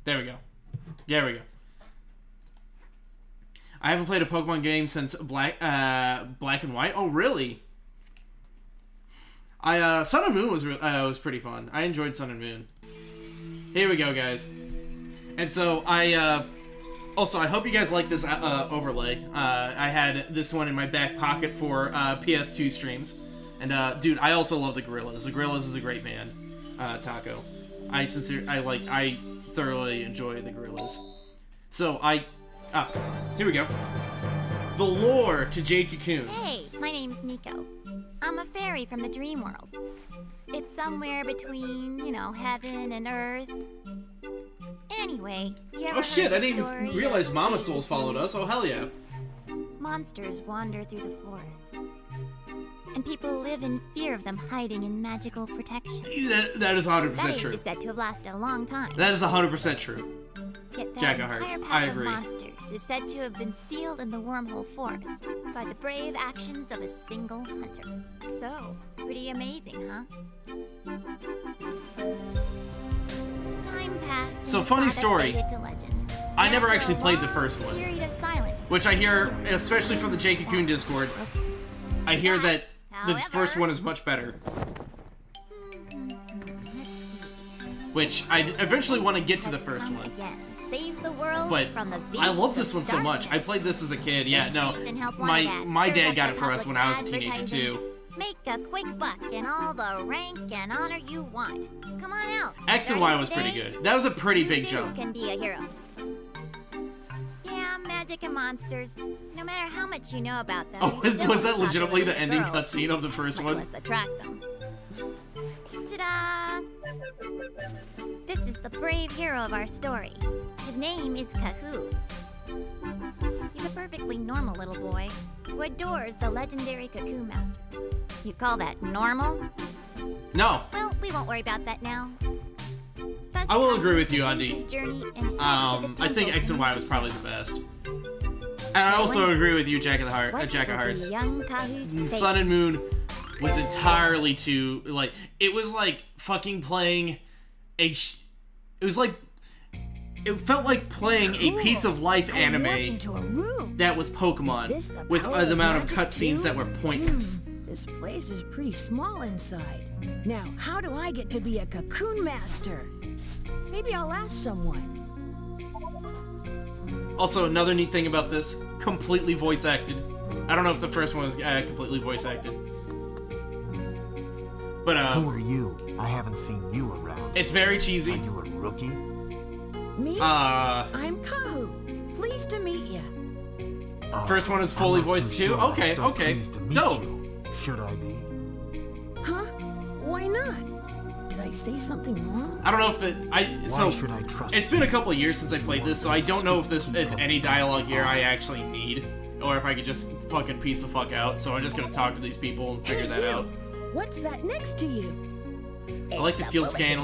There we go. There we go. I haven't played a Pokemon game since Black and White. Oh, really? Sun and Moon was pretty fun. I enjoyed Sun and Moon. Here we go, guys. And so also, I hope you guys like this overlay. I had this one in my back pocket for PS2 streams. And, dude, I also love the Gorillas. The Gorillas is a great band, Taco. I thoroughly enjoy the Gorillas. So, here we go. The lore to Jade Cocoon. Hey, my name's Nico. I'm a fairy from the dream world. It's somewhere between, you know, heaven and earth. Anyway, you ever Oh shit, heard I the didn't story even realize of Mama Jade Souls Cocoon? followed us. Oh, hell yeah. Monsters wander through the forest. And people live in fear of them hiding in magical protection. That is 100% That age true. is said to have lasted a long time. That is 100% true. Yet that Jack of entire Hearts, pack I of agree. monsters is said to have been sealed in the Wormhole Forest by the brave actions of a single hunter. So, pretty amazing, huh? Time passed. So, and funny saga story. faded to legend. I never After actually a played the long first one. period of silence, Which I hear, especially from the Jade Cocoon Discord, I hear that the However- first one is much better. Which I eventually want to get to the first one. Again. Save the world But from the I love beasts this of one so much. I darkness. played this as a kid. Yeah, This no, recent help wanted ad my stirred dad up got the it for us when I was a teenager advertising. too. Make a quick buck and all the rank and honor you want. Come on out. X and Y was pretty good. That was a pretty You big too jump. can be a hero. Yeah, magic and monsters. No matter how much you know about them. Oh, they still was that won't legitimately the populate ending girls, cutscene of the first much one? less attract them. Ta-da! This is the brave hero of our story. His name is Kahoo. He's a perfectly normal little boy who adores the legendary Cocoon Master. You call that normal? No. Well, we won't worry about that now. Thus, I will Kahoo agree with you, begins Andy. his journey and heads to the I think temple X to and Y meet was his probably the master. best. And I also agree with you, Jack of What Hearts. will be young Kahoo's fate? Sun and Moon was entirely too, like, it was like fucking playing it was like, it felt like playing a piece of life anime into a room. that was Is Pokemon this the with power the amount of magic cutscenes too? that were pointless. This place is pretty small inside. Now, how do I get to be a cocoon master? Maybe I'll ask someone. Also, another neat thing about this, completely voice acted. I don't know if the first one was completely voice acted. But, Who are you? I haven't seen you around. it's very Are cheesy. you a rookie? Me? I'm Kahoo. Pleased to meet you. First one is I'm fully not too voiced too? sure. Okay, So okay. pleased to meet Dope. you. Should I be? Huh? Why not? Did I say something wrong? I don't know if Why should I trust it's been a couple of years since I played this, so I don't know if any dialogue here I actually need, or if I could just fucking piece the fuck out. So I'm just gonna talk to these people and figure that out. What's that next to you? I like the field scanner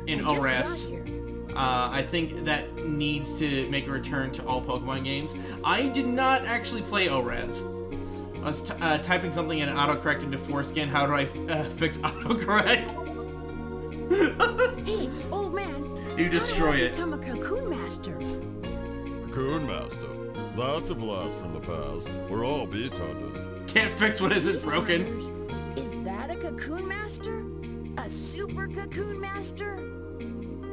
in ORAS. I think that needs to make a return to all Pokemon games. I did not actually play ORAS. I was typing something and autocorrect into foreskin. How do I fix autocorrect? Hey, old man. You destroy it. How do I become a cocoon master? Cocoon Master. That's a blast from the past. We're all beast hunters. Can't fix what isn't Beast broken. hunters? Is that a cocoon master? A super cocoon master?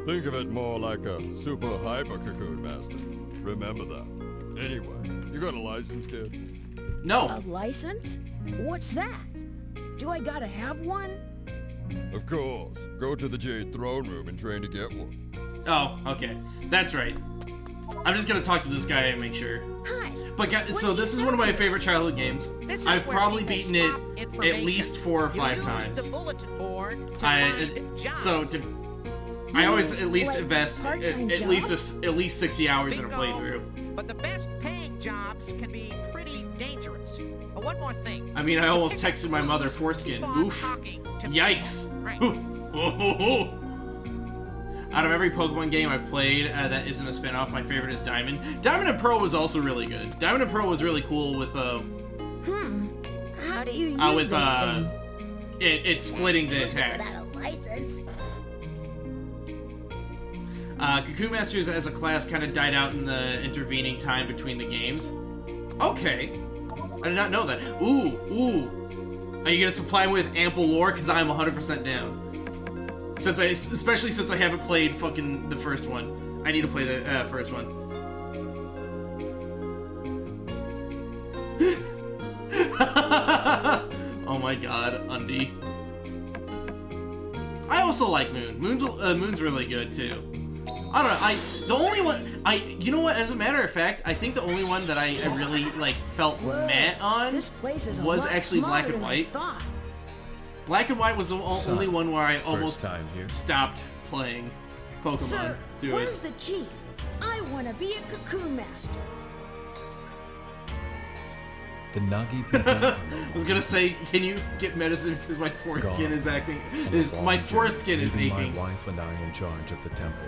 Think of it more like a super hyper Cocoon Master. Remember that. Anyway, you got a license, kid? No. A license? What's that? Do I gotta have one? Of course. Go to the Jade Throne Room and train to get one. Oh, okay. That's right. I'm just gonna talk to this guy and make sure. Hi. But so this is one of my favorite childhood games. This is I've where probably people beaten it swap at information. least 4 or 5 You use times. the bulletin board to I find jobs. I always at least like invest part-time at least jobs? at least 60 hours in a Bingo. playthrough. But the best paying jobs can be pretty dangerous. One more thing. I mean, I To almost pick up texted my mother clues, foreskin. keep on Oof. talking to Yikes. friends. Right. Out of every Pokemon game I've played that isn't a spin-off, my favorite is Diamond. Diamond and Pearl was also really good. Diamond and Pearl was really cool with How do you use with this thing? it's splitting the Use it attacks. without a license. Cocoon Masters as a class kind of died out in the intervening time between the games. Okay. I did not know that. Ooh. Are you gonna supply me with ample lore? Because I'm 100% down. Especially since I haven't played fucking the first one. I need to play the first one. Oh my god, Undy. I also like Moon. Moon's really good too. I don't know. You know what? As a matter of fact, I think the only one that I really like felt meh on was actually Black and White. Black and White was the only one where I almost stopped playing Pokemon. Sir, through where's it. the chief? I want to be a Cocoon Master. The Nagi people. I was gonna say, can you get medicine because my foreskin is acting? My foreskin is aching. My wife and I in charge of the temple.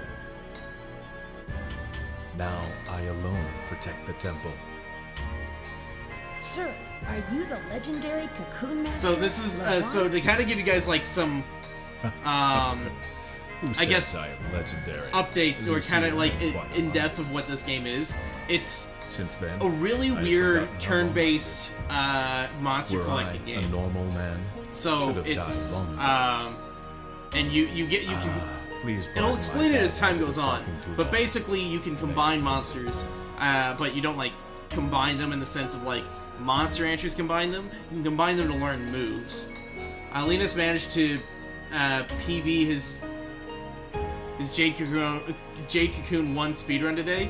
Now I alone protect the temple. Sir, are you the legendary Cocoon Master? So this is so to kind of give you guys like some I guess I am legendary? update or kind of like in depth of what this game is. It's a really weird turn-based monster collecting game. A normal man. So it's and you can. Please. It'll explain it as time goes on. But basically, you can combine monsters, but you don't like combine them in the sense of like monster entries combine them. You can combine them to learn moves. Linus managed to PB his Jade Cocoon 1 speedrun today.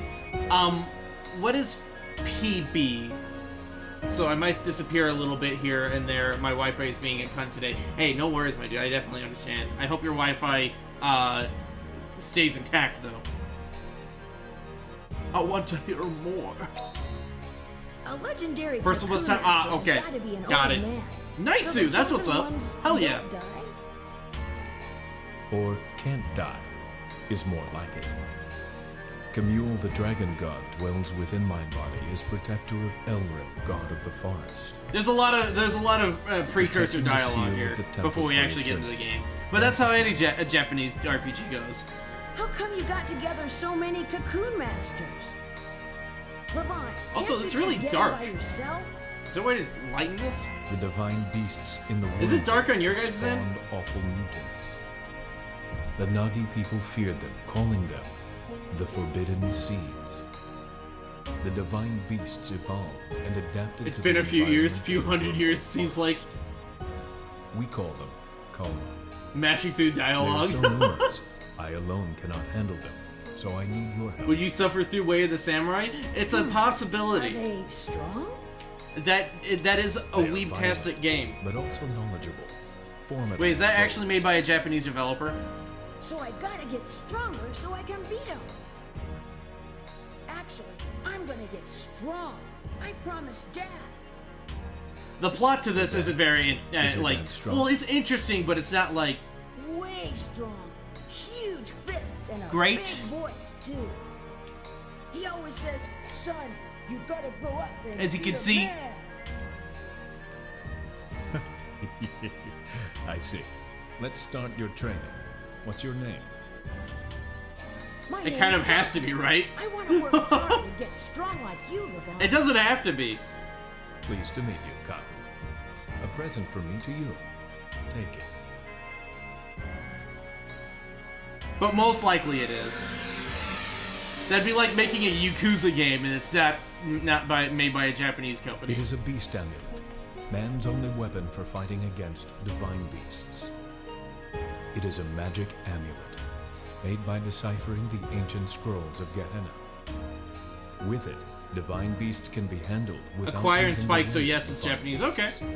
What is PB? So I might disappear a little bit here and there. My Wi-Fi is being a cunt today. Hey, no worries, my dude. I definitely understand. I hope your Wi-Fi stays intact, though. I want to hear more. A legendary First of all, Cocoon time. Master Okay. has gotta be an Got old it. man. Nice, So Sue. the That's what's chosen up. ones Hell yeah. don't die? Or can't die, is more like it. Camule, the dragon god, dwells within my body as protector of Elrim, god of the forest. There's a lot of precursor Protecting the dialogue seal here of the temple before we for actually get into the eternity. game. But that's how any Japanese RPG goes. How come you got together so many Cocoon Masters? Levant, Also, can't it's you really just get dark. By yourself? Is there a way to lighten this? The divine beasts in the world. Is it dark on your guys' end? spawned awful mutants. The Nagi people feared them, calling them the Forbidden Seeds. The divine beasts evolved and adapted It's to been the a few years, environment few hundred years, seems like. We call them Koma. Mashing through They are dialogue. so numerous, I alone cannot handle them, so I need your help. Would you suffer through Way of the Samurai? It's a Are possibility. they strong? That is a They are weeb-tastic violent, game. but also knowledgeable. Formidable Wait, is that actually made foes. by a Japanese developer? So I gotta get stronger so I can beat them. Actually, I'm gonna get strong. I promised Dad. The plot to this isn't very, Is it like, that strong? well, it's interesting, but it's not like, Way strong. Huge fists and a Great. big voice, too. He always says, son, you gotta grow up and As you be can a see- man." I see. Let's start your training. What's your name? My it kind name's of has to be, right? I want to work hard and get strong like you, Levant. It doesn't have to be. Pleased to meet you, Cotton. A present from me to you. Take it. But most likely it is. That'd be like making a Yakuza game and it's not made by a Japanese company. It is a beast amulet. Man's only weapon for fighting against divine beasts. It is a magic amulet, made by deciphering the ancient scrolls of Gehenna. With it, divine beasts can be handled without Acquire and using spike, the so will yes, it's of Japanese. beasts. Okay.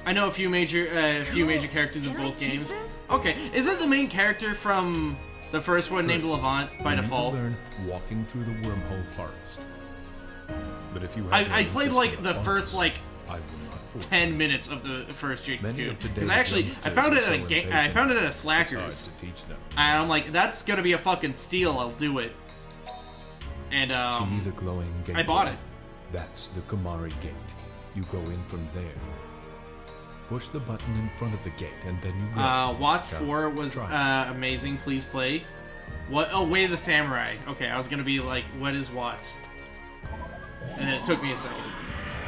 I know a few major characters in Can I both keep games. this? Okay, is it the main character from the first one named First, Levant by you default? need to learn walking through the wormhole forest. But if you have I no played interest like in the forest, first like I will not force 10 you. minutes of the first Jade Many Cocoon of today's because I youngsters found it are at a so game. I impatient, found it at a it's hard Slackers, to teach them. and I'm like, that's gonna be a fucking steal. I'll do it. And See the glowing gate. I bought it. That's the Kumari gate. You go in from there. Push the button in front of the gate, and then you go. Watts Come, 4 was try amazing. Please play. What? Oh, Way of the Samurai. Okay, I was gonna be like, what is Watts? And then it took me a second.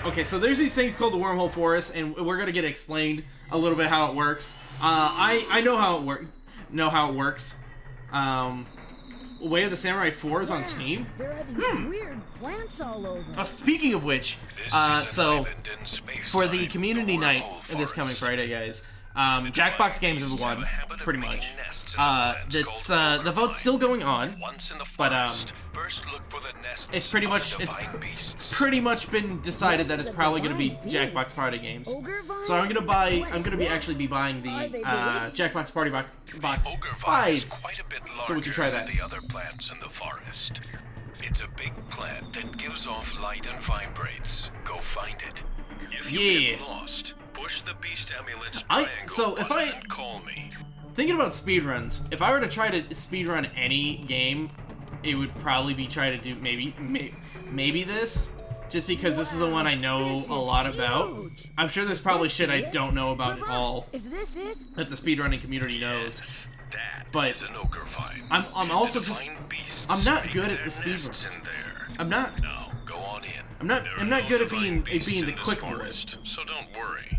Okay, so there's these things called the Wormhole Forest, and we're gonna get explained a little bit how it works. I know how it works. Way of the Samurai 4 is on Steam. There are these weird plants all over. Speaking of which, so for the community night this coming Friday, guys, Jackbox Games is the one, pretty much. The vote's still going on, but it's pretty much been decided that it's probably going to be Jackbox Party games. So I'm gonna be actually buying the Jackbox Party Box 5, so we can try that. The other plants in the forest. It's a big plant that gives off light and vibrates. Go find it. If you get lost, push the beast amulet's triangle button and call me. Thinking about speedruns, if I were to try to speedrun any game, it would probably be try to do maybe this, just because this is the one I know a lot about. I'm sure there's probably shit I don't know about at all. Is this it? That the speedrunning community knows. That is an ogre vine. I'm also just I'm not good at the speedruns. I'm not. Now, go on in. I'm not good at being the quick forest, so don't worry.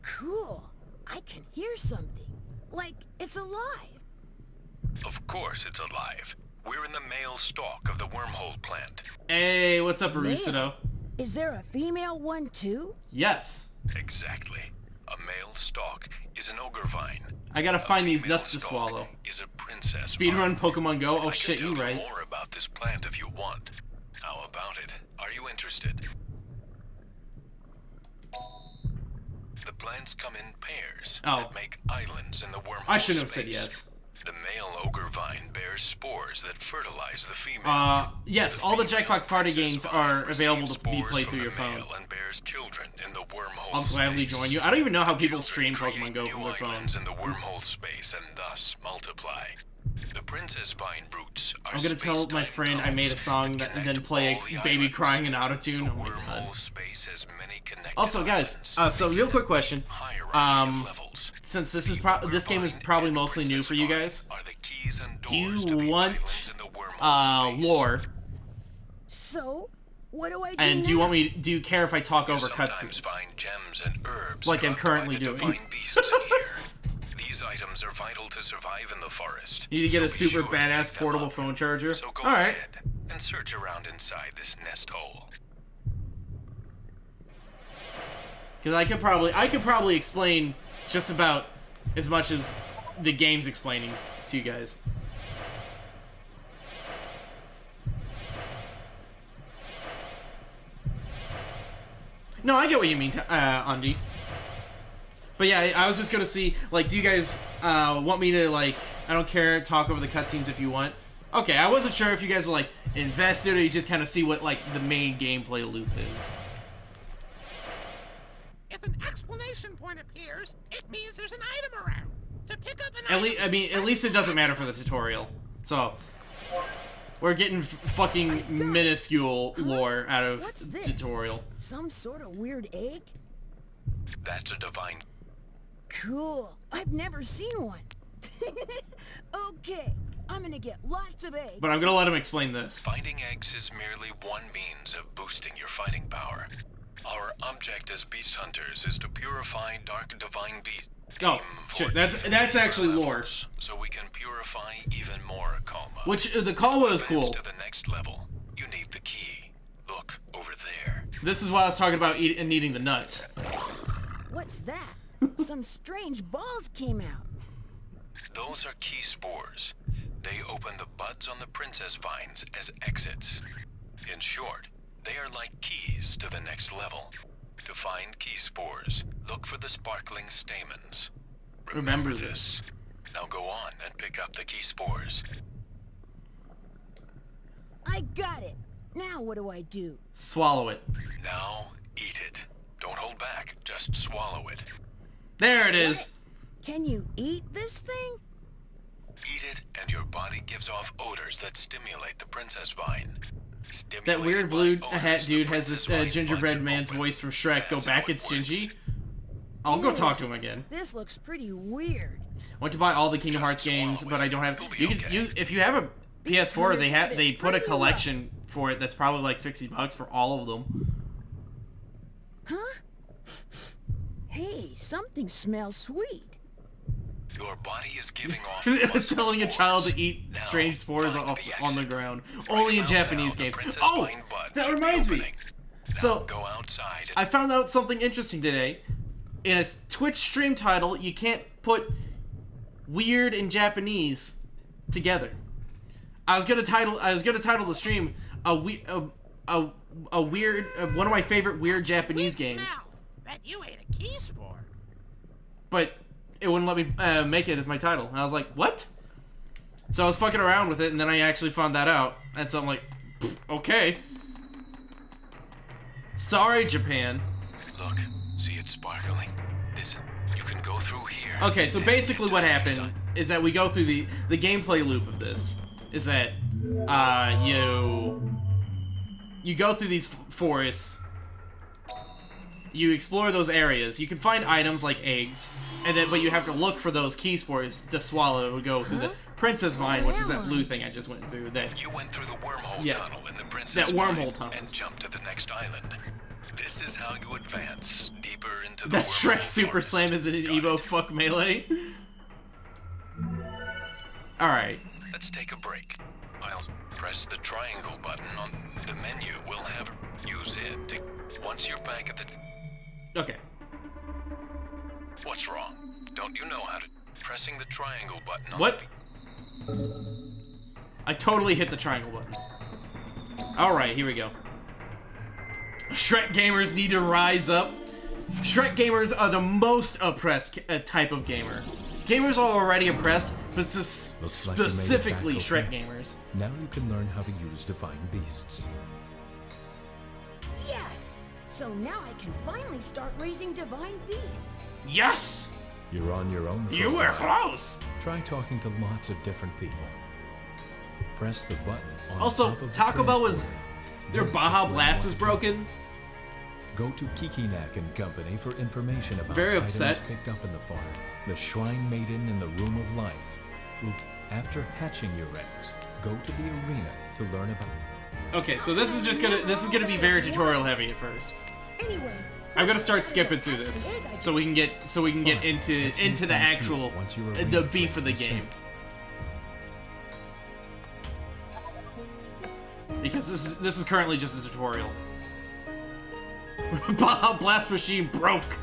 Cool. I can hear something. Like it's alive. Of course it's alive. We're in the male stalk of the wormhole plant. Hey, what's up, Arusido? Is there a female one too? Yes. Exactly. A male stalk is an ogre vine. I gotta find these nuts to swallow. Is a princess Speedrun Pokemon Go? Oh I shit, can you tell right. More about this plant if you want. How about it? Are you interested? The plants come in pairs that make islands in the wormhole I shouldn't have space. said yes. The male ogre vine bears spores that fertilize the female. Yes, all the Jackbox Party games are available to be played through your phone. And bears children in the wormhole I'll gladly join you. I don't even know how people stream Pokemon Go from their islands phones. in the wormhole space and thus multiply. The princess vine roots are I'm gonna tell my friend I made a song and then play a baby crying in autotune. Oh my god. Also, guys, so real quick question. Since this is this game is probably mostly new for you guys, do you want lore? So, what do I do And do you want me? Do you care if I talk over Sometimes cutscenes, find gems and herbs like I'm dropped currently by the doing? divine beasts in here. These items are vital to survive in the forest. You need to get a so be super sure to badass pick them portable up. phone charger. So go All right. ahead and search around inside this nest hole. Because I could probably explain just about as much as the game's explaining to you guys. No, I get what you mean, Andy. But yeah, I was just gonna see, like, do you guys want me to, like, I don't care, talk over the cutscenes if you want. Okay, I wasn't sure if you guys are, like, invested or you just kind of see what, like, the main gameplay loop is. If an explanation point appears, it means there's an item around. To pick up an At least it doesn't matter for the tutorial. So, we're getting fucking minuscule lore out of the tutorial. Some sort of weird egg? That's a divine. Cool. I've never seen one. Okay, I'm gonna get lots of eggs. But I'm gonna let him explain this. Finding eggs is merely one means of boosting your fighting power. Our object as beast hunters is to purify dark divine beasts. Oh, shit, that's actually lore. So we can purify even more Kalma. Which, the Kalma is cool. To the next level, you need the key. Look, over there. This is what I was talking about eating the nuts. What's that? Some strange balls came out. Those are key spores. They open the buds on the princess vines as exits. In short, they are like keys to the next level. To find key spores, look for the sparkling stamens. Remember this. Now go on and pick up the key spores. I got it. Now what do I do? Swallow it. Now eat it. Don't hold back, just swallow it. There it is. What? Can you eat this thing? Eat it and your body gives off odors that stimulate the princess vine. That weird blue hat dude has this gingerbread man's voice from Shrek. Go back, it's Gingy. I'll go talk to him again. This looks pretty weird. Went to buy all the Kingdom Hearts games, but I don't have. If you have a PS4, they put a collection for it that's probably like $60 for all of them. Huh? Hey, something smells sweet. Your body is giving off Telling a child to eat Now, strange spores find off the on the exit. ground. Right Only in about Japanese now, the games. Princess Oh, Pine Bud that should be reminds me. opening. Now So go outside. I found out something interesting today. In a Twitch stream title, you can't put weird and Japanese together. I was gonna title the stream a weird one of my favorite weird Japanese games, Bet you ate a key spore. but it wouldn't let me make it as my title. And I was like, what? So I was fucking around with it, and then I actually found that out. And so I'm like, okay. Sorry, Japan. Look, see it sparkling? You can go through here. Okay, so basically what happened is that we go through the gameplay loop of this. Is that you go through these forests, you explore those areas, you can find items like eggs, and then but you have to look for those key spores to swallow to go through the Princess Vine, which is that blue thing I just went through. That You went through the wormhole Yeah. tunnel in the Princess That wormhole Vine tunnel. and jumped to the next island. This is how you advance deeper into the that Shrek wormhole Super forest. Slam is an Got Evo it. fuck melee. All right. Let's take a break. I'll press the triangle button on the menu. We'll have use it to, once you're back at the... Okay. What's wrong? Don't you know how to... Pressing the triangle button on What? I totally hit the triangle button. Alright, here we go. Shrek gamers need to rise up. Shrek gamers are the most oppressed type of gamer. Gamers are already oppressed, but Looks like you made it specifically back, Shrek okay. gamers. Now you can learn how to use divine beasts. Yes! So now I can finally start raising divine beasts. Yes! You're on your own for You a were while. close! Try talking to lots of different people. Press the button on Also, top of the Taco Bell was... transporter. Their Then Baja click Blast where is you want to broken. go. Go to Kikinak and Company for information about Very items upset. picked up in the farm. The Shrine Maiden in the Room of Life. After hatching your eggs, go to the arena to learn about... Okay, so this is gonna be very tutorial heavy at first. Anyway, I'm gonna start skipping through this so we can get Fine. into Let's the meet back here actual once your the arena beef of the training is game. Because this is currently just a tutorial. Baja Blast Machine broke.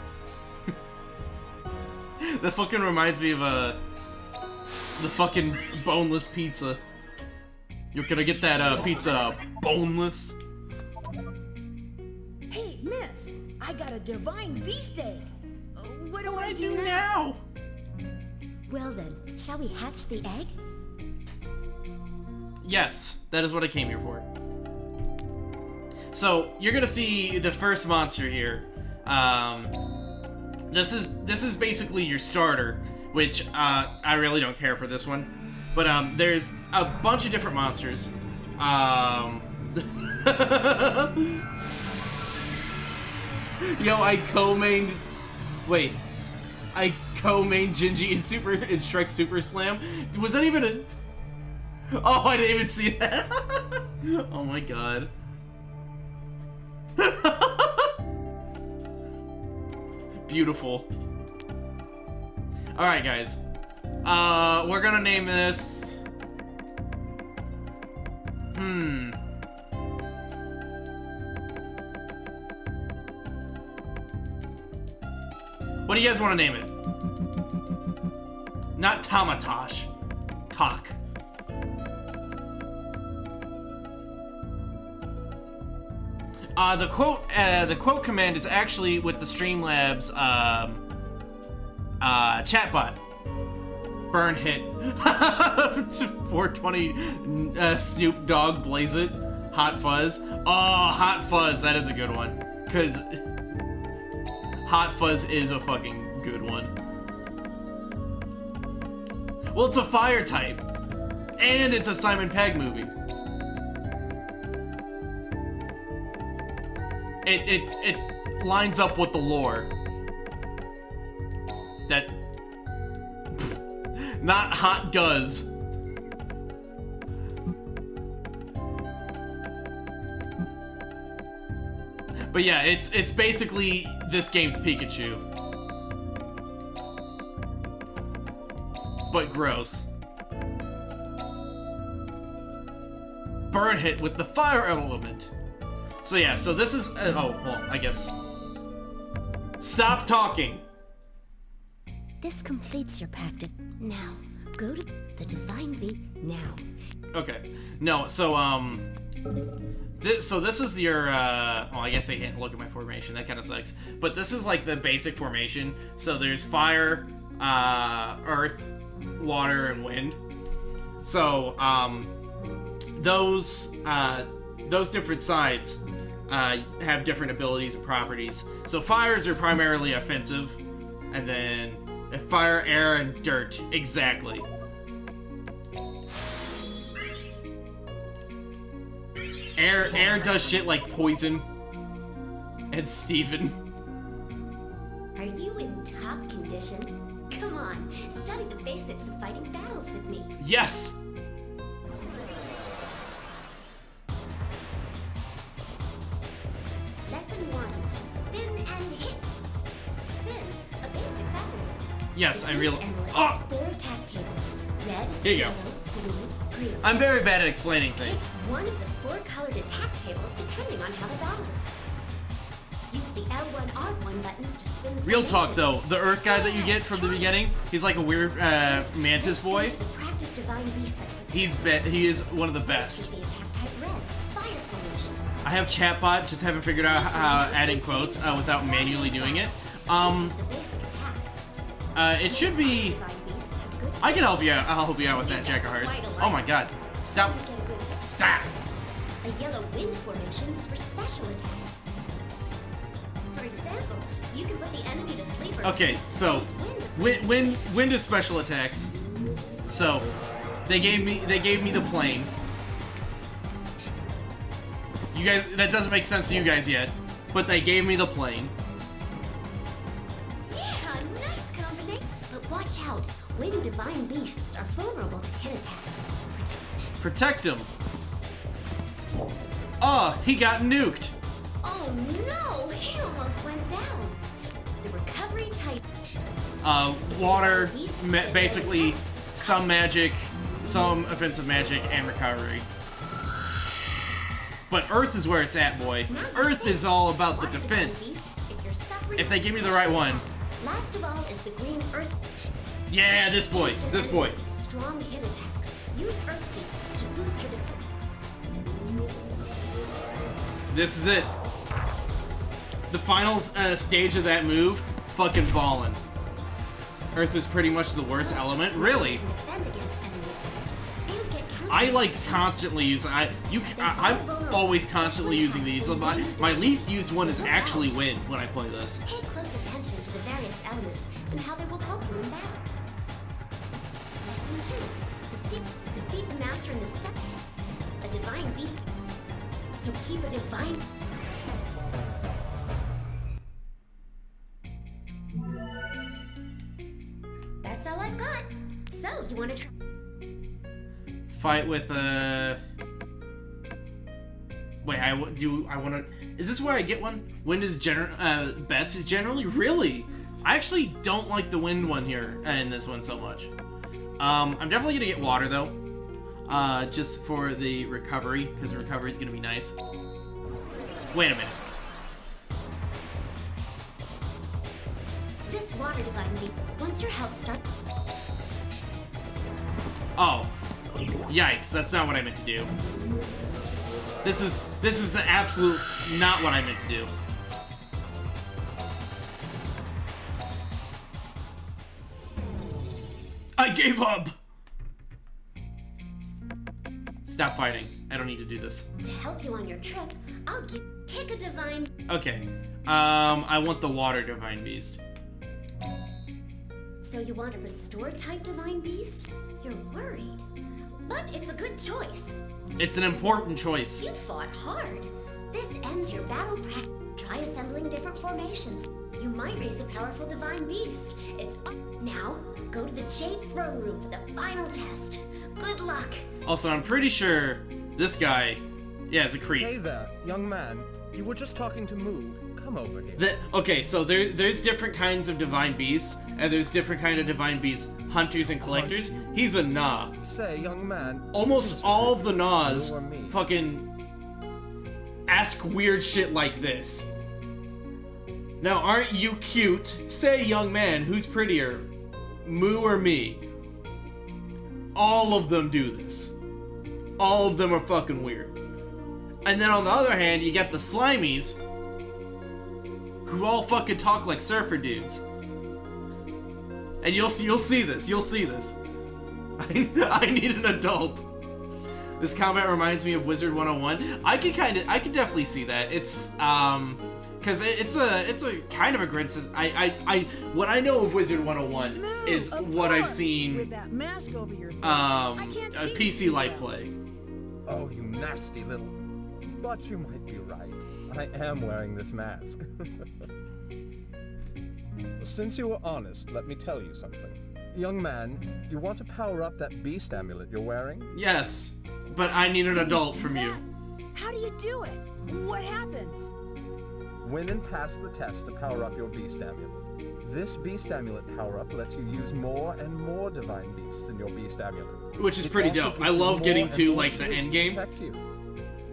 That fucking reminds me of the fucking boneless pizza. You're gonna get that pizza boneless. hey, miss, I got a divine beast egg. What do I do now? Now. Well then, shall we hatch the egg? Yes, that is what I came here for. So you're gonna see the first monster here. This is basically your starter, which I really don't care for this one. But there's a bunch of different monsters. Yo, I co-mained Gingy in Shrek Super Slam. Was that even a... Oh, I didn't even see that. Oh my god. Beautiful. Alright, guys. We're gonna name this... What do you guys want to name it? Not Tamatosh. Talk. The quote command is actually with the Streamlabs chatbot. Burn hit. 420 Snoop Dogg blaze it. Hot Fuzz. Oh, Hot Fuzz, that is a good one. Cause Hot Fuzz is a fucking good one. Well, it's a fire type. And it's a Simon Pegg movie. It lines up with the lore. That... Not hot guzz. But yeah, it's basically this game's Pikachu. But gross. Burn hit with the fire element. So yeah, so this is... oh, well, I guess... Stop talking! This completes your practice. Now, go to the Divine Beast now. Okay. No, so, this is your, well, I guess I can't look at my formation. That kind of sucks. But this is, like, the basic formation. So there's fire, earth, water, and wind. So, those different sides have different abilities and properties. So fires are primarily offensive, and then fire, air, and dirt. Exactly. Air does shit like poison and Steven. Are you in top condition? Come on, study the basics of fighting battles with me. Yes. Lesson 1. Spin and hit. Spin, a basic battle. Yes, I really... Oh! 4 attack tables. Red, Here you go. yellow, blue, green. I'm very bad at explaining Hit things. one of the 4 colored attack tables depending on how the battle is. Use the L1, R1 buttons to spin the Real talk, formation. though. The Earth guy that you get from the beginning, he's like a weird mantis boy. Let's go to the practice Divine Beast segment. He is one of the First is best. the attack type red, fire formation. I have chatbot, just haven't figured out how adding quotes without manually doing it. The basic attack. It should be... Divine Beasts have good I can help you out. I'll help you out with that, Jack of Hearts. Oh my god. Stop. get a good hit. Stop. A yellow wind formation is for special attacks. For example, you can put the enemy to sleep or Okay, so wind is special attacks. So they gave me the plane. You guys, that doesn't make sense to you guys yet, but they gave me the plane. Yeah, nice combination. But watch out, wind divine beasts are vulnerable to hit attacks. Protect him. Oh, he got nuked. Oh no, he almost went down. The recovery type. Water, basically some magic, some offensive magic, and recovery. But Earth is where it's at, boy. Earth is all about the defense. If they give me the right one. Last of all is the green earth. Yeah, this boy. This boy. Strong hit attacks. Use earth beasts to boost your defense. This is it. The final stage of that move, fucking fallen. Earth was pretty much the worst element. Really? Defend against enemy attacks and get counter. I like constantly using. I'm always constantly using these. My least used one is actually wind when I play this. Pay close attention to the various elements and how they will help you in battle. Lesson 2. Defeat the master in the second. A divine beast. So keep a divine. That's all I've got. So you want to try? Fight with Wait, I want to. Is this where I get one? Wind is best is generally really. I actually don't like the wind one here in this one so much. I'm definitely gonna get water though, just for the recovery because the recovery is gonna be nice. Wait a minute. This water divine beast. Once your health starts. Oh, yikes! That's not what I meant to do. This is the absolute not what I meant to do. I gave up! Stop fighting. I don't need to do this. To help you on your trip, I'll pick a divine. Okay. I want the water divine beast. So you want a restore type divine beast? You're worried. But it's a good choice. It's an important choice. You fought hard. This ends your battle practice. Try assembling different formations. you might raise a powerful divine beast. It's up now. Go to the Jade throne room for the final test. Good luck. Also, I'm pretty sure this guy, yeah, is a creep. Hey there, young man. You were just talking to Moo. Come over here. Okay, so there's different kinds of divine beasts, and there's different kind of divine beasts, hunters and collectors. He's a Nah. Say, young man. Almost all of the Nas You or me? fucking ask weird shit like this. Now, aren't you cute? Say, young man, who's prettier, Moo or me? All of them do this. All of them are fucking weird. And then on the other hand, you got the Slimies, who all fucking talk like surfer dudes. And you'll see this. You'll see this. I need an adult. This combat reminds me of Wizard 101. I could definitely see that. It's because it's a kind of a grid system. What I know of Wizard 101 is what I've seen with that mask over your face. I can't see PC Live play. Oh, you nasty little. But you might be right. I am wearing this mask. Since you were honest, let me tell you something. Young man, you want to power up that beast amulet you're wearing? Yes, but I need an adult from you. How do you do it? What happens? Win and pass the test to power up your beast amulet. This beast amulet power-up lets you use more and more divine beasts in your beast amulet. Which is It pretty also dope. gives I you love more getting and to more like the shields end to game. protect you.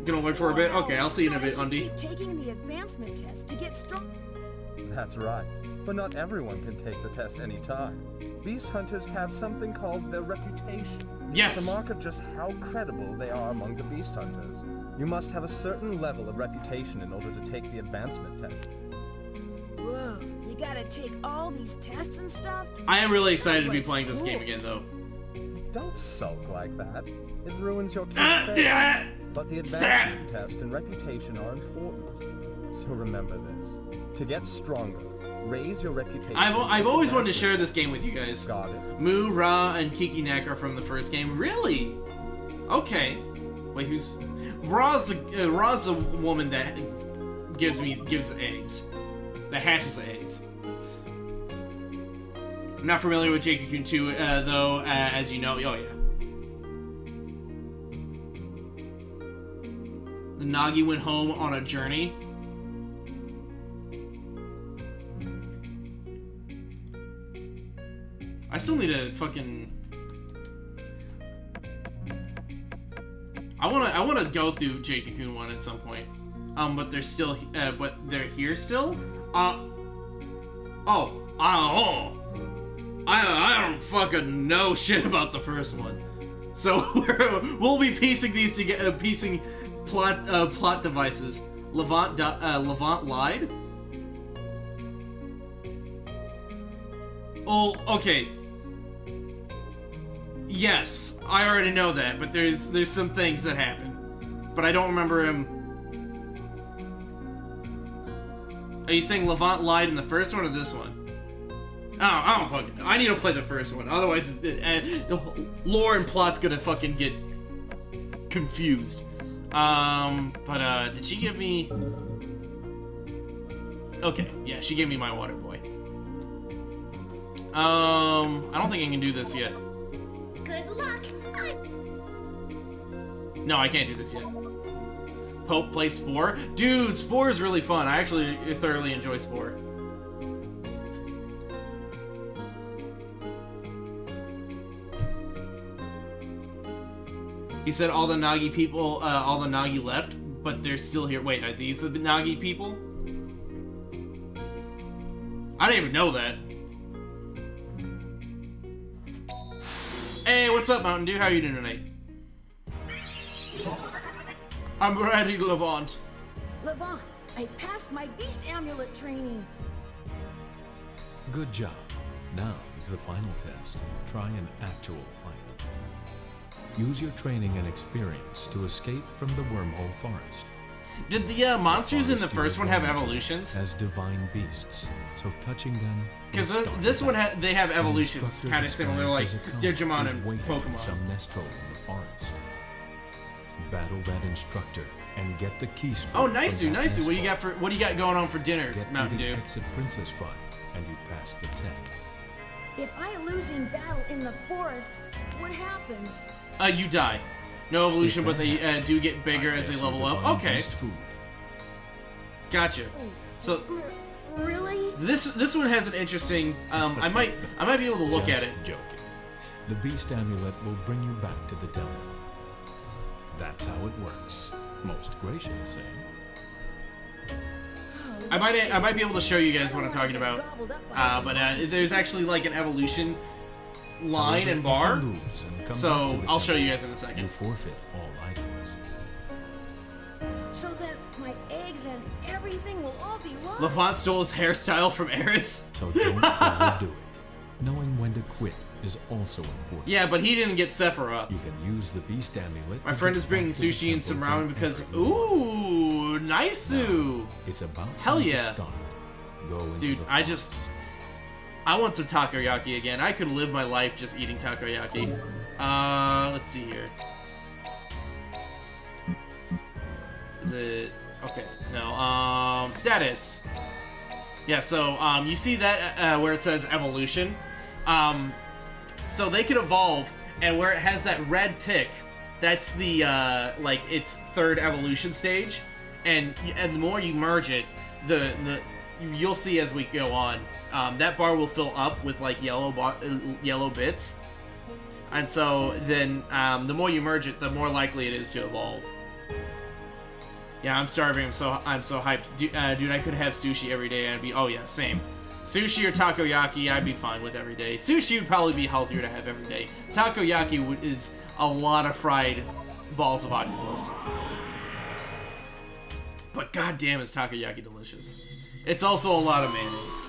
Gonna wait for a bit? Okay, I'll see you in a bit, So I Undy. should keep taking the advancement test to get strong. That's right. But not everyone can take the test anytime. Beast hunters have something called their reputation. Yes! It's a mark of just how credible they are among the beast hunters. You must have a certain level of reputation in order to take the advancement test. Whoa, you gotta take all these tests and stuff? I am really excited to Sounds be like playing this game school. again, though. Don't sulk like that. It ruins your campaign. But the advancement test and reputation are important. So remember this. To get stronger, raise your reputation. I've always wanted to share this game with you guys. Got it. Moo, Ra, and Kiki Nek are from the first game. Really? Okay. Wait, who's... Ra's the woman that gives the eggs. That hatches the eggs. I'm not familiar with Jade Cocoon 2, though, as you know. Oh, yeah. The Nagi went home on a journey. I still need to fucking... I wanna go through Jade Cocoon 1 at some point. But they're still, but they're here still? I don't fucking know shit about the first one. So we'll be piecing these together, piecing plot devices. Levant lied? Oh, okay. Yes, I already know that, but there's some things that happen. But I don't remember him. Are you saying Levant lied in the first one or this one? I don't fucking know. I need to play the first one. Otherwise, the lore and plot's gonna fucking get confused. Did she give me... Okay, yeah, she gave me my water boy. I don't think I can do this yet. Good luck. No, I can't do this yet. Pope plays Spore? Dude, Spore is really fun. I actually thoroughly enjoy Spore. He said all the Nagi people, all the Nagi left, but they're still here. Wait, are these the Nagi people? I didn't even know that. Hey, what's up, Mountain Dew? How you doing tonight? I'm ready, Levant. Levant, I passed my beast amulet training. Good job. Now is the final test. Try an actual fight. Use your training and experience to escape from the wormhole forest. Did the monsters in the Forest first you are one have going to evolutions? As divine beasts, so touching them. Because will start this one the they have An evolutions, instructor kind of similar, like disguised as a cop Digimon is and waiting in Pokemon. some nest hole in the forest. Battle that instructor and get the key spore. Oh, nice, nice. What do you got going on for dinner, Get Mountain to the Dew? exit Princess Find, and you pass the 10. If I lose in battle in the forest, what happens? You die. No evolution, but they do get bigger as they Guess level with up. divine Okay, beast food. gotcha. So Really? this one has an interesting. I might be able to look at Just it. joking. The beast amulet will bring you back to the temple. That's how it works. Most gracious, eh? I might be able to show you guys what I'm talking about. But there's actually like an evolution line and bar. If you lose and come back So to the I'll show temple, you guys in a You second. forfeit all items. So that my eggs and everything will all be lost? Levant stole his hairstyle from Eris. So don't overdo it. Knowing when to quit is also important. Yeah, but he didn't get Sephiroth. You can use the beast amulet. My to friend get is bringing back to the sushi and some temple ramen because whenever. ooh, Naisu. It's about Hell time to yeah. start. Go into Dude, the I want some takoyaki again. I could live my life just eating takoyaki. Let's see here. Is it okay? No. Status. Yeah. So you see that where it says evolution. So they could evolve, and where it has that red tick, that's the like its third evolution stage, and the more you merge it, you'll see as we go on, that bar will fill up with like yellow bits, and so then the more you merge it, the more likely it is to evolve. Yeah, I'm starving. I'm so hyped, dude. I could have sushi every day. I'd be same. Sushi or takoyaki, I'd be fine with every day. Sushi would probably be healthier to have every day. Takoyaki is a lot of fried balls of octopus. But goddamn, is takoyaki delicious. It's also a lot of mayonnaise.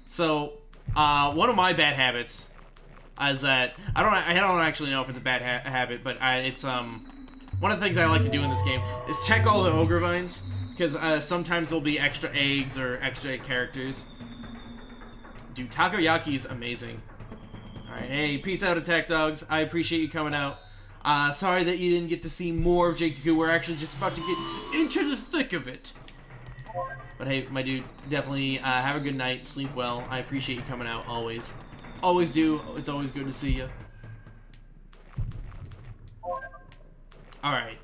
So, one of my bad habits is that I don't actually know if it's a bad habit, but it's one of the things I like to do in this game is check all the ogre vines, because sometimes there'll be extra eggs or extra characters. Dude, takoyaki is amazing. Alright, hey, peace out, Attack Dogs. I appreciate you coming out. Sorry that you didn't get to see more of Jade Cocoon. We're actually just about to get into the thick of it. But hey, my dude, definitely have a good night. Sleep well. I appreciate you coming out, always. Always do. It's always good to see you. Alright.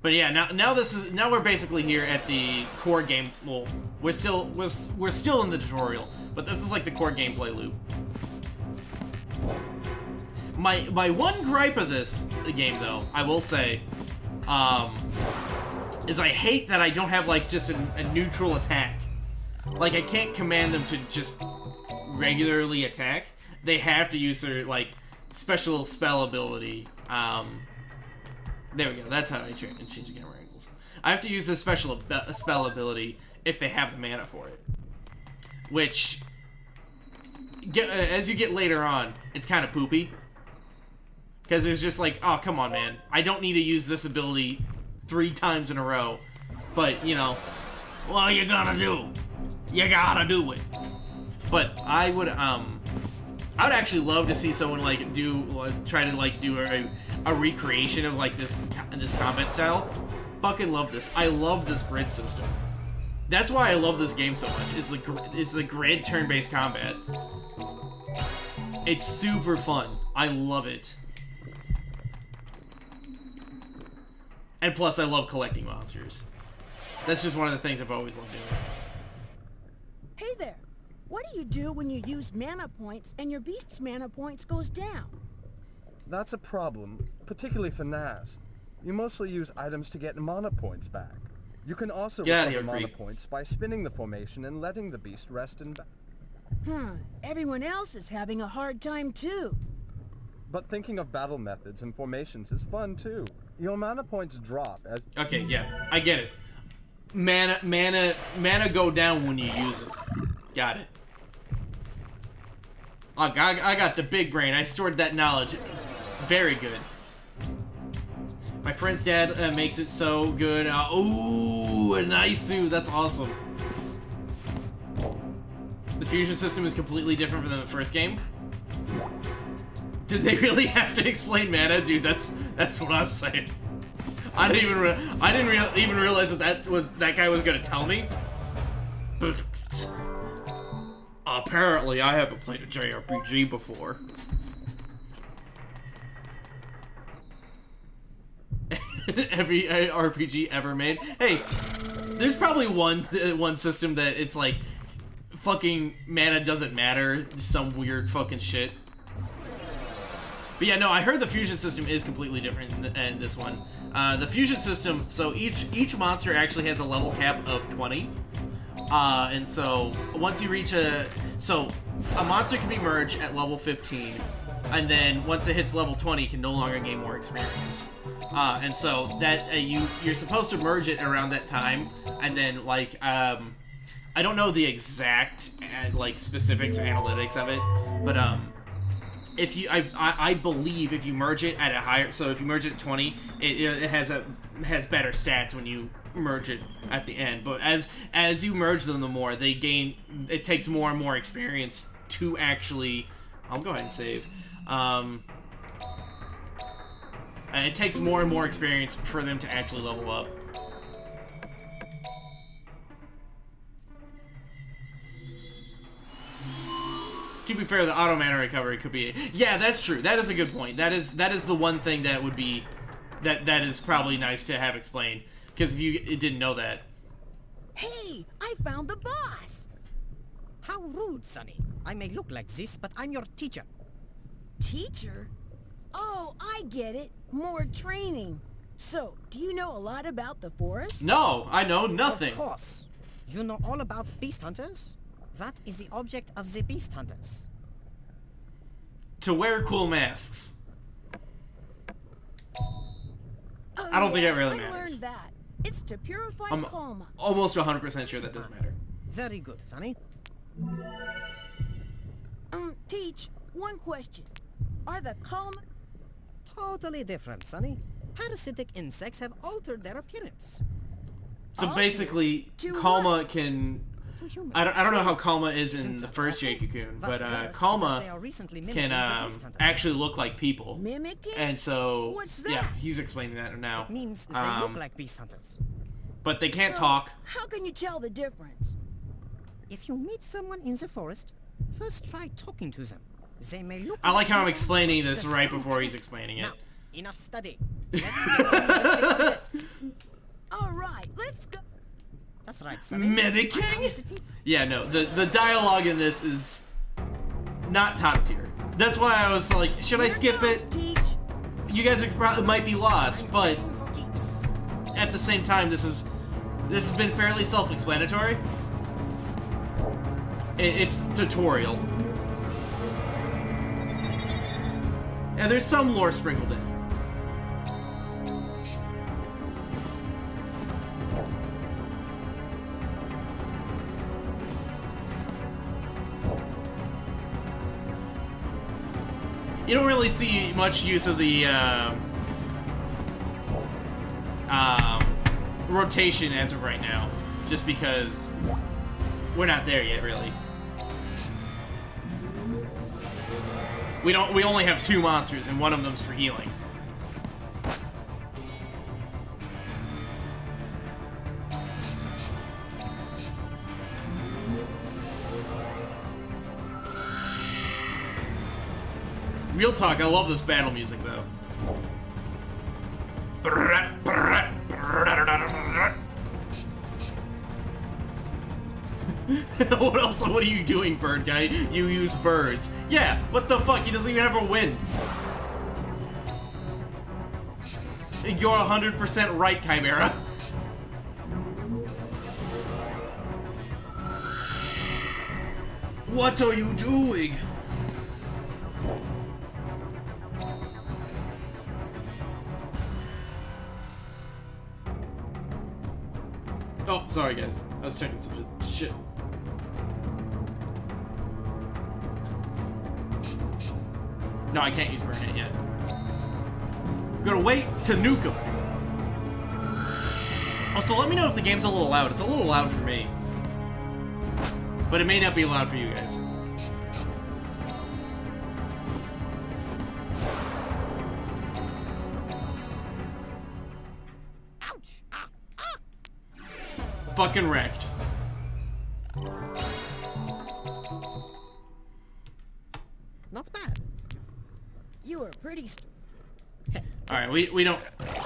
But yeah, now we're basically here at the core game. Well, we're still in the tutorial, but this is like the core gameplay loop. My one gripe of this game, though, I will say, is I hate that I don't have like just a neutral attack. Like I can't command them to just regularly attack. They have to use their like special spell ability. There we go. That's how I change the camera angles. I have to use this special spell ability if they have the mana for it. Which, as you get later on, it's kind of poopy. Because it's just like, oh, come on, man. I don't need to use this ability 3 times in a row. But, you know, what you gonna do? You gotta do it. But I would actually love to see someone like try to like do a recreation of like this combat style. Fucking love this. I love this grid system. That's why I love this game so much. It's the grid turn-based combat. It's super fun. I love it. And plus, I love collecting monsters. That's just one of the things I've always loved doing. Hey there. What do you do when you use mana points and your beast's mana points goes down? That's a problem, particularly for Naz. You mostly use items to get mana points back. You can also recover mana points by spinning the formation and letting the beast rest in Everyone else is having a hard time too. But thinking of battle methods and formations is fun too. Your mana points drop as... Okay, yeah, I get it. Mana go down when you use it. Got it. I got the big brain. I stored that knowledge. Very good. My friend's dad makes it so good. Ooh, a Naisu. That's awesome. The fusion system is completely different from the first game. Did they really have to explain mana, dude? That's what I'm saying. I didn't even realize that guy was gonna tell me. But apparently, I haven't played a JRPG before. Every RPG ever made. Hey, there's probably one system that it's like fucking mana doesn't matter, some weird fucking shit. But yeah, no, I heard the fusion system is completely different in this one. The fusion system, so each monster actually has a level cap of 20. And so once you reach a monster can be merged at level 15, and then once it hits level 20, it can no longer gain more experience. And so that you're supposed to merge it around that time, and then like I don't know the exact like specifics or analytics of it, but if you I believe if you merge it at a higher, so if you merge it at 20, it has better stats when you merge it at the end. But as you merge them, the more they gain, it takes more and more experience to actually. I'll go ahead and save. It takes more and more experience for them to actually level up. To be fair, the auto mana recovery could be... Yeah, that's true. That is a good point. That is the one thing that would be... That is probably nice to have explained. Because if you didn't know that. Hey, I found the boss! How rude, Sonny. I may look like this, but I'm your teacher. Teacher? Oh, I get it. More training. So, do you know a lot about the forest? No, I know nothing. Of course. You know all about beast hunters? That is the object of the beast hunters. To wear cool masks. Oh, I don't think it really I matters. learned that. It's to purify I'm Kalma. almost 100% sure that doesn't matter. Very good, Sonny. Teach, one question. Are the Kalma... Totally different, Sonny. Parasitic insects have altered their appearance. So basically, Kalma can... I don't know how Kalma is in the first Jade Cocoon, but Kalma can actually look like people. Mimicking? And so, What's that? yeah, he's explaining that now. It means they look like beast hunters. But they can't So, talk. How can you tell the difference? If you meet someone in the forest, first try talking to them. They may look I like how I'm you, explaining but this the right stone before he's tells- explaining it. Now, enough study. Let's get on with the contest. All right, let's go. That's right, Sonny. Mimicking? Yeah, no, the dialogue in this is not top tier. That's why I was like, should I skip it? Teach. You guys are probably might be lost, but For keeps. at the same time, this has been fairly self-explanatory. It's tutorial, and there's some lore sprinkled in. You don't really see much use of the rotation as of right now, just because we're not there yet, really. We only have 2 monsters, and one of them's for healing. Real talk, I love this battle music, though. What else? What are you doing, bird guy? You use birds. Yeah, what the fuck? He doesn't even have a wind. You're 100% right, Chimera. What are you doing? Oh, sorry guys. I was checking some shit. No, I can't use burn it yet. I'm gonna wait to nuke him. Also, let me know if the game's a little loud. It's a little loud for me. But it may not be loud for you guys. fucking wrecked. Not bad. You are pretty. All right, we don't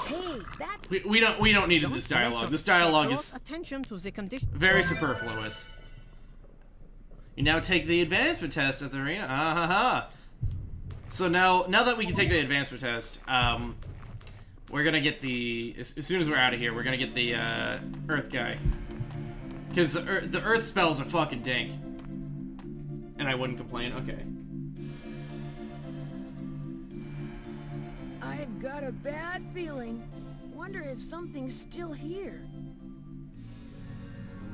Hey, that's. we don't need this dialogue. This dialogue is attention to the condition. very superfluous. You now take the advancement test at the arena. Ah ha ha. So now that we can take the advancement test, we're gonna get the as soon as we're out of here, we're gonna get the Earth guy, because the Earth spells are fucking dank, and I wouldn't complain. Okay. I've got a bad feeling. Wonder if something's still here.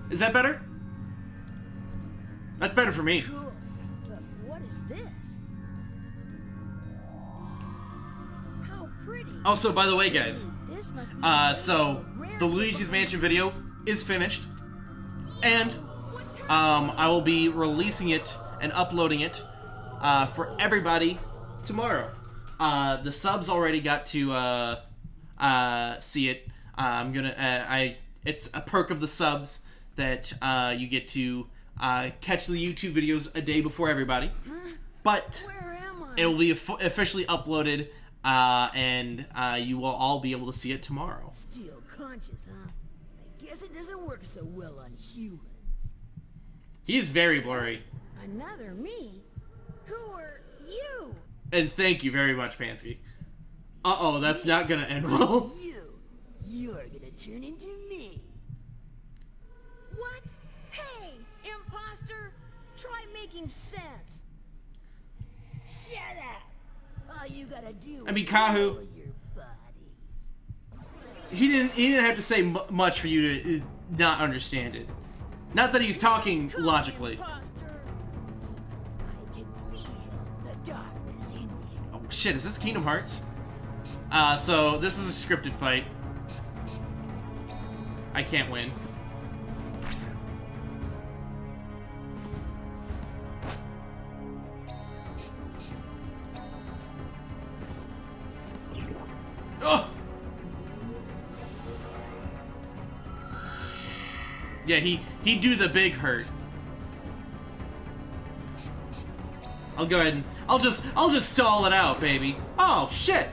Is that better? That's better for me. Cool. But what is this? How pretty. Also, by the way, guys, This must be so the Luigi's Mansion video is finished, and I will be releasing it and uploading it for everybody tomorrow. The subs already got to see it. I'm gonna it's a perk of the subs that you get to catch the YouTube videos a day before everybody, but it will be officially uploaded, and you will all be able to see it tomorrow. Still conscious, huh? I guess it doesn't work so well on humans. He is very blurry. Another me? Who are you? And thank you very much, Pansky. Uh-oh, that's not gonna end well. You're gonna turn into me. What? Hey, imposter! Try making sense. Shut up! All you gotta do I mean, is Kahu. lower your body. He didn't have to say much for you to not understand it. Not that he's talking logically. Imposter. I can feel the darkness in you. Oh shit, is this Kingdom Hearts? So this is a scripted fight. I can't win. Oh! Yeah, he'd do the big hurt. I'll go ahead and I'll just stall it out, baby. Oh shit!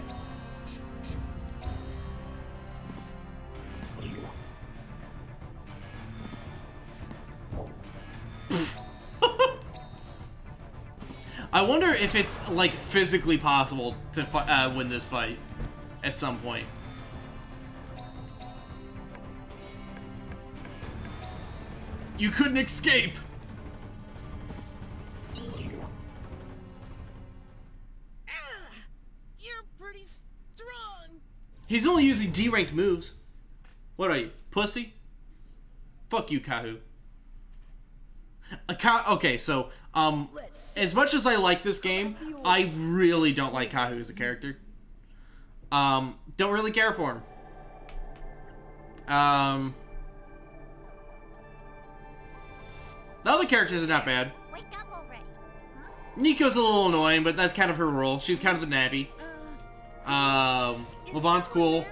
I wonder if it's like physically possible to win this fight at some point. You couldn't escape. You're pretty strong. He's only using D-ranked moves. What are you, pussy? Fuck you, Kahu. Okay, so as much as I like this game, I really don't like Kahu as a character. Don't really care for him. The other characters are not bad. Wake up already. Huh? Nico's a little annoying, but that's kind of her role. She's kind of the nabby. Levant's cool.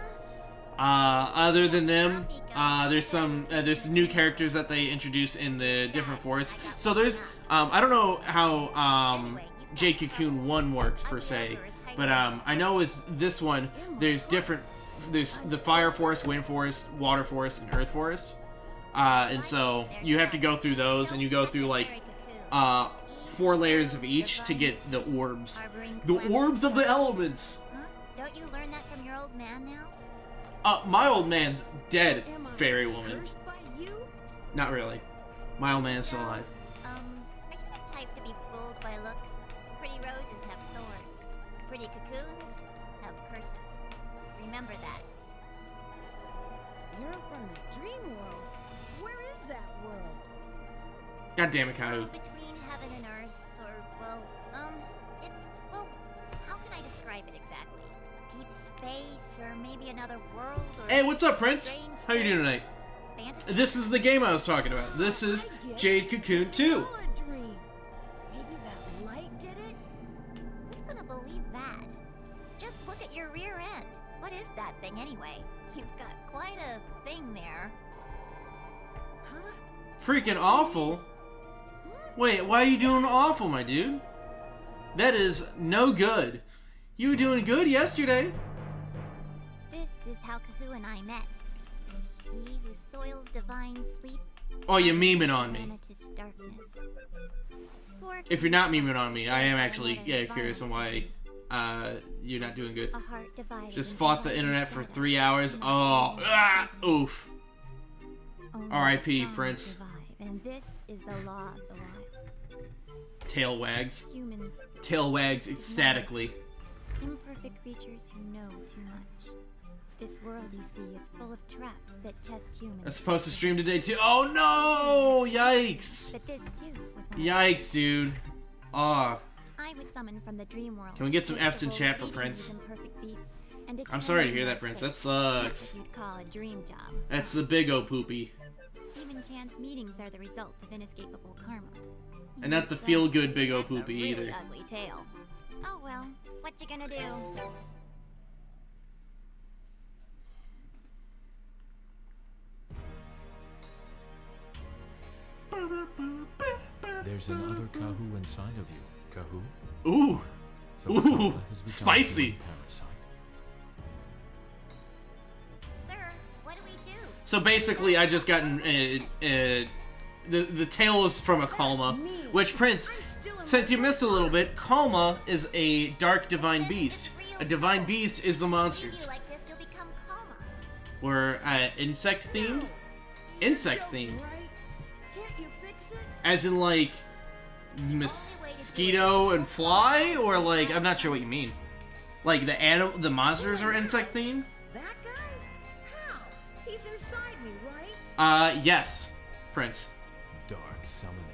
Other than them, there's new characters that they introduce in the different forests. So there's, I don't know how, Jade Cocoon 1 works per se, but, I know with this one, there's the fire forest, wind forest, water forest, and earth forest. And so you have to go through those, and you go through like 4 layers of each to get the orbs. The orbs of the elements! Huh? Don't you learn that from your old man now? My old man's dead, Am I fairy woman. cursed by you? Not really. My old man is still alive. Are you the type to be fooled by looks? Pretty roses have thorns. Pretty cocoons have curses. Remember that. You're from the dream world. Where is that world? God damn it, Kahu. Between heaven and earth, or, well, how can I describe it exactly? Deep space, or maybe another world, or... Hey, what's up, Prince? strange How you doing tonight? space? Fantasy? This is the game I was talking about. This is Jade Cocoon 2. All a dream. Maybe that light did it? Who's gonna believe that? Just look at your rear end. What is that thing, anyway? You've got quite a thing there. Freaking awful? Wait, why are you doing awful, my dude? That is no good. You were doing good yesterday. This is how Kahu and I met. He who soils divine sleep. Oh, you're memeing on me. Amethyst darkness. If you're not memeing on me, I am actually curious on why you're not doing good. A heart divided Just into fought the light and internet for shadow. 3 hours. Oh, oof. Only R.I.P. the strong Prince. survive, and this is the law of the wild. Tail wags. Humans, Tail wags ecstatically. imperfect creatures who know too much. This world you see is full of traps that test humans. I'm supposed to stream today too. Oh no! Yikes! But this too was one of Yikes, dude. Ah. I was summoned from the dream world. Can we get some to take Fs the in role chat of for leading Prince? these imperfect beasts and I'm sorry to determining hear their that, Prince. fate. That sucks. That's what you'd call a dream job. That's the big O poopy. Even chance meetings are the result of inescapable karma. And not the So, feel-good big O that's a poopy really either. ugly tale. Oh well, what you gonna do? There's another Kahu inside of you, Kahu. Ooh. So Ooh, Kahu has become spicy. a human parasite. Sir, what do we do? So basically, I just gotten the tail is from a Kalma, which Prince, since you missed a little bit, Kalma is a dark divine beast. A divine beast is the monsters. Like this, you'll become Kalma. We're insect themed. Insect themed, Right? Can't you fix it? as in like mosquito and fly, or like I'm not sure what you mean. Like the monsters are insect themed. That guy? How? He's inside me, right? Yes, Prince. Dark summoning.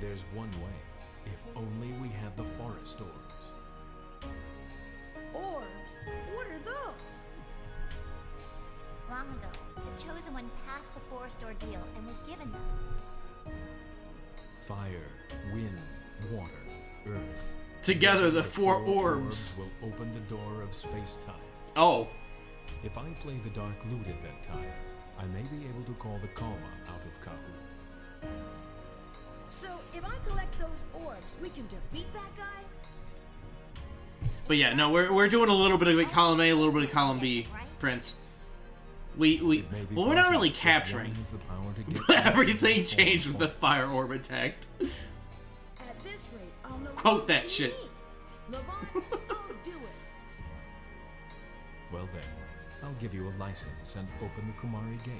There's one way. If only we had the forest orbs. Orbs? What are those? Long ago, the Chosen One passed the forest ordeal and was given them. Fire, wind, water, earth. Together, the four orbs will open the door of space-time. Oh. If I play the Dark Lute at that time, I may be able to call the Kalma out of Kahu. So, if I collect those orbs, we can defeat that guy? But yeah, no, we're doing a little bit of column A, a little bit of column B, Prince. Well, we're not really capturing. Everything changed with the fire orb attack. At this rate, I'll know Quote that shit. Levant, I'll do it. Well then, I'll give you a license and open the Kumari Gate.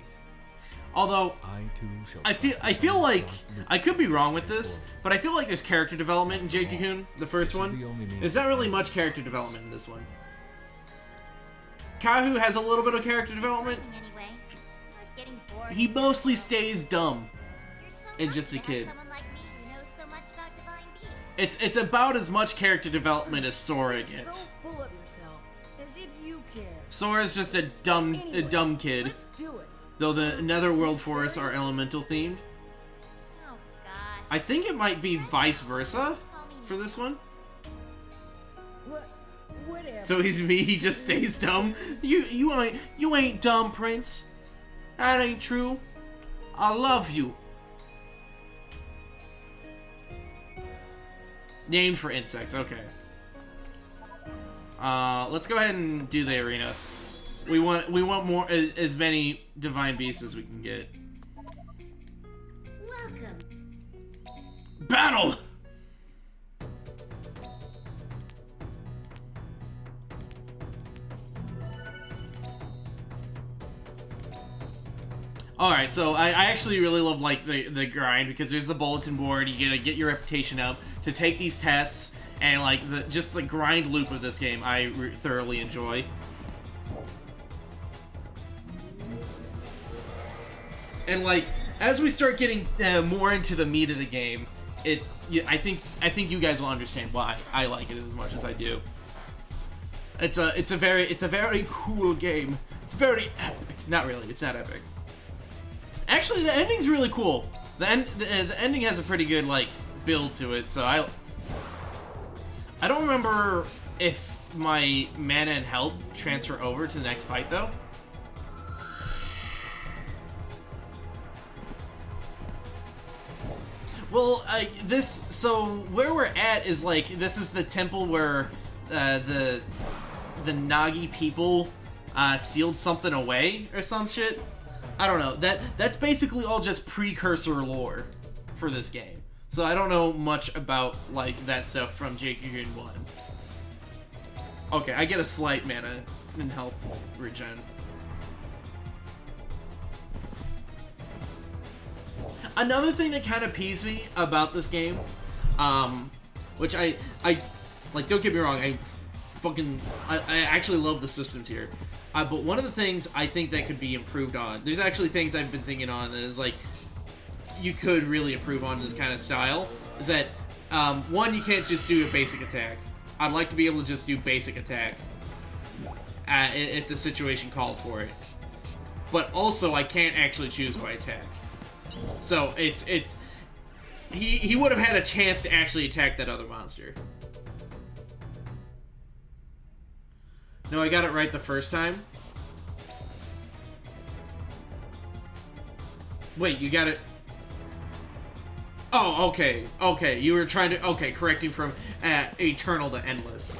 Although I too shall I feel like I could be wrong with this, but I feel like there's character development in Jade Cocoon, the first one. There's not really much character development in this one. Kahu has a little bit of character development. Anyway, I was getting bored. He mostly stays dumb You're so and just a lucky to have kid. someone like me who knows so much about divine beings. It's about as much character development as Sora So gets. full of yourself, as if you care. Sora's just a dumb kid. Let's do it. Though the Netherworld forests are elemental themed. Oh gosh. I think it might be vice versa for this one. Whatever. So he's me, he just stays dumb. You ain't dumb, Prince. That ain't true. I love you. Named for insects, okay. Let's go ahead and do the arena. We want more as many divine beasts as we can get. Welcome. Battle! Alright, so I actually really love like the grind because there's the bulletin board, you gotta get your reputation up to take these tests, and like just the grind loop of this game I thoroughly enjoy. And like as we start getting more into the meat of the game, I think you guys will understand why I like it as much as I do. It's a very cool game. It's very epic. Not really. It's not epic. Actually, the ending's really cool. The ending has a pretty good like build to it. So I don't remember if my mana and health transfer over to the next fight though. Well, so where we're at is like, this is the temple where the Nagi people sealed something away or some shit. I don't know. That's basically all just precursor lore for this game. So I don't know much about like that stuff from Jade Cocoon 1. Okay, I get a slight mana and health regen. Another thing that kind of peeves me about this game, which I like, don't get me wrong, I actually love the systems here. But one of the things I think that could be improved on, there's actually things I've been thinking on that is like, you could really improve on this kind of style, is that, one, you can't just do a basic attack. I'd like to be able to just do basic attack if the situation called for it. But also, I can't actually choose what I attack. So, he would have had a chance to actually attack that other monster. No, I got it right the first time. Wait, you got it... Oh, okay, okay, you were trying to... Okay, correcting from eternal to endless.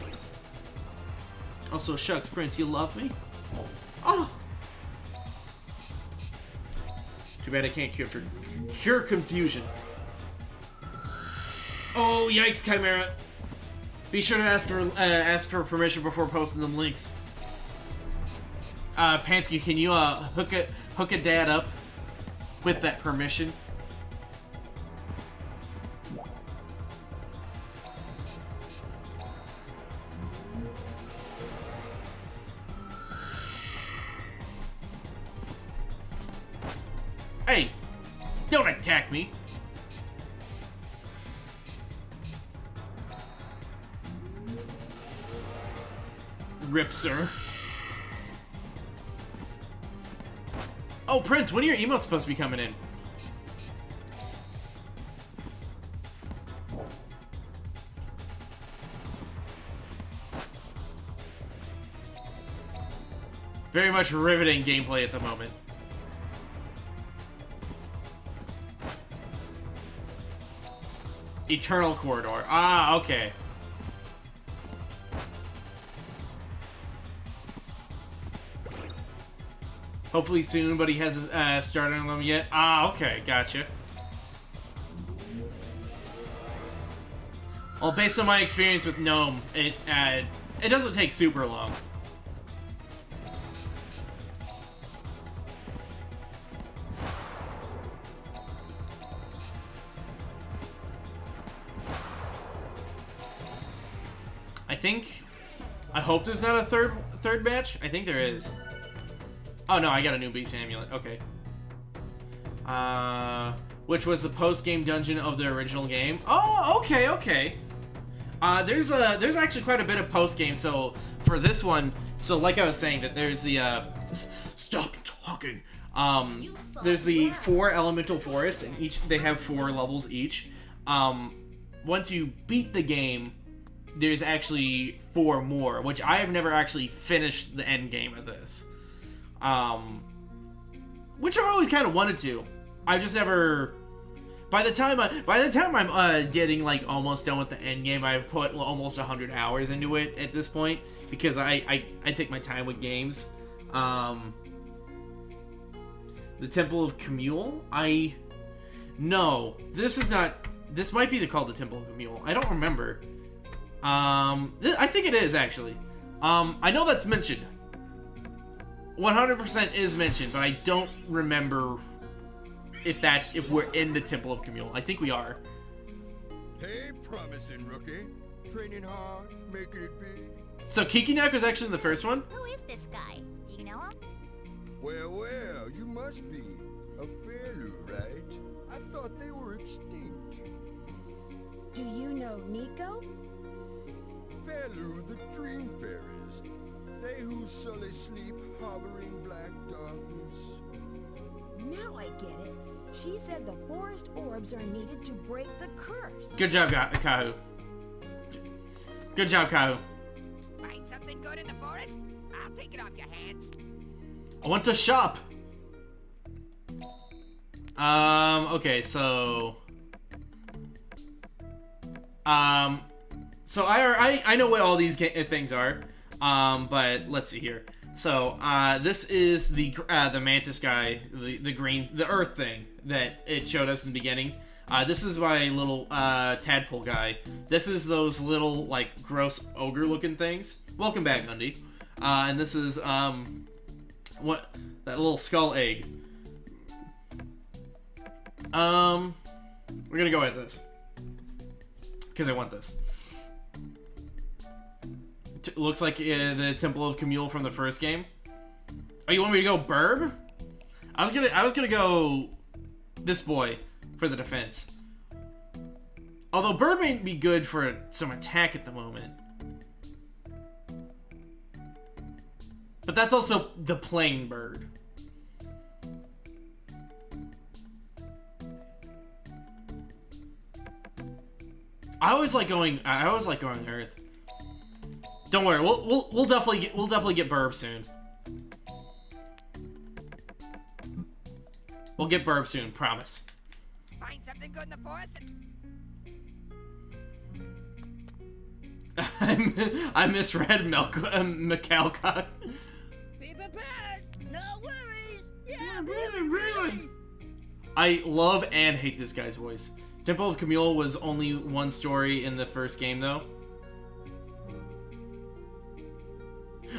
Also, shucks, Prince, you love me? Oh! Too bad I can't cure confusion. Oh, yikes, Chimera. Be sure to ask for permission before posting them links. Pansky, can you hook a dad up with that permission? Hey, don't attack me. Rip, sir. Oh, Prince, when are your emotes supposed to be coming in? Very much riveting gameplay at the moment. Eternal Corridor. Ah, okay. Hopefully soon, but he hasn't started on them yet. Ah, okay, gotcha. Well, based on my experience with Gnome, it doesn't take super long. I hope there's not a third match. I think there is. Oh no, I got a new Beast Amulet. Okay. Which was the post-game dungeon of the original game. Oh, okay, okay. There's actually quite a bit of post-game. So for this one, so like I was saying, that there's the stop talking. There's the 4 elemental forests, and they have 4 levels each. Once you beat the game, there's actually 4 more, which I have never actually finished the end game of this. Which I've always kind of wanted to. I've just never. By the time I'm getting like almost done with the end game, I've put almost 100 hours into it at this point because I take my time with games. The Temple of Camule. No, this is not. This might be called the Temple of Camule. I don't remember. I think it is actually. I know that's mentioned. 100% is mentioned, but I don't remember if we're in the Temple of Camule. I think we are. Hey, promising rookie. Training hard, making it big. So Kikinak was actually in the first one? Who is this guy? Do you know him? Well, well, you must be a Fairloo, right? I thought they were extinct. Do you know Nico? Fairloo, the dream fairies. They who sully sleep, harboring black darkness. Now I get it. She said the forest orbs are needed to break the curse. Good job, Kahu. Good job, Kahu. Find something good in the forest? I'll take it off your hands. I want to shop. Okay, so So I know what all these things are, but let's see here. So this is the mantis guy, the green, the earth thing that it showed us in the beginning. This is my little tadpole guy. This is those little like gross ogre looking things. Welcome back, Undy. And this is what, that little skull egg. We're gonna go with this because I want this. Looks like the Temple of Camille from the first game. Oh, you want me to go Burb? I was gonna go this boy for the defense. Although Bird may be good for some attack at the moment. But that's also the plain bird. I always like going Earth. Don't worry, we'll definitely get Burb soon. We'll get Burb soon, promise. Find something good in the forest. I misread McCalcott. Be prepared. No worries. Yeah, really. I love and hate this guy's voice. Temple of Camille was only one story in the first game, though.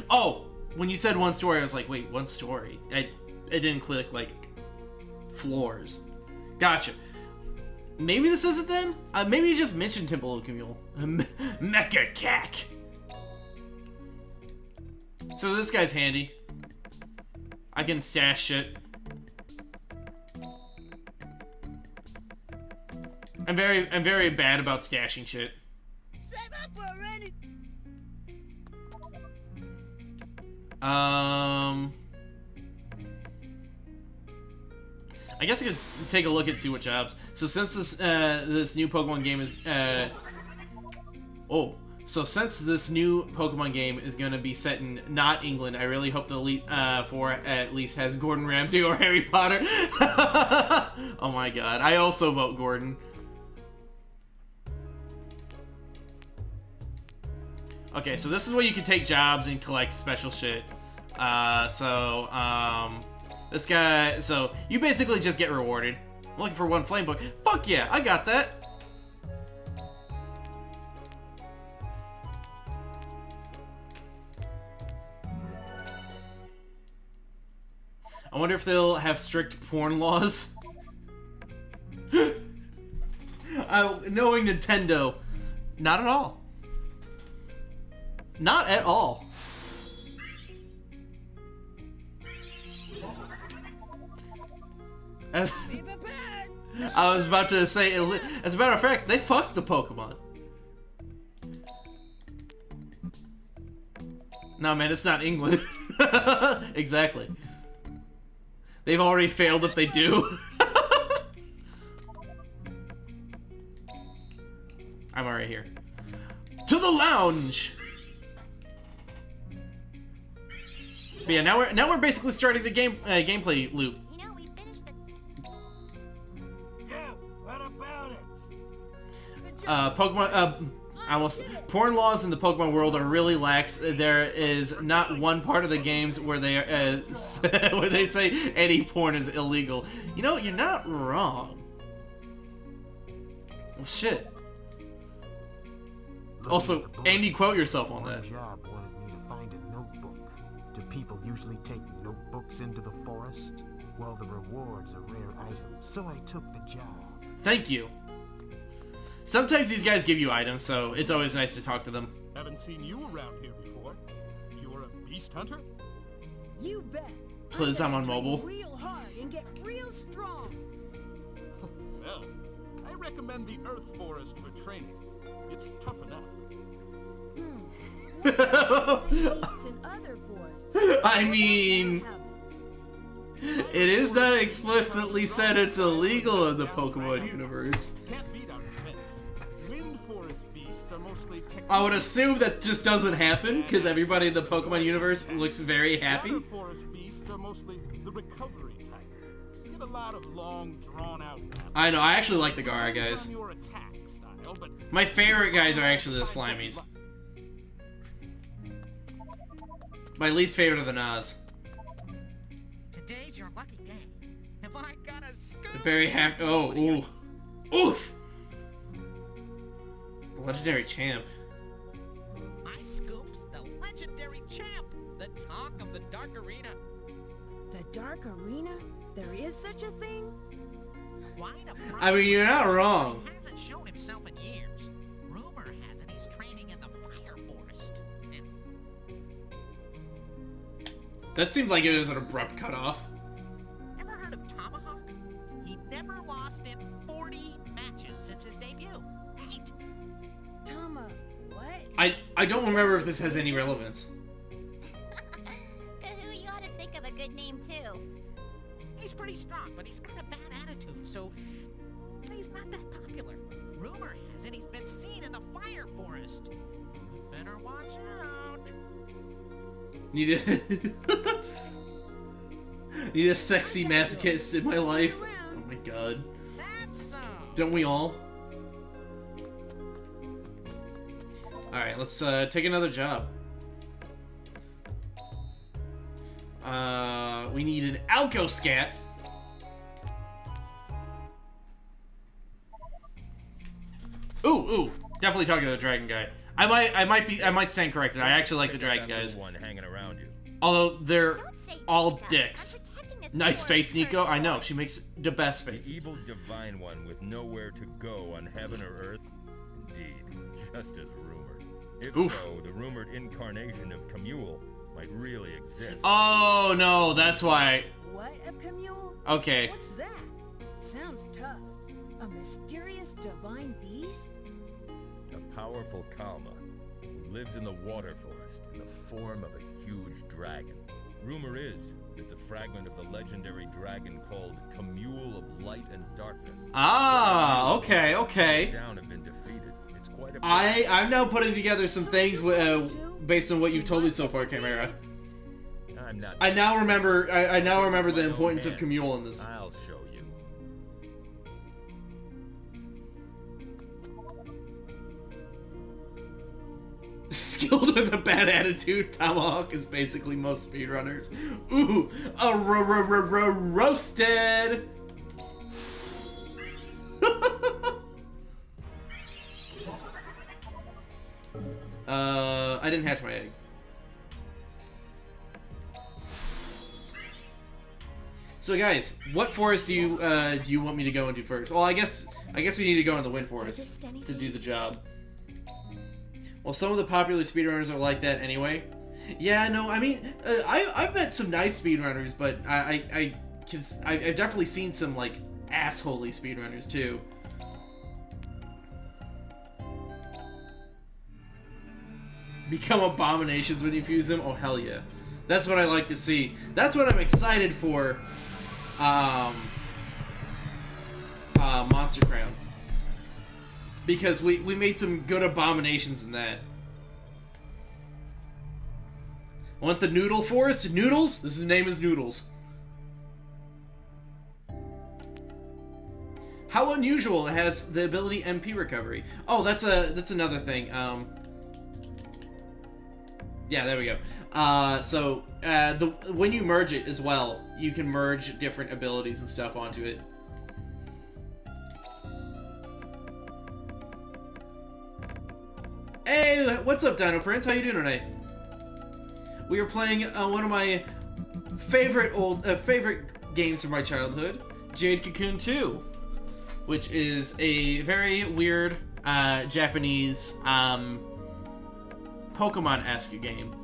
Oh, when you said one story, I was like, wait, one story? It didn't click, like, floors. Gotcha. Maybe this isn't then? Maybe you just mentioned Temple of Camille. Mecha Cack. So this guy's handy. I can stash shit. I'm very bad about stashing shit. Save up already. I guess I could take a look and see what jobs. So since this new Pokemon game is since this new Pokemon game is gonna be set in not England, I really hope the Elite Four at least has Gordon Ramsay or Harry Potter. Oh my god, I also vote Gordon. Okay, so this is where you can take jobs and collect special shit. This guy, so you basically just get rewarded. I'm looking for one flame book. Fuck yeah, I got that. I wonder if they'll have strict porn laws. Knowing Nintendo, not at all. Not at all. I was about to say, as a matter of fact, they fucked the Pokemon. No, man, it's not England. Exactly. They've already failed if they do. I'm already here. To the lounge! But yeah, now we're basically starting the gameplay loop. You know, we finished the... Yeah, what about it? Porn laws in the Pokemon world are really lax. There is not one part of the games where they where they say any porn is illegal. You know, you're not wrong. Well, shit. Also, Andy, quote yourself on that. One job wanted me to find a notebook. Do people usually take notebooks into the forest? Well, the reward's a rare item, so I took the job. Thank you. Sometimes these guys give you items, so it's always nice to talk to them. Haven't seen you around here before. You're a beast hunter? You bet. Please, I'm on mobile. Real hard and get real strong. Well, I recommend the Earth Forest for training. It's tough enough. Beasts in other forests. I mean, it is not explicitly said it's illegal in the Pokemon universe. Can't beat our defense. Wind forest beasts are mostly I would assume that just doesn't happen because everybody in the Pokemon universe looks very happy. Water forest beasts are mostly the recovery type. You get a lot of long, drawn-out. I know. I actually like the Gara guys. On your attack style, but My favorite guys are actually the Slimies. My least favorite are the Nas. Today's your lucky day. Have I got a scoop? Very happy. Oh, ooh. Oof! The legendary champ. My scoop's the legendary champ, the talk of the Dark Arena. The Dark Arena? There is such a thing? Quite a I mean, you're not wrong. He hasn't shown himself in years. Rumor has it he's training in the Fire Forest. That seemed like it was an abrupt cutoff. Ever heard of Tomahawk? He never lost in 40 matches since his debut. Right? What? I don't remember if this has any relevance. Kahoo, you ought to think of a good name too. He's pretty strong, but he's got a bad attitude, so he's not that popular. Rumor has it he's been seen in the Fire Forest. You better watch out. Need a sexy masochist in my life. Oh my god. That's so. Don't we all? Alright, let's take another job. We need an Alco Scat. Ooh, definitely talking to the dragon guy. I might stand corrected. I actually like the dragon guys. One hanging around you. Although they're all dicks. Nice face, Nico. I know, she makes the best faces. The evil divine one with nowhere to go on heaven or earth? Indeed, just as rumored. If so, the rumored incarnation of Camule might really exist. Oh no, that's why. What, a Camule? Okay. What's that? Sounds tough. A mysterious divine beast? A powerful Kalma who lives in the water forest in the form of a huge dragon. Rumor is it's a fragment of the legendary dragon called Camule of Light and Darkness. Ah, okay. Down have been defeated. It's quite a I'm now putting together some things based on what you've told me so far, Chimera. I now remember the importance of Camule in this. I'll show you. Skilled with a bad attitude, Tomahawk is basically most speedrunners. Ooh, roasted. I didn't hatch my egg. So guys, what forest do you want me to go into first? Well, I guess we need to go in the Wind Forest to do the job. Well, some of the popular speedrunners are like that anyway. Yeah, no, I mean, I've met some nice speedrunners, but I've definitely seen some like assholey speedrunners too. Become abominations when you fuse them? Oh hell yeah. That's what I like to see. That's what I'm excited for. Monster Crown. Because we made some good abominations in that. Want the Noodle Forest? Noodles? His name is Noodles. How unusual, it has the ability MP recovery. Oh, that's another thing. Yeah, there we go. So when you merge it as well, you can merge different abilities and stuff onto it. Hey, what's up, Dino Prince? How you doing tonight? We are playing one of my favorite games from my childhood, Jade Cocoon 2, which is a very weird Japanese Pokemon-esque game,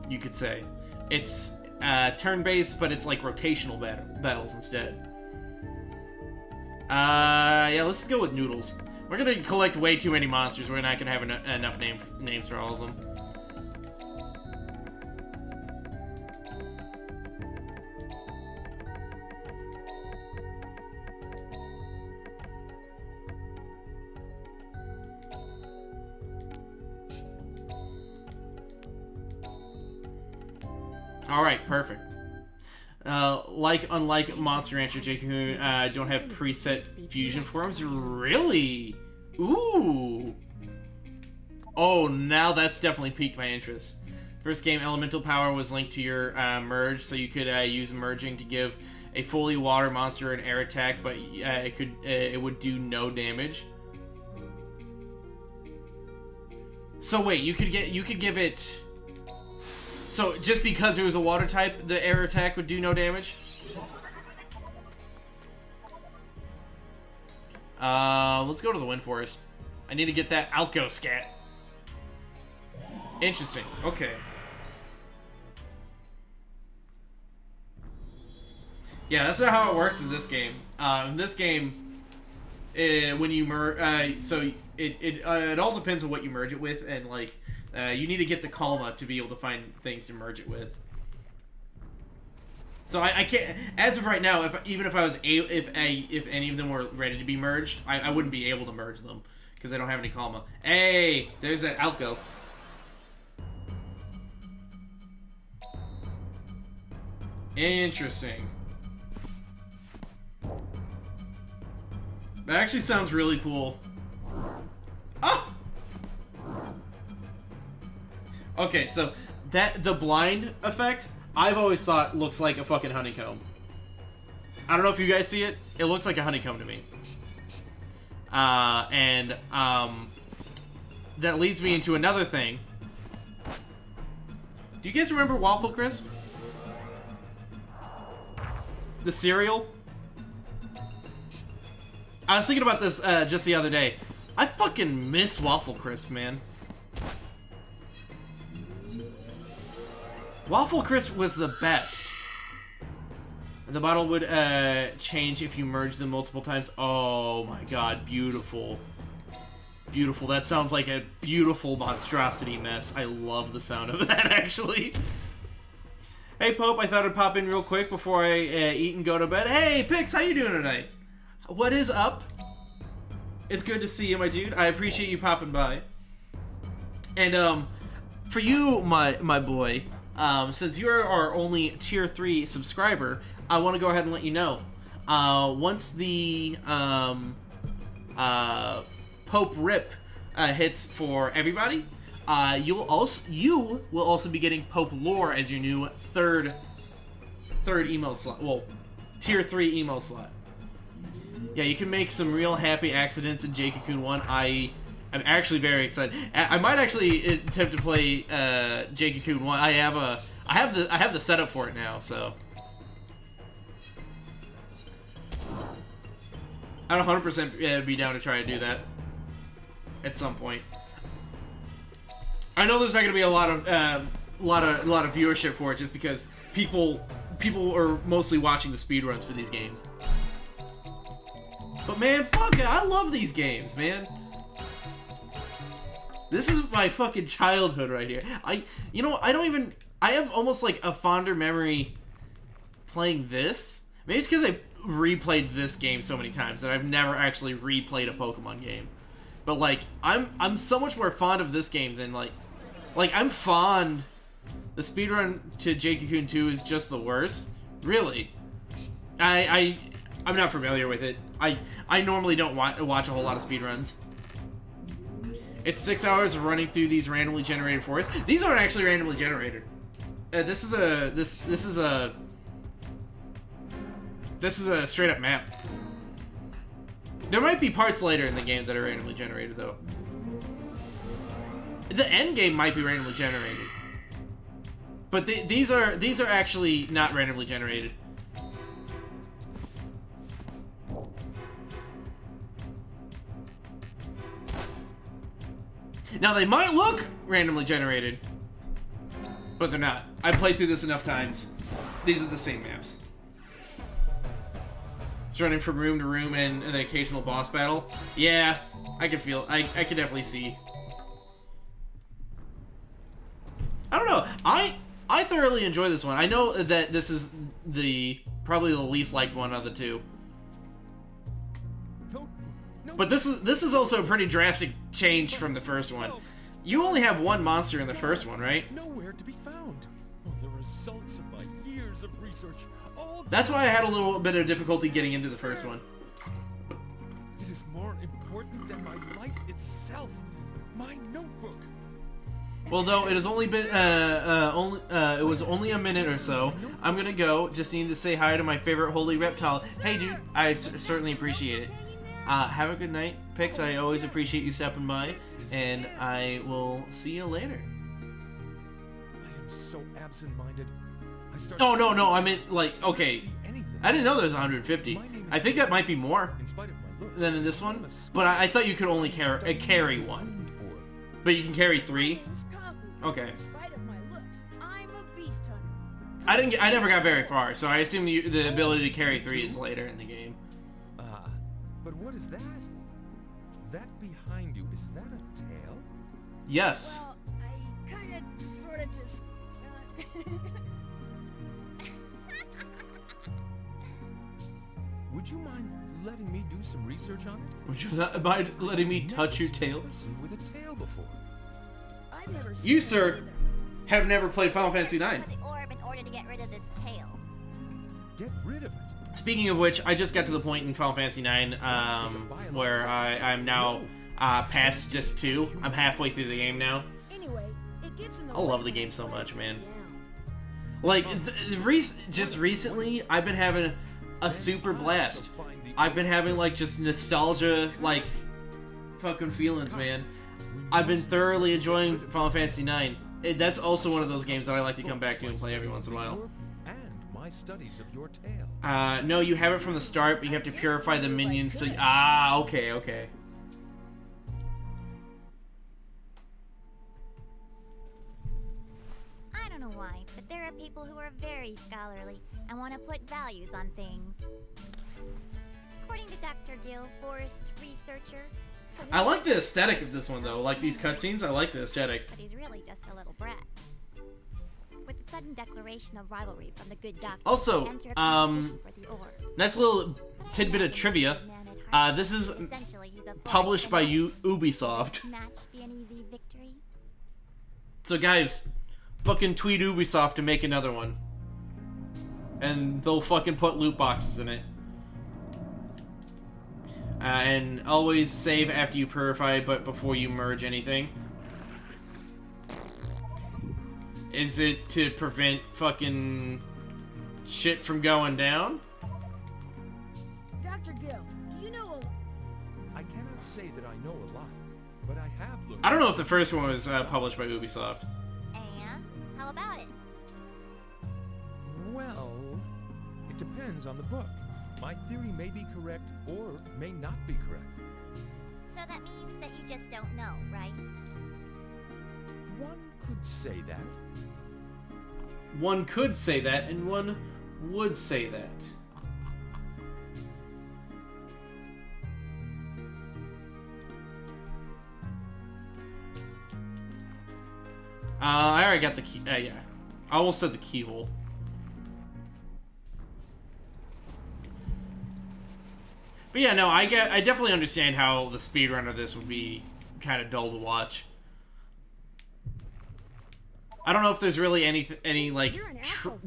you could say. It's turn-based, but it's like rotational battles instead. Yeah, let's just go with Noodles. We're gonna collect way too many monsters. We're not gonna have enough names for all of them. Alright, perfect. Unlike Monster Rancher, Jade Cocoon don't have preset fusion forms. Really? Ooh. Oh, now that's definitely piqued my interest. First game, elemental power was linked to your merge, so you could use merging to give a fully water monster an air attack, but it would do no damage. So wait, you could give it. So just because it was a water type, the air attack would do no damage. Let's go to the Wind Forest. I need to get that Alco scat. Interesting. Okay. Yeah, that's not how it works in this game. In this game, when you merge, so it all depends on what you merge it with, and like you need to get the Kalma to be able to find things to merge it with. So I can't, as of right now, even if I was if any of them were ready to be merged, I wouldn't be able to merge them because I don't have any Kalma. Hey, there's that Alco. Interesting. That actually sounds really cool. Oh! Okay, so the blind effect, I've always thought looks like a fucking honeycomb. I don't know if you guys see it. It looks like a honeycomb to me. That leads me into another thing. Do you guys remember Waffle Crisp? The cereal? I was thinking about this just the other day. I fucking miss Waffle Crisp, man. Waffle Crisp was the best. The bottle would change if you merge them multiple times. Oh my god, beautiful. Beautiful. That sounds like a beautiful monstrosity mess. I love the sound of that, actually. Hey, Pope, I thought I'd pop in real quick before I eat and go to bed. Hey, Pix, how you doing tonight? What is up? It's good to see you, my dude. I appreciate you popping by. And, for you, my boy, since you're our only Tier 3 subscriber, I want to go ahead and let you know. Once the, Pope Rip, hits for everybody, you will also be getting Pope Lore as your new third emo slot. Well, Tier 3 emo slot. Yeah, you can make some real happy accidents in Jade Cocoon 1. I am actually very excited. I might actually attempt to play Jade Cocoon 1. I have the setup for it now, so I'd 100% be down to try to do that at some point. I know there's not going to be a lot of viewership for it, just because people are mostly watching the speedruns for these games. But man, fuck it, I love these games, man. This is my fucking childhood right here. I have almost like a fonder memory playing this. Maybe it's because I replayed this game so many times that I've never actually replayed a Pokemon game. But like, I'm so much more fond of this game than like I'm fond. The speedrun to Jade Cocoon 2 is just the worst. Really. I'm not familiar with it. I normally don't watch a whole lot of speedruns. It's 6 hours of running through these randomly generated forests. These aren't actually randomly generated. This is a straight up map. There might be parts later in the game that are randomly generated though. The end game might be randomly generated. But these are actually not randomly generated. Now they might look randomly generated, but they're not. I played through this enough times. These are the same maps. It's running from room to room and the occasional boss battle. Yeah, I can feel. I can definitely see. I don't know. I thoroughly enjoy this one. I know that this is probably the least liked one of the two. But this is also a pretty drastic change from the first one. You only have one monster in the first one, right? Nowhere to be found. The results of my years of research. That's why I had a little bit of difficulty getting into the first one. It is more important than my life itself. My notebook. Well, though it has only been it was only a minute or so. I'm gonna go. Just need to say hi to my favorite holy reptile. Hey, dude, I certainly appreciate it. Have a good night, Pix. I always appreciate you stopping by, and I will see you later. I am so absent-minded. Oh no, I meant like okay. I didn't know there was 150. I think that might be more than in this one, but I thought you could only carry one. But you can carry 3. Okay. I never got very far, so I assume the ability to carry 3 is later in the game. But what is that? That behind you, is that a tail? Yes. Well, I kinda, sorta just, Would you mind letting me do some research on it? Would you not mind letting me touch your tail? With a tail before. I've never seen You, it sir, either. have never played Final Fantasy IX. The orb in order to get rid of this tail. Get rid of it. Speaking of which, I just got to the point in Final Fantasy IX where I'm now past Disc 2. I'm halfway through the game now. Anyway, it gets in the I love way the when game it so much, slows man. down. Like, just recently, I've been having a super blast. I've been having, like, just nostalgia, like, fucking feelings, man. I've been thoroughly enjoying Final Fantasy IX. That's also one of those games that I like to come back to and play every once in a while. And my studies of your tail. No, you have it from the start, but you have to purify the minions to... okay. I don't know why, but there are people who are very scholarly and want to put values on things. According to Dr. Gill, forest researcher... I like the aesthetic of this one, though. Like these cutscenes, I like the aesthetic. But he's really just a little brat. With the sudden declaration of rivalry from the good doctor... Also, enter a competition for the orb. nice little tidbit of trivia. This is Essentially, he's a published by forest Ubisoft. match be an easy victory. So guys, fucking tweet Ubisoft to make another one. And they'll fucking put loot boxes in it. And always save after you purify, but before you merge anything. Is it to prevent fucking shit from going down? Dr. Gill, do you know I cannot say that I know a lot, but I have looked... I don't know if the first one was published by Ubisoft. And how about it? Well, it depends on the book. My theory may be correct or may not be correct. So that means that you just don't know, right? One could say that. One could say that, and one would say that. I already got the key. Yeah. I almost said the keyhole. But yeah, no, I definitely understand how the speedrun of this would be kind of dull to watch. I don't know if there's really any like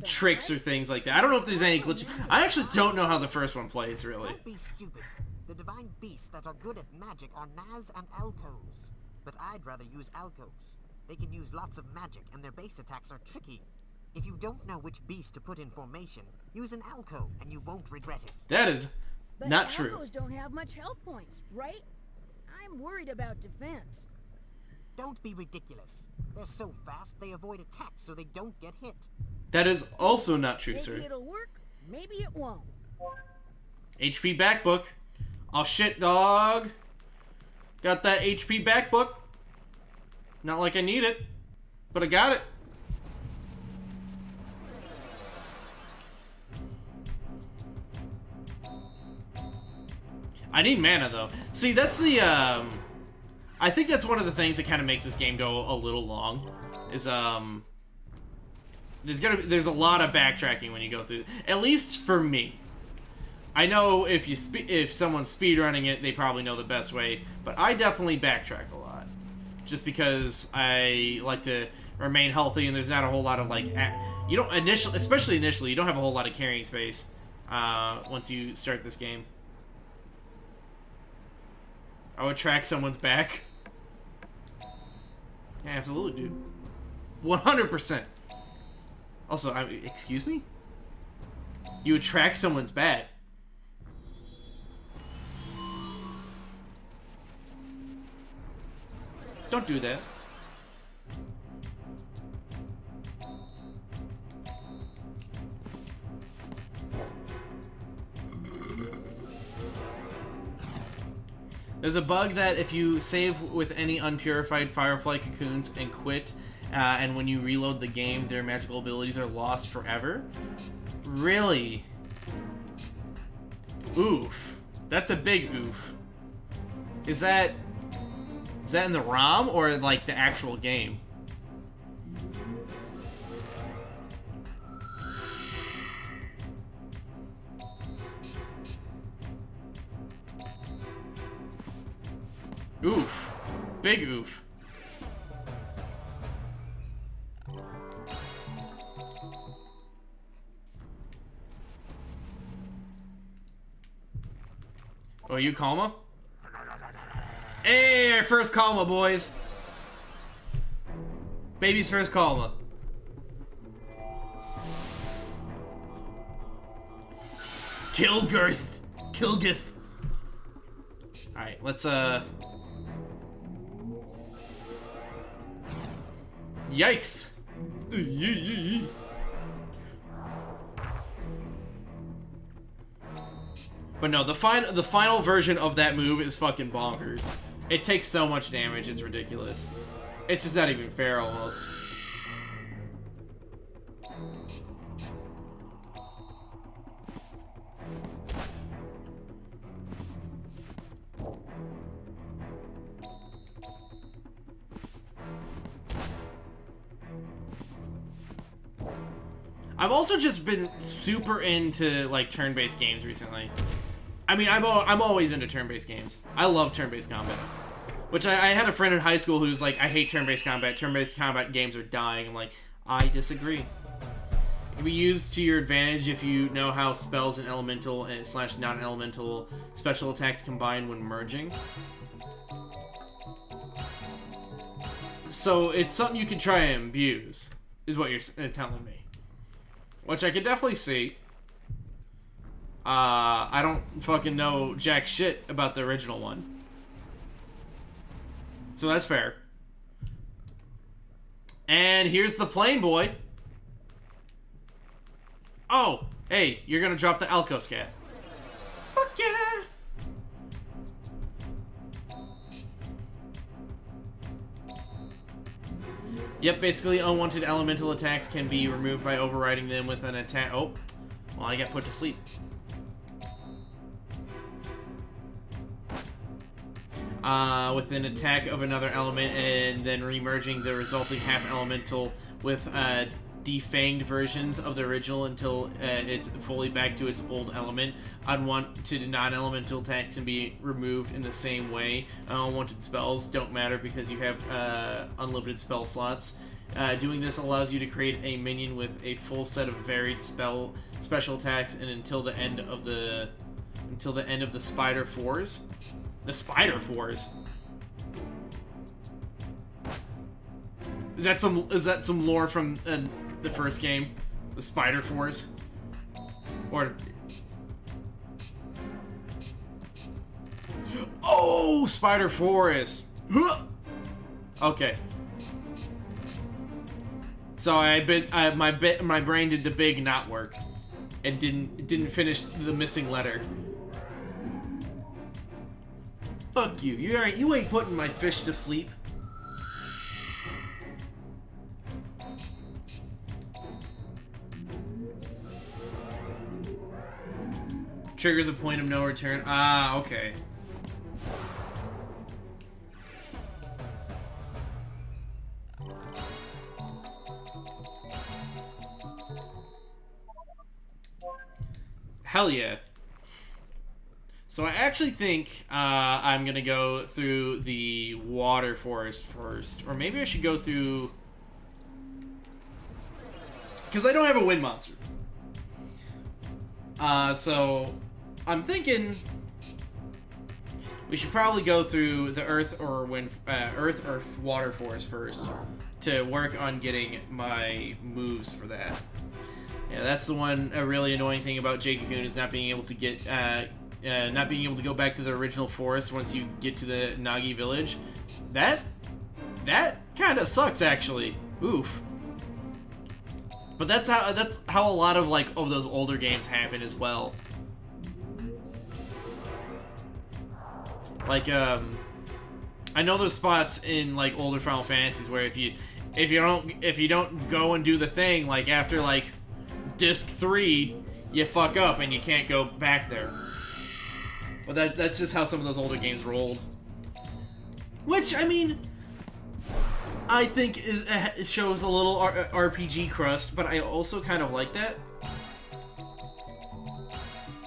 tricks or things like that. I don't know if there's any glitch. I actually don't know how the first one plays, really. Don't be stupid. The divine beasts that are good at magic are Naz and Alcos. But I'd rather use Alcos. They can use lots of magic, and their base attacks are tricky. If you don't know which beast to put in formation, use an Alco, and you won't regret it. That is But not true. Alcos don't have much health points, right? I'm worried about defense. Don't be ridiculous. They're so fast, they avoid attacks so they don't get hit. That is also not true, Maybe sir. it'll work, maybe it won't. HP back book. Oh shit, dog. Got that HP back book. Not like I need it, but I got it. I need mana though. See, that's the I think that's one of the things that kind of makes this game go a little long. Is there's a lot of backtracking when you go through. At least for me. I know if someone's speedrunning it, they probably know the best way, but I definitely backtrack a lot. Just because I like to remain healthy, and there's not a whole lot of like you don't especially initially, you don't have a whole lot of carrying space once you start this game. I would track someone's back. Yeah, absolutely, dude. 100%. Also, excuse me? You would track someone's back. Don't do that. There's a bug that if you save with any unpurified Firefly cocoons and quit, and when you reload the game, their magical abilities are lost forever. Really? Oof. That's a big oof. Is that in the ROM or like the actual game? Oof. Big oof. Oh, you Kalma? Hey, our first Kalma, boys. Baby's first Kalma. Kilgirth. Kilgith. Alright, let's, Yikes! But no, the final version of that move is fucking bonkers. It takes so much damage, it's ridiculous. It's just not even fair, almost. I've also just been super into like turn-based games recently. I mean, I'm always into turn-based games. I love turn-based combat. Which I had a friend in high school who's like, I hate turn-based combat. Turn-based combat games are dying. I'm like, I disagree. It can be used to your advantage if you know how spells and elemental and / non-elemental special attacks combine when merging. So it's something you can try and abuse, is what you're telling me. Which I could definitely see. I don't fucking know jack shit about the original one. So that's fair. And here's the plane boy. Oh, hey, you're gonna drop the Alco scat. Fuck yeah! Yep, basically unwanted elemental attacks can be removed by overriding them with an attack. Oh, well, I got put to sleep. With an attack of another element and then remerging the resulting half elemental with defanged versions of the original until it's fully back to its old element. Unwanted non-elemental attacks can be removed in the same way. Unwanted spells don't matter because you have unlimited spell slots. Doing this allows you to create a minion with a full set of varied special attacks and until the end of the Spider Fours. The Spider Fours. Is that some lore from the first game? The Spider Fours? Or oh, Spider Forest. Okay. So my brain did the big not work and didn't finish the missing letter. Fuck you. You ain't putting my fish to sleep. Triggers a point of no return. Ah, okay. Hell yeah. So I actually think I'm gonna go through the water forest first, or maybe I should go through, because I don't have a wind monster. So I'm thinking we should probably go through the Earth or Water Forest first to work on getting my moves for that. Yeah, that's the one really annoying thing about Jade Cocoon is not being able to get, not being able to go back to the original forest once you get to the Nagi village. That kind of sucks, actually. Oof. But that's how a lot of like of those older games happen as well. Like I know there's spots in like older Final Fantasies where if you don't go and do the thing like after like disc 3, you fuck up and you can't go back there. But that's just how some of those older games rolled. Which, I mean, I think it shows a little RPG crust, but I also kind of like that.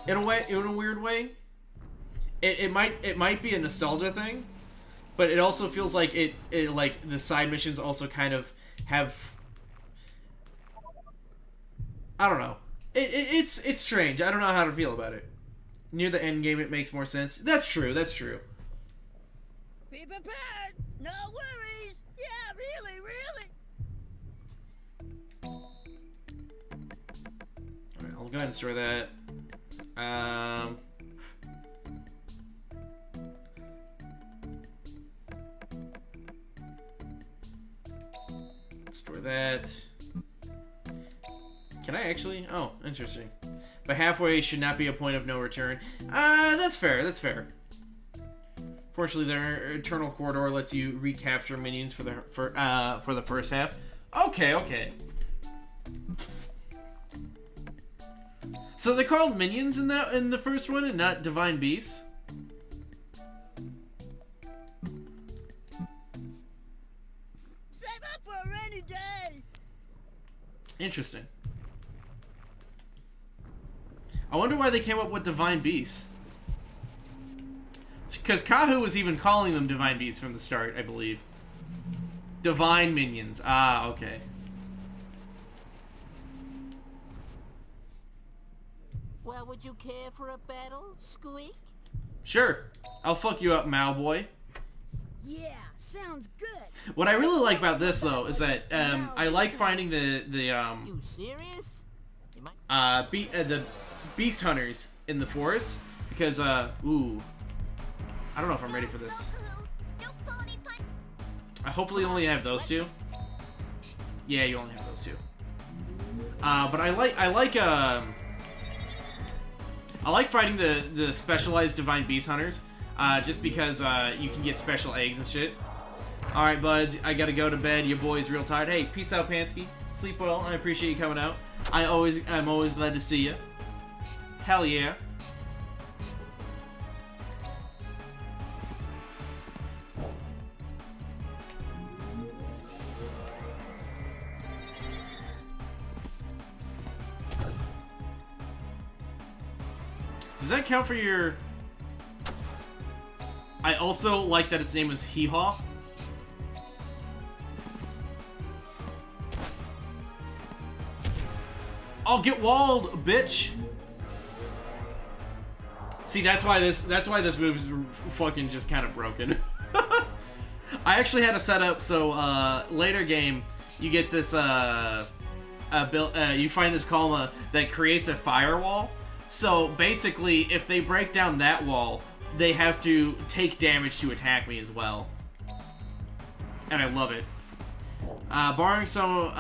In a weird way. It might be a nostalgia thing, but it also feels like it like the side missions also kind of have, I don't know. It's strange. I don't know how to feel about it. Near the end game, it makes more sense. That's true. That's true. Be prepared. No worries. Yeah, really. Alright, I'll go ahead and store that. Store that. Can I actually? Oh, interesting. But halfway should not be a point of no return. That's fair. That's fair. Fortunately, their Eternal Corridor lets you recapture minions for the first half. Okay. So they're called minions in the first one, and not divine beasts. Save up for a rainy day. Interesting. I wonder why they came up with divine beasts. Because Kahu was even calling them divine beasts from the start, I believe. Divine minions. Ah, okay. Well, would you care for a battle, Squeak? Sure. I'll fuck you up, Mao boy. Yeah, sounds good. What I really like about this, though, is that I like finding the You serious? the beast hunters in the forest because ooh, I don't know if I'm ready for this. I hopefully only have those two. Yeah, you only have those two. But I like fighting the specialized divine beast hunters, just because you can get special eggs and shit. All right, buds, I gotta go to bed. Your boy's real tired. Hey, peace out, Pansky. Sleep well. I appreciate you coming out. I'm always glad to see you. Hell yeah. Does that count for your... I also like that its name is Hee-Haw. I'll get walled, bitch. See, that's why this move's fucking just kind of broken. I actually had a setup so later game you get this you find this Kalma that creates a firewall. So basically, if they break down that wall, they have to take damage to attack me as well. And I love it. Barring some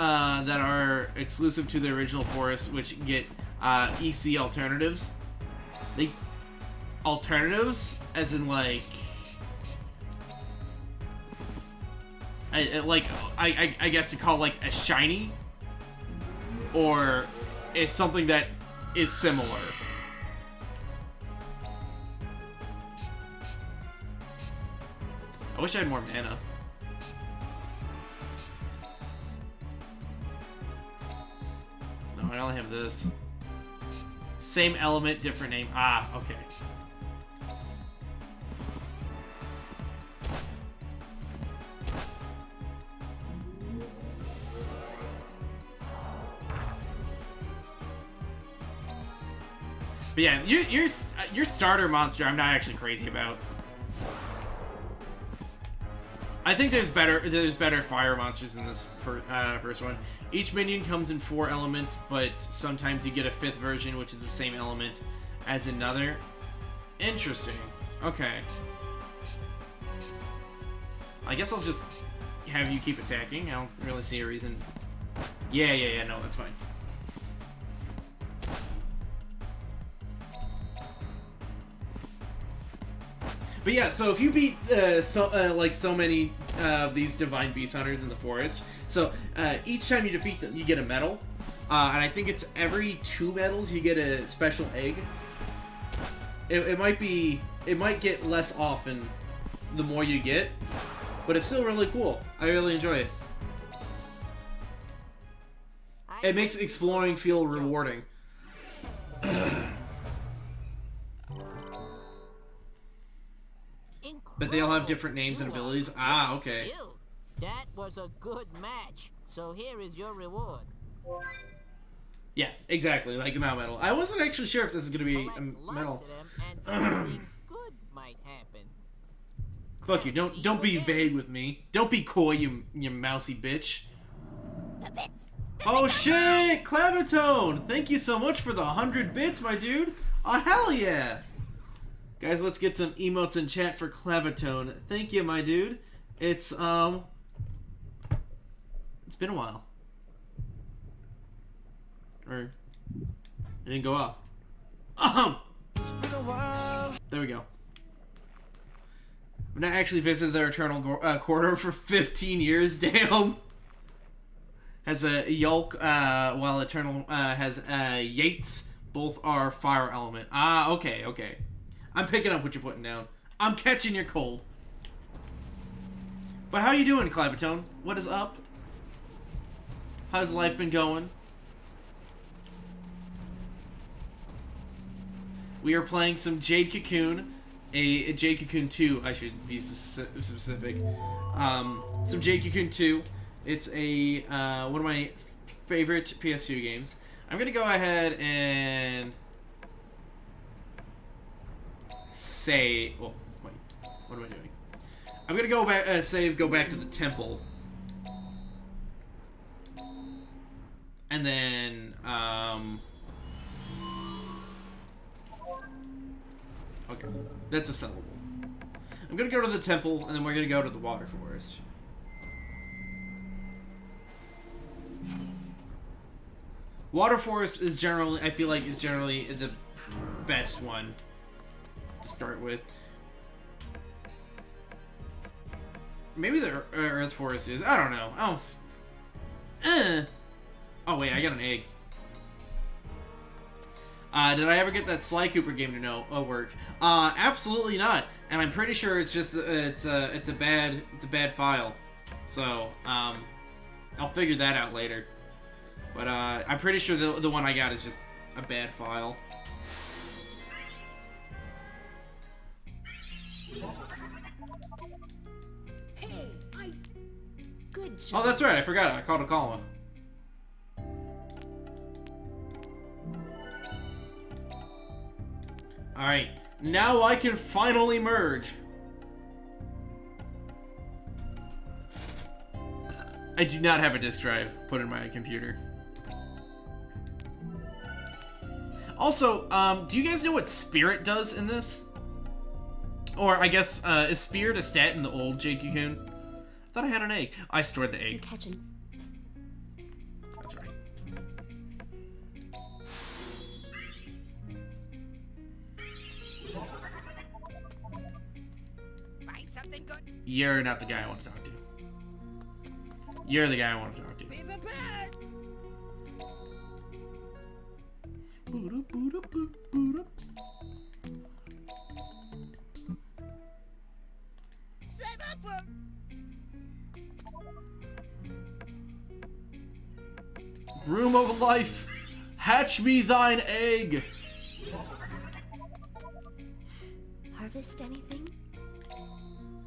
that are exclusive to the original forest, which get EC alternatives. Alternatives, as in like... I guess to call like a shiny, or it's something that is similar. I wish I had more mana. No, I only have this. Same element, different name. Ah, okay. But yeah, your starter monster I'm not actually crazy about. I think there's better fire monsters in this first one. Each minion comes in 4 elements, but sometimes you get a 5th version, which is the same element as another. Interesting. Okay. I guess I'll just have you keep attacking. I don't really see a reason. Yeah, no, that's fine. But yeah, so if you beat so many of these divine beast hunters in the forest, so each time you defeat them, you get a medal, and I think it's every 2 medals you get a special egg. It might get less often the more you get, but it's still really cool. I really enjoy it. It makes exploring feel rewarding. But they all have different names and abilities. Ah, okay. That was a good match. So here is your reward. Yeah, exactly, like a medal. I wasn't actually sure if this is going to be a medal. Something good might happen. Fuck you! Don't be vague with me. Don't be coy, you mousy bitch. Oh shit, Clavatone! Thank you so much for the 100 bits, my dude. Oh hell yeah! Guys, let's get some emotes in chat for Clavatone. Thank you, my dude. It's been a while. Or it didn't go off. It's been a while. There we go. I've not actually visited their Eternal Corridor for 15 years. Damn. Has a Yulk, while Eternal has Yates. Both are fire element. Ah, okay. I'm picking up what you're putting down. I'm catching your cold. But how you doing, Clavatone? What is up? How's life been going? We are playing some Jade Cocoon. A Jade Cocoon 2, I should be specific. Some Jade Cocoon 2. It's a one of my favorite PS2 games. I'm gonna go ahead and say, well, wait, what am I doing? I'm gonna go back, go back to the temple, and then okay, that's a sellable. I'm gonna go to the temple, and then we're gonna go to the water forest. Water forest is generally, I feel like, is generally the best one to start with. Maybe the Earth Forest is. I don't know. Oh wait, I got an egg. Did I ever get that Sly Cooper game to work? Absolutely not. And I'm pretty sure it's just it's a bad file. So I'll figure that out later. But I'm pretty sure the one I got is just a bad file. Hey, good job. Oh, that's right. I forgot. I called a Kalma. Alright. Now I can finally merge. I do not have a disk drive put in my computer. Also, do you guys know what Spirit does in this? Or, I guess, is Spirit a stat in the old Jade Cocoon? I thought I had an egg. I stored the egg. That's right. Find something good. You're not the guy I want to talk to. You're the guy I want to talk to. Be prepared. Room of life, hatch me thine egg. Harvest anything?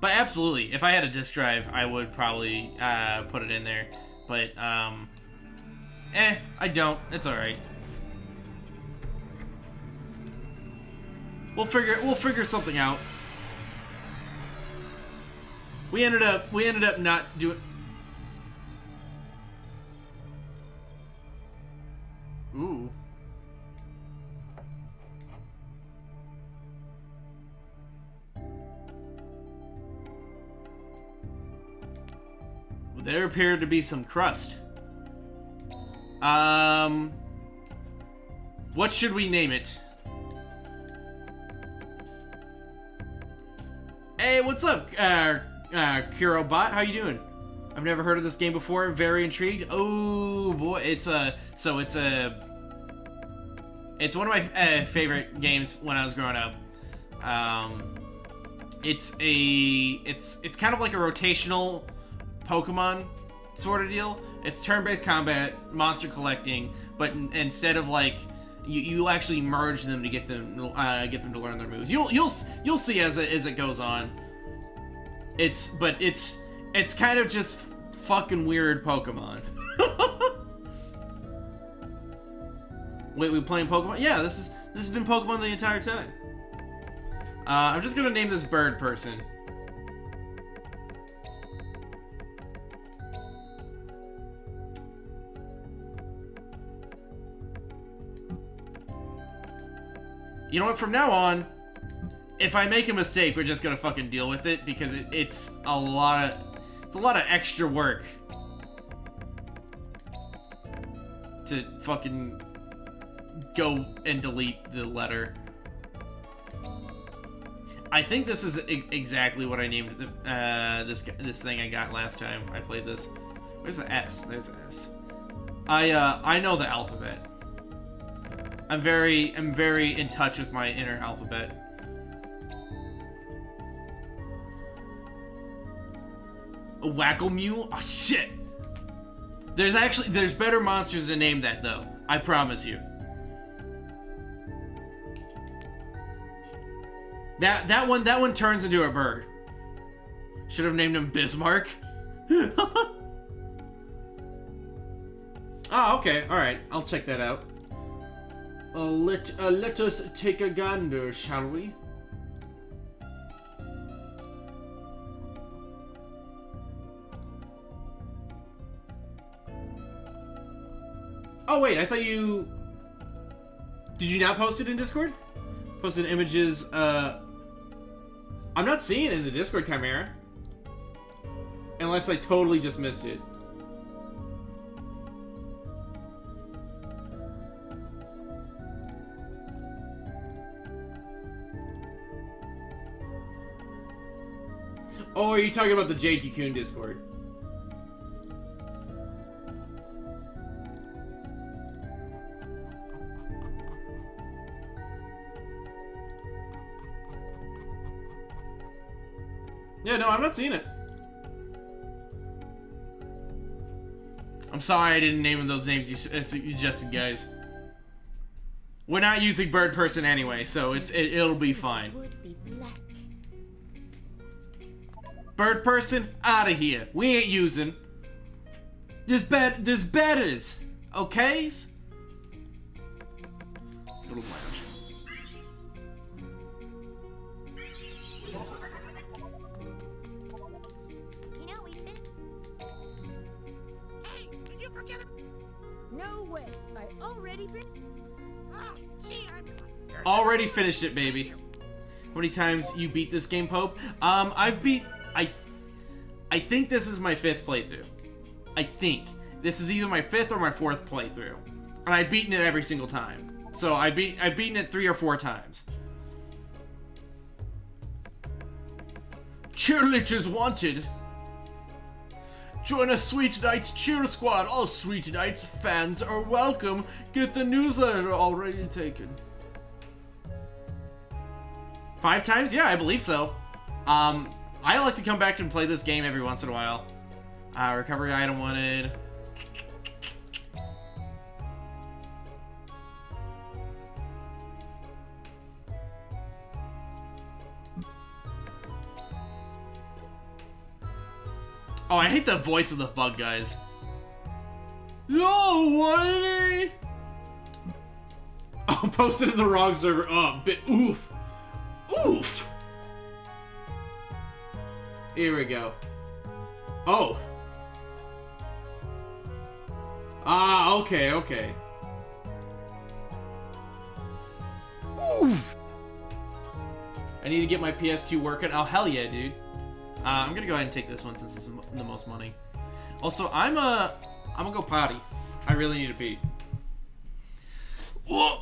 But absolutely, if I had a disk drive, I would probably put it in there. But I don't. It's all right. We'll figure something out. We ended up not doing. Ooh. There appeared to be some crust. What should we name it? Hey, what's up, Kurobot? How you doing? I've never heard of this game before. Very intrigued. Oh boy, it's one of my favorite games when I was growing up. It's kind of like a rotational Pokemon sort of deal. It's turn-based combat, monster collecting, but instead of like you actually merge them to get them to learn their moves. You'll see as it goes on. It's kind of just fucking weird Pokemon. Wait, we playing Pokemon? Yeah, this has been Pokemon the entire time. I'm just gonna name this bird person. You know what? From now on, if I make a mistake, we're just gonna fucking deal with it because it's a lot of extra work to fucking go and delete the letter. I think this is exactly what I named this thing I got last time I played this. Where's the S? There's the S. I know the alphabet. I'm very in touch with my inner alphabet. A Whack-A-Mule? Oh shit! There's better monsters to name that though. I promise you. That one turns into a bird. Should have named him Bismarck. Oh, okay, alright. I'll check that out. Let us take a gander, shall we? Oh wait, I thought you... Did you not post it in Discord? Posted images, I'm not seeing it in the Discord, Chimera. Unless I totally just missed it. Oh, are you talking about the Jade Cocoon Discord? Yeah, no, I'm not seeing it. I'm sorry I didn't name those names you suggested, guys. We're not using bird person anyway, so it'll be fine. Bird person, out of here. We ain't using. There's betters, okay? Let's go to the lounge. You know, we've been... Hey, did you forget him? No way. I already finished. Oh, gee, Already finished it, baby. How many times you beat this game, Pope? I think this is my 5th playthrough. I think. This is either my 5th or my 4th playthrough. And I've beaten it every single time. So I've beaten it 3 or 4 times. Cheerleaders wanted. Join us Sweet Nights Cheer Squad. All Sweet Nights fans are welcome. Get the newsletter already taken. 5 times? Yeah, I believe so. I like to come back and play this game every once in a while. Recovery item wanted. Oh, I hate the voice of the bug guys. Yo, what? Oh, posted in the wrong server. Oh, oof. Oof. Here we go. Oh. Ah, okay, okay. Ooh. I need to get my PS2 working. Oh, hell yeah, dude. I'm gonna go ahead and take this one since this is the most money. Also, I'm gonna go potty. I really need to pee. Whoa!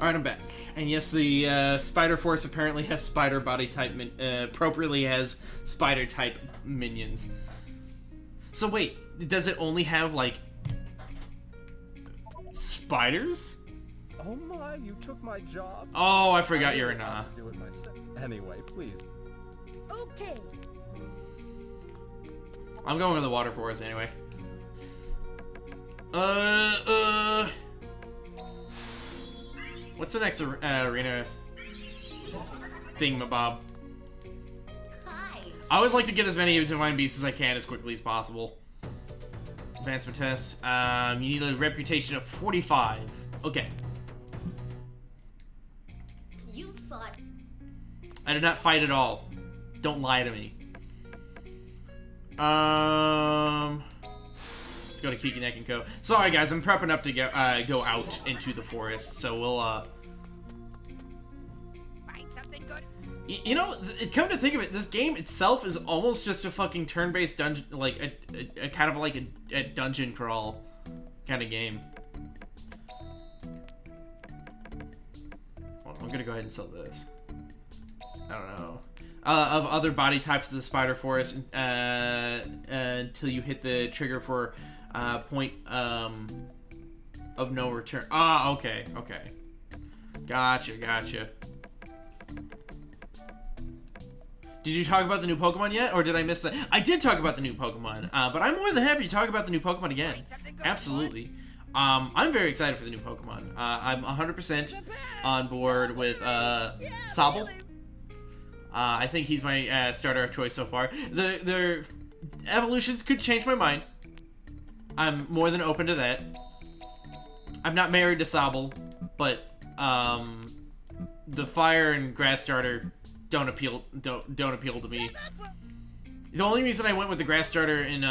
Alright, I'm back. And yes, the Spider Force apparently has spider body type, appropriately has spider type minions. So wait, does it only have, like, spiders? Oh my, you took my job? Oh, I forgot you're an do it myself. Anyway, please. Okay. I'm going with the Water Force anyway. What's the next arena thingamabob? Hi. I always like to get as many Divine Beasts as I can as quickly as possible. Advancement test. You need a reputation of 45. Okay. You fought. I did not fight at all. Don't lie to me. Let's go to Kikinek and Co. Sorry guys, I'm prepping up to go out into the forest, so we'll Find something good. You know, come to think of it, this game itself is almost just a fucking turn-based dungeon, like a kind of like a dungeon crawl kind of game. Well, I'm gonna go ahead and sell this. I don't know. Of other body types of the Spider Forest until you hit the trigger for point of no return. Ah, okay, okay. Gotcha, gotcha. Did you talk about the new Pokemon yet, or did I miss that? I did talk about the new Pokemon, but I'm more than happy to talk about the new Pokemon again. Absolutely. I'm very excited for the new Pokemon. I'm 100% on board with Sobble. I think he's my starter of choice so far. The evolutions could change my mind. I'm more than open to that. I'm not married to Sobble, but the fire and grass starter don't appeal to me. The only reason I went with the grass starter in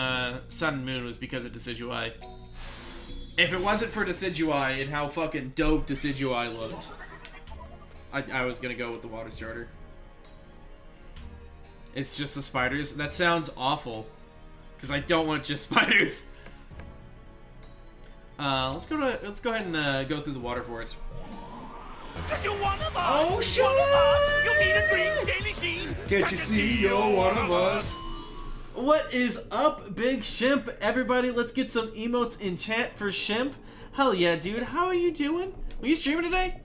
Sun and Moon was because of Decidueye. If it wasn't for Decidueye and how fucking dope Decidueye looked, I was gonna go with the water starter. It's just the spiders. That sounds awful, because I don't want just spiders. Let's go ahead and go through the water forest. Oh shit! Can't you see you're one of us? What is up, Big Shimp? Everybody, let's get some emotes in chat for Shimp. Hell yeah, dude. How are you doing? Were you streaming today?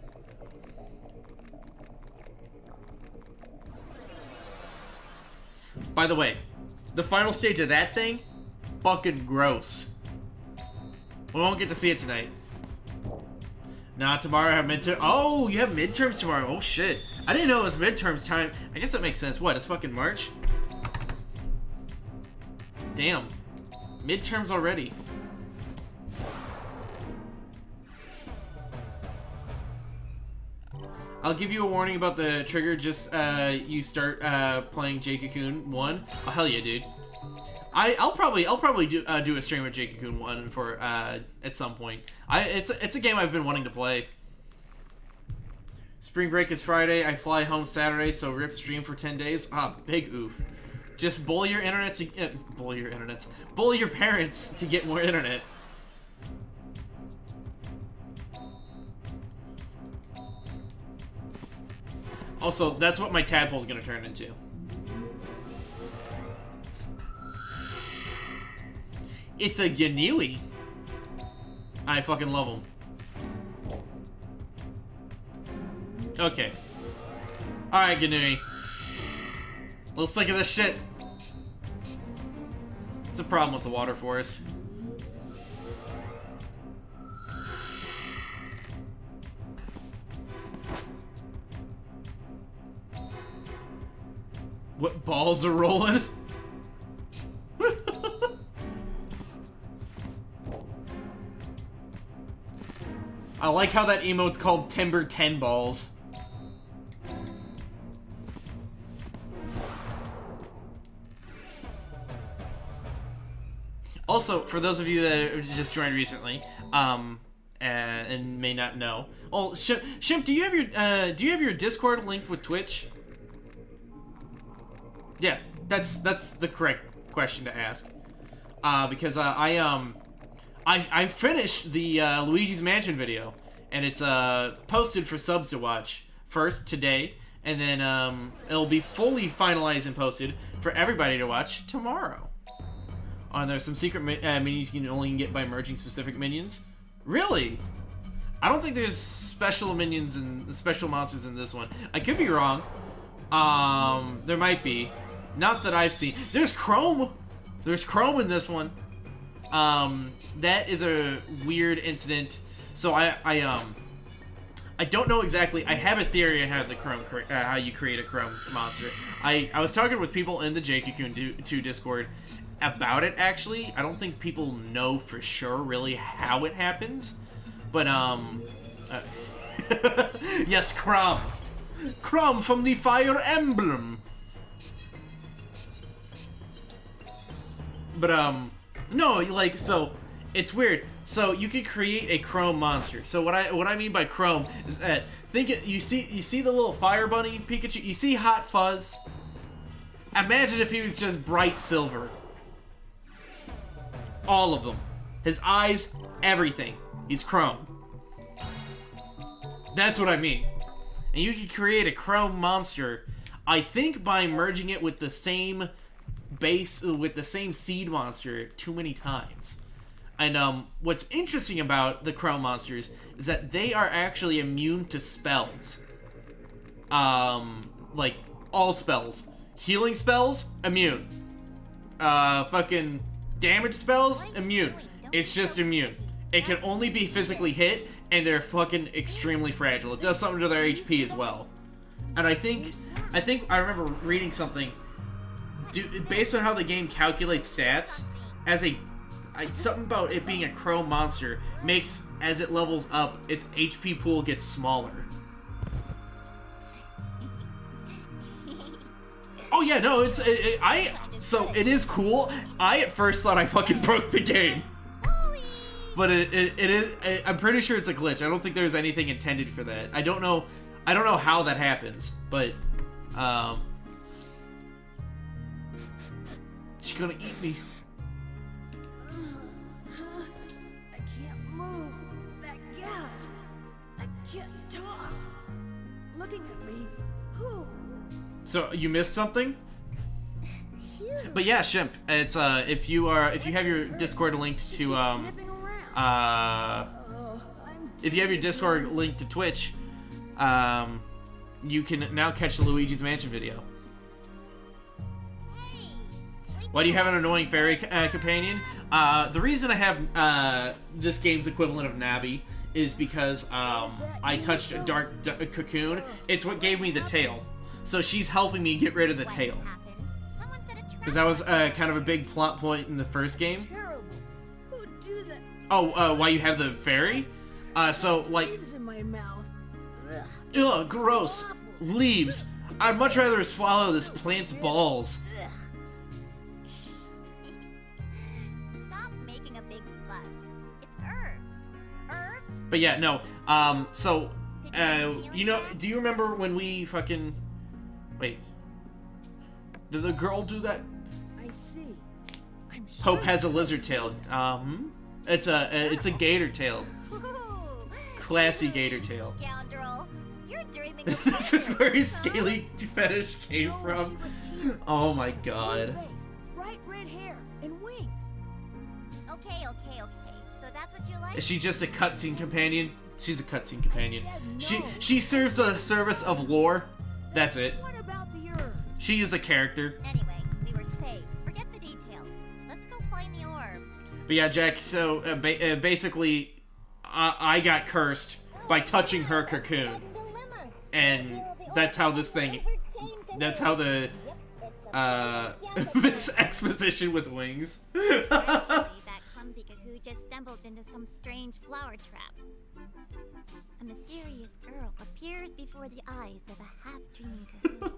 By the way, the final stage of that thing, fucking gross. We won't get to see it tonight. Not tomorrow. I have midterm. Oh, you have midterms tomorrow. Oh shit. I didn't know it was midterms time. I guess that makes sense. What? It's fucking March. Damn. Midterms already. I'll give you a warning about the trigger. Just you start playing Jade Cocoon 1. Oh hell yeah, dude. I'll probably do a stream of Jade Cocoon 1 for at some point. It's a game I've been wanting to play. Spring break is Friday. I fly home Saturday, so rip stream for 10 days. Ah, big oof. Just bully your internet to bully your parents to get more internet. Also, that's what my tadpole's gonna turn into. It's a Gnui. I fucking love him. Okay. Alright, Gnui. Let's look at this shit. It's a problem with the water force. What balls are rolling? I like how that emote's called Timber 10 Balls. Also, for those of you that just joined recently, and may not know, oh, Shimp, do you have your Discord linked with Twitch? Yeah, that's the correct question to ask. Because I finished the Luigi's Mansion video, and it's posted for subs to watch first today, and then it'll be fully finalized and posted for everybody to watch tomorrow. And there's some secret minions you can only get by merging specific minions. Really? I don't think there's special minions and special monsters in this one. I could be wrong. There might be. Not that I've seen. There's Chrome. There's Chrome in this one. That is a weird incident. So I don't know exactly. I have a theory on how the Chrome how you create a Chrome monster. I was talking with people in the Jade Cocoon 2 Discord about it. Actually, I don't think people know for sure really how it happens. But yes, Chrome. Chrome from the Fire Emblem. But no, like, so it's weird. So you could create a Chrome monster. So what I mean by Chrome is that you see the little fire bunny Pikachu. You see Hot Fuzz. Imagine if he was just bright silver. All of them, his eyes, everything. He's Chrome. That's what I mean. And you could create a Chrome monster. I think by merging it with the same base, with the same seed monster too many times. And what's interesting about the Chrome monsters is that they are actually immune to spells. Like all spells. Healing spells, immune. Fucking damage spells, immune. It's just immune. It can only be physically hit, and they're fucking extremely fragile. It does something to their HP as well. And I think I remember reading something. Based on how the game calculates stats, as something about it being a Chrome monster makes, as it levels up, its HP pool gets smaller. Oh yeah, no, so it is cool. I at first thought I fucking broke the game, but it is. I'm pretty sure it's a glitch. I don't think there's anything intended for that. I don't know how that happens, but she's gonna eat me. I can't move. That gas. I can't talk. Looking at me. Who? So you missed something? But yeah, Shimp, it's if you have your Discord linked to if you have your Discord linked to Twitch, you can now catch the Luigi's Mansion video. Why do you have an annoying fairy companion? The reason I have this game's equivalent of Navi is because I touched a dark cocoon. It's what gave me the tail. So she's helping me get rid of the tail. Because that was kind of a big plot point in the first game. Who'd do that? Oh, why you have the fairy? So, like... Leaves in my mouth. Ugh, gross. Leaves. I'd much rather swallow this plant's balls. Stop making a big fuss. It's herbs. Herbs? But yeah, no. So, you know, do you remember when we fucking... Wait. Did the girl do that? I see. I'm sure Pope has a lizard tail. It's a gator tail. Classy gator tail. Scoundrel. You're dreaming This is where his scaly fetish came from. Oh my god. bright red hair and wings. Okay. So that's what you like? Is she just a cutscene companion? She's a cutscene companion. She serves a service of lore. That's it. What about the herb? She is a character. Anyway, we were saved. Forget the details. Let's go find the orb. But yeah, Jack, so basically, I got cursed by touching her cocoon. And that's how this thing... That's how the... this exposition with wings. Actually, that clumsy Kahoo just stumbled into some strange flower trap. A mysterious girl appears before the eyes of a half-dreaming Kahoo.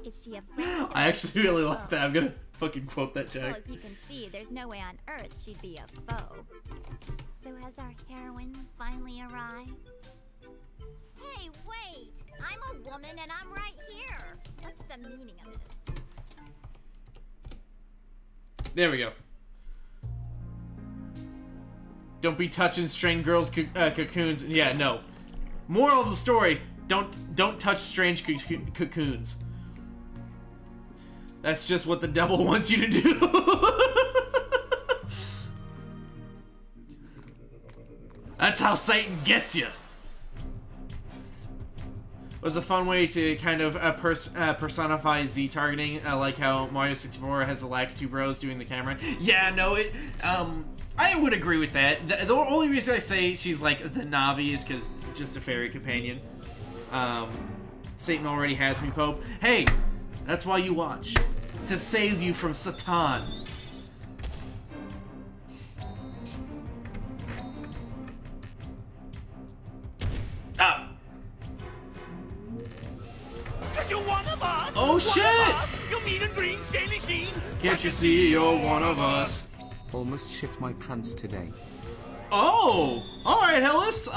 Is she a friend? I actually really like that. I'm gonna fucking quote that, Well, Jack. as you can see, there's no way on Earth she'd be a foe. So has our heroine finally arrived? Hey, wait! I'm a woman and I'm right here! What's the meaning of this? There we go. Don't be touching strange girls' cocoons. Yeah, no. Moral of the story: don't touch strange cocoons. That's just what the devil wants you to do. That's how Satan gets you. It was a fun way to kind of personify Z targeting, like how Mario 64 has the Lakitu Bros doing the camera. Yeah, no, I would agree with that. The only reason I say she's like the Navi is because just a fairy companion. Satan already has me, Pope. Hey, that's why you watch. To save you from Satan. Ah! Cause you're one of us! Oh shit! You mean and green scaly sheen! Can't you see you're one of us? Almost shit my pants today. Oh! Alright, Hillis.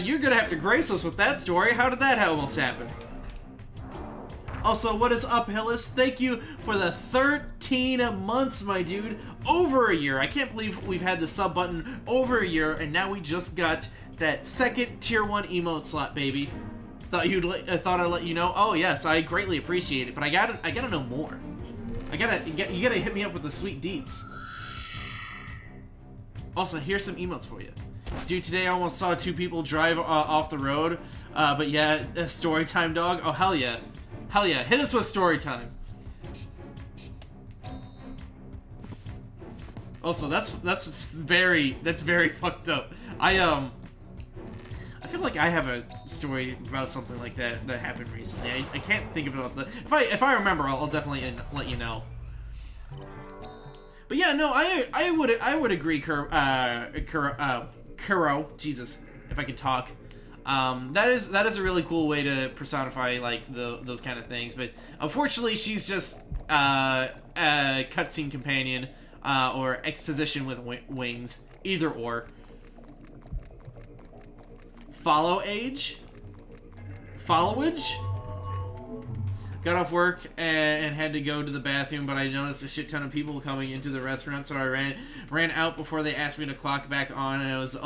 You're gonna have to grace us with that story. How did that almost happen? Also, what is up, Hillis? Thank you for the 13 months, my dude. Over a year. I can't believe we've had the sub button over a year, and now we just got that second tier 1 emote slot, baby. Thought I'd let you know. Oh yes, I greatly appreciate it, but I gotta know more. You gotta hit me up with the sweet deets. Also, here's some emotes for you. Dude, today I almost saw 2 people drive off the road. But yeah, story time, dog. Oh hell yeah, hell yeah! Hit us with story time. Also, that's very fucked up. I feel like I have a story about something like that happened recently. I can't think of it off the... If I remember, I'll definitely let you know. But yeah, no, I would agree, Kuro. Jesus, if I could talk. That is a really cool way to personify like those kind of things. But unfortunately, she's just a cutscene companion or exposition with wings, either or. Followage? Got off work and had to go to the bathroom, but I noticed a shit ton of people coming into the restaurant, so I ran out before they asked me to clock back on, and it was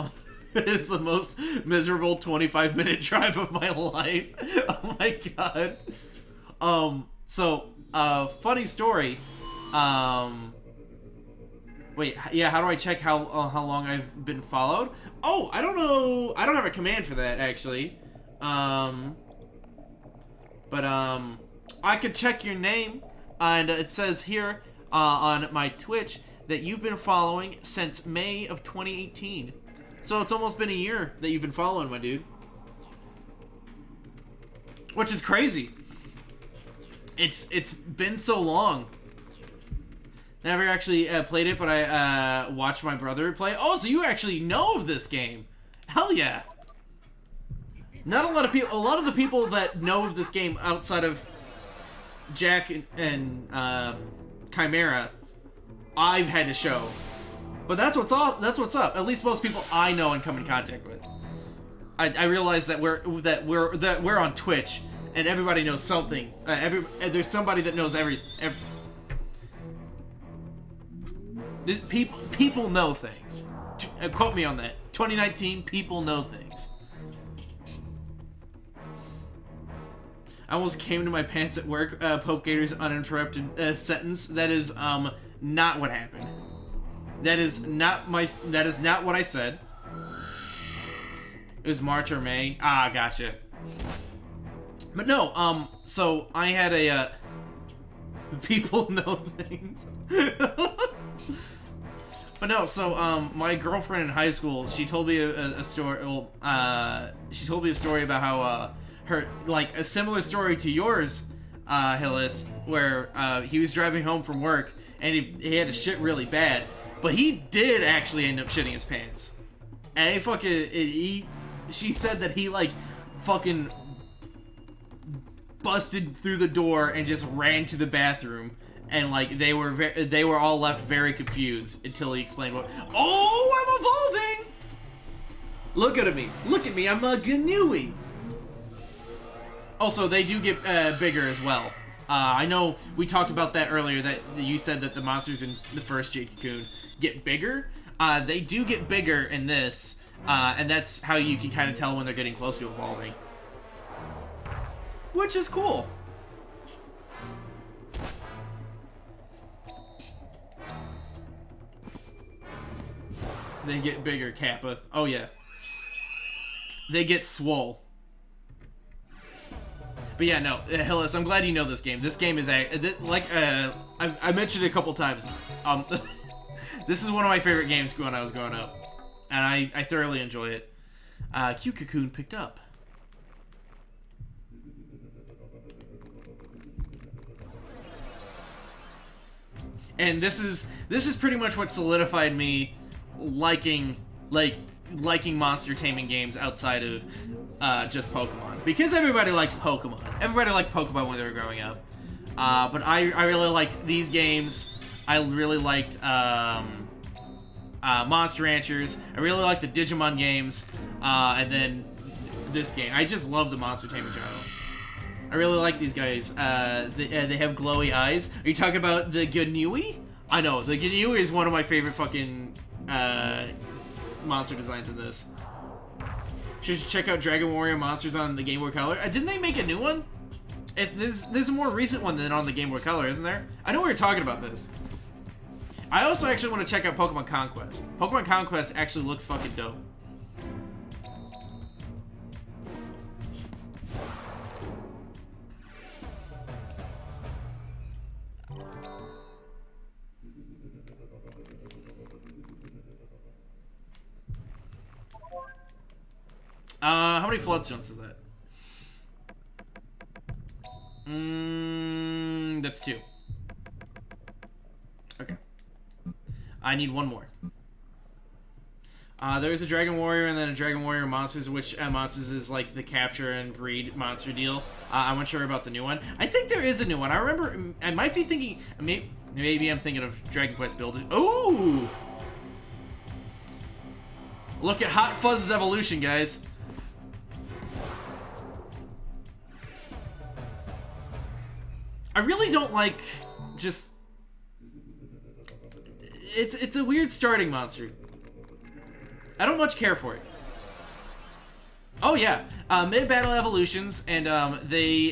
it's the most miserable 25-minute drive of my life. Oh my god. Funny story. Wait, yeah, how do I check how long I've been followed? Oh, I don't know. I don't have a command for that, actually. I could check your name, and it says here on my Twitch that you've been following since May of 2018. So it's almost been a year that you've been following, my dude. Which is crazy. It's been so long. Never actually played it, but I watched my brother play. Oh, so you actually know of this game? Hell yeah! Not a lot of people. A lot of the people that know of this game outside of Jack and Chimera, I've had to show. But that's what's up. That's what's up. At least most people I know and come in contact with. I realize that we're on Twitch and everybody knows something. There's somebody that knows people know things. Quote me on that. 2019, people know things. I almost came to my pants at work. Popegator's uninterrupted sentence. That is not what happened. That is not what I said. It was March or May. Ah, gotcha. But no, so I had a people know things. But no, so my girlfriend in high school, she told me a story. Well, she told me a story about how her, like, a similar story to yours, Hillis, where he was driving home from work and he had to shit really bad, but he did actually end up shitting his pants. And she said that he, like, fucking busted through the door and just ran to the bathroom. And, like, they were all left very confused until he explained what. Oh, I'm evolving! Look at me! Look at me! I'm a Gnui. Also, they do get bigger as well. I know we talked about that earlier. That you said that the monsters in the first Jade Cocoon get bigger. They do get bigger in this, and that's how you can kind of tell when they're getting close to evolving, which is cool. They get bigger, Kappa. Oh yeah. They get swole. But yeah, no, Hillis, I'm glad you know this game. This game is like I mentioned it a couple times. This is one of my favorite games when I was growing up, and I thoroughly enjoy it. Jade Cocoon picked up. And this is pretty much what solidified me liking monster taming games outside of just Pokemon, because everybody likes Pokemon. Everybody liked Pokemon when they were growing up, but I really liked these games. I really liked Monster Ranchers. I really liked the Digimon games, and then this game. I just love the monster taming genre. I really like these guys. They have glowy eyes. Are you talking about the Gnui? I know, the Gnui is one of my favorite fucking monster designs in this. Should you check out Dragon Warrior Monsters on the Game Boy Color? Didn't they make a new one? There's a more recent one than on the Game Boy Color, isn't there? I know we were talking about this. I also actually want to check out Pokemon Conquest. Pokemon Conquest actually looks fucking dope. How many Floodstones is that? That's 2. Okay. I need 1 more. There's a Dragon Warrior and then a Dragon Warrior Monsters, which Monsters is like the capture and breed monster deal. I'm not sure about the new one. I think there is a new one. I remember, I might be thinking, maybe I'm thinking of Dragon Quest Builders. Ooh! Look at Hot Fuzz's evolution, guys. I really don't like just... It's a weird starting monster. I don't much care for it. Oh yeah, mid-battle evolutions, and they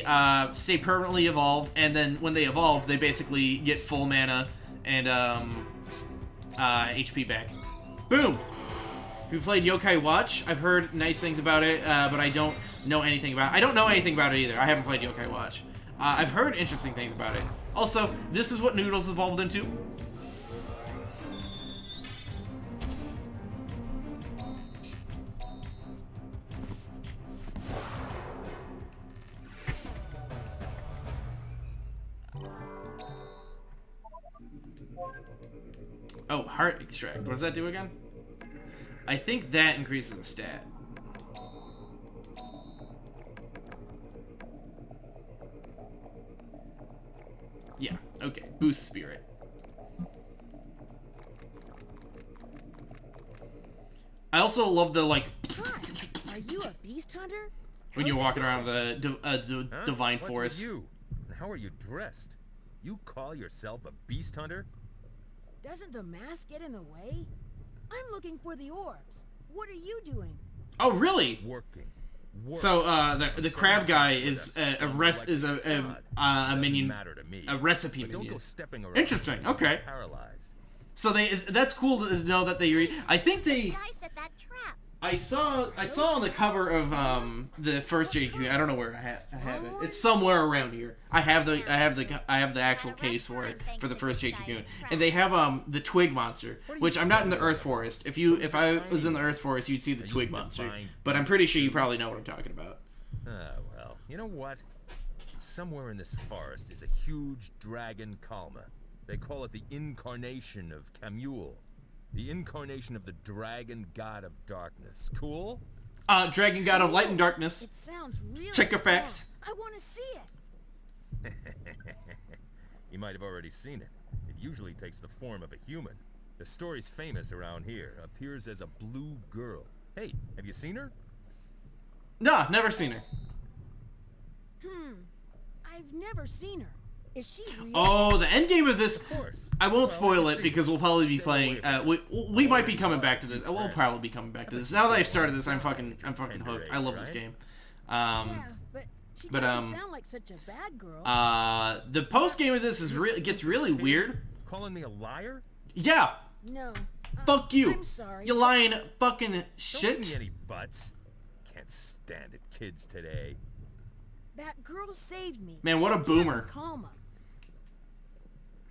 stay permanently evolved, and then when they evolve, they basically get full mana and HP back. Boom! Have you played Yokai Watch? I've heard nice things about it, but I don't know anything about it. I don't know anything about it either. I haven't played Yokai Watch. I've heard interesting things about it. Also, this is what Noodles evolved into. Oh, heart extract. What does that do again? I think that increases a stat. Yeah, okay. Boost spirit. I also love the, like... Hi, are you a beast hunter? When you're walking around the divine What's forest. with you? And how are you dressed? You call yourself a beast hunter? Doesn't the mask get in the way? I'm looking for the orbs. What are you doing? Oh, really? Working. So the crab guy is a minion, a recipe minion. Interesting. Okay. So that's cool to know that they. I think they. I saw on the cover of the first Jade Cocoon. I don't know where I have it. It's somewhere around here. I have the actual case for the first Jade Cocoon, and they have the twig monster, which I'm not in the Earth Forest. If I was in the Earth Forest, you'd see the twig monster, but I'm pretty sure you probably know what I'm talking about. Well, you know what? Somewhere in this forest is a huge dragon Kalma. They call it the incarnation of Camule. The incarnation of the dragon god of darkness. Cool? Dragon god of light and darkness. It sounds really Check your strong. facts. I want to see it. You might have already seen it. It usually takes the form of a human. The story's famous around here. Appears as a blue girl. Hey, have you seen her? Nah, never seen her. I've never seen her. Is she real? Oh, the end game of this. I won't spoil it because we'll probably be playing. We might be coming back to this. We'll probably be coming back to this. Now that I've started this, I'm fucking hooked. I love this game. But she doesn't sound like such a bad girl. The post game of this is gets really weird. Calling me a liar? Yeah. No. Fuck you. I'm sorry. You lying fucking shit. Don't give me any butts. Can't stand it, kids today. That girl saved me. Man, what a boomer. Kalma.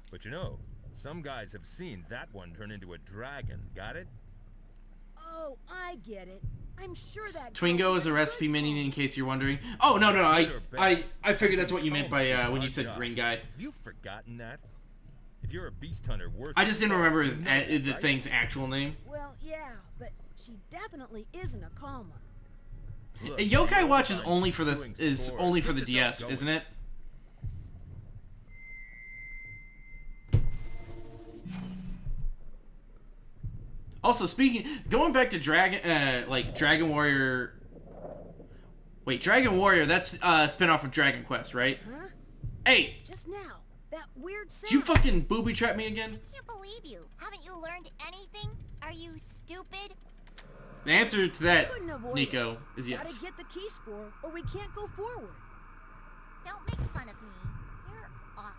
But you know, some guys have seen that one turn into a dragon. Got it? Oh, I get it. I'm sure that Twingo is a recipe minion, in case you're wondering. Oh no, I figured that's what you meant by when you said green guy. Have you forgotten that? If you're a beast hunter worth I just didn't remember the thing's actual name. Well, yeah, but she definitely isn't a Kalma. Look, Yokai Watch is only for the DS, isn't it? Also, going back to Dragon Warrior. Wait, Dragon Warrior. That's spin-off of Dragon Quest, right? Huh? Hey, Just now, that weird sound. did you fucking booby trap me again? I can't believe you. Haven't you learned anything? Are you stupid? The answer to that, Couldn't avoid Nico, it. is yes. Gotta get the key spore, or we can't go forward. Don't make fun of me. You're awful.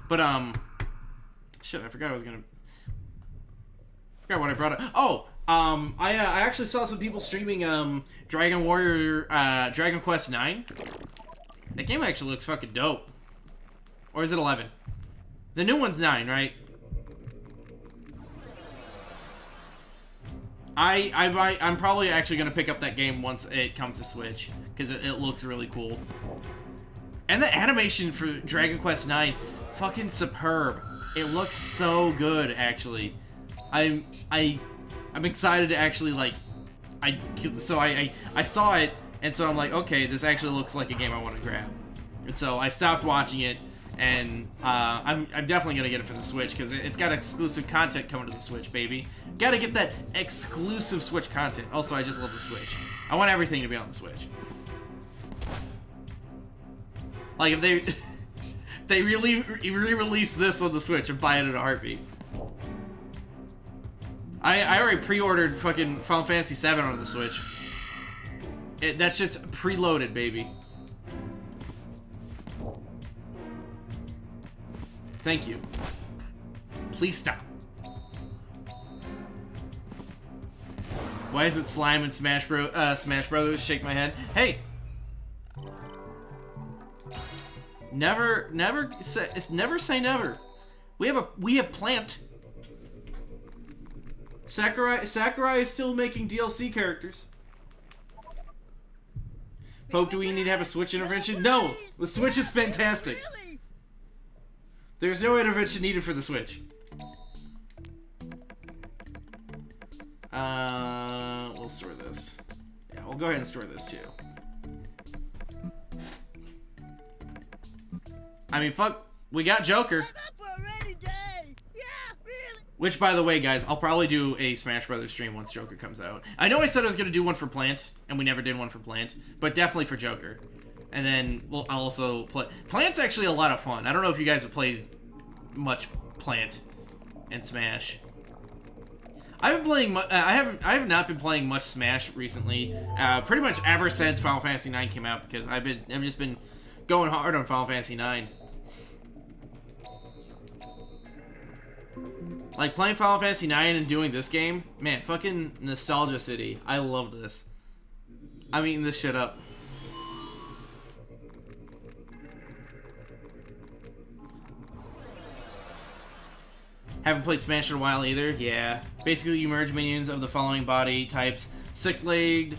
But shit, I forgot what I brought up. Oh, I actually saw some people streaming Dragon Warrior Dragon Quest 9. That game actually looks fucking dope. Or is it 11? The new one's 9, right? I'm probably actually gonna pick up that game once it comes to Switch because it looks really cool. And the animation for Dragon Quest 9, fucking superb. It looks so good, actually. I'm excited to actually I saw it, and so I'm like, okay, this actually looks like a game I want to grab. And so I stopped watching it, and I'm definitely gonna get it for the Switch because it's got exclusive content coming to the Switch, baby. Gotta get that exclusive Switch content. Also, I just love the Switch. I want everything to be on the Switch. Like if they re-release this on the Switch, and buy it in a heartbeat. I already pre-ordered fucking Final Fantasy VII on the Switch. That shit's preloaded, baby. Thank you. Please stop. Why is it slime and Smash Brothers? Shake my head. Hey. Never say never. We have Plant. Sakurai is still making DLC characters. Pope, do we need to have a Switch intervention? No! The Switch is fantastic. There's no intervention needed for the Switch. We'll store this. Yeah, we'll go ahead and store this too. I mean, fuck, we got Joker. Which, by the way, guys, I'll probably do a Smash Brothers stream once Joker comes out. I know I said I was going to do one for Plant, and we never did one for Plant, but definitely for Joker. And then I'll also play... Plant's actually a lot of fun. I don't know if you guys have played much Plant and Smash. I've been playing... I have not been playing much Smash recently. Pretty much ever since Final Fantasy IX came out, because I've just been going hard on Final Fantasy IX. Like, playing Final Fantasy IX and doing this game, man, fucking Nostalgia City. I love this. I'm eating this shit up. Haven't played Smash in a while either, yeah. Basically, you merge minions of the following body types: six-legged,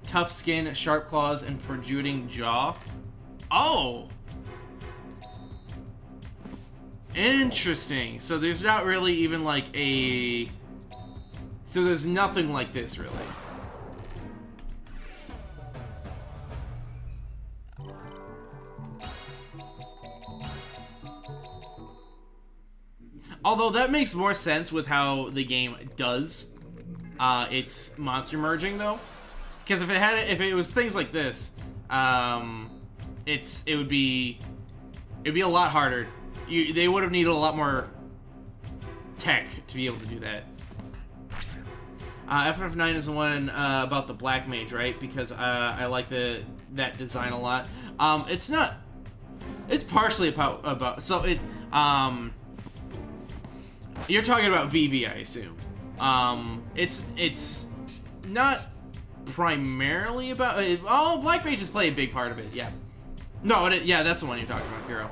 tough skin, sharp claws, and protruding jaw. Oh! Interesting. So there's not really even like a... So there's nothing like this, really. Although that makes more sense with how the game does its monster merging, though. Because if it was things like this, it would be a lot harder. They would have needed a lot more tech to be able to do that. FF9 is the one about the Black Mage, right? Because I like that design a lot. It's not. It's partially about. So it. You're talking about VV, I assume. It's not primarily about. Oh, Black Mages play a big part of it. Yeah. No, yeah, that's the one you're talking about, Kiro.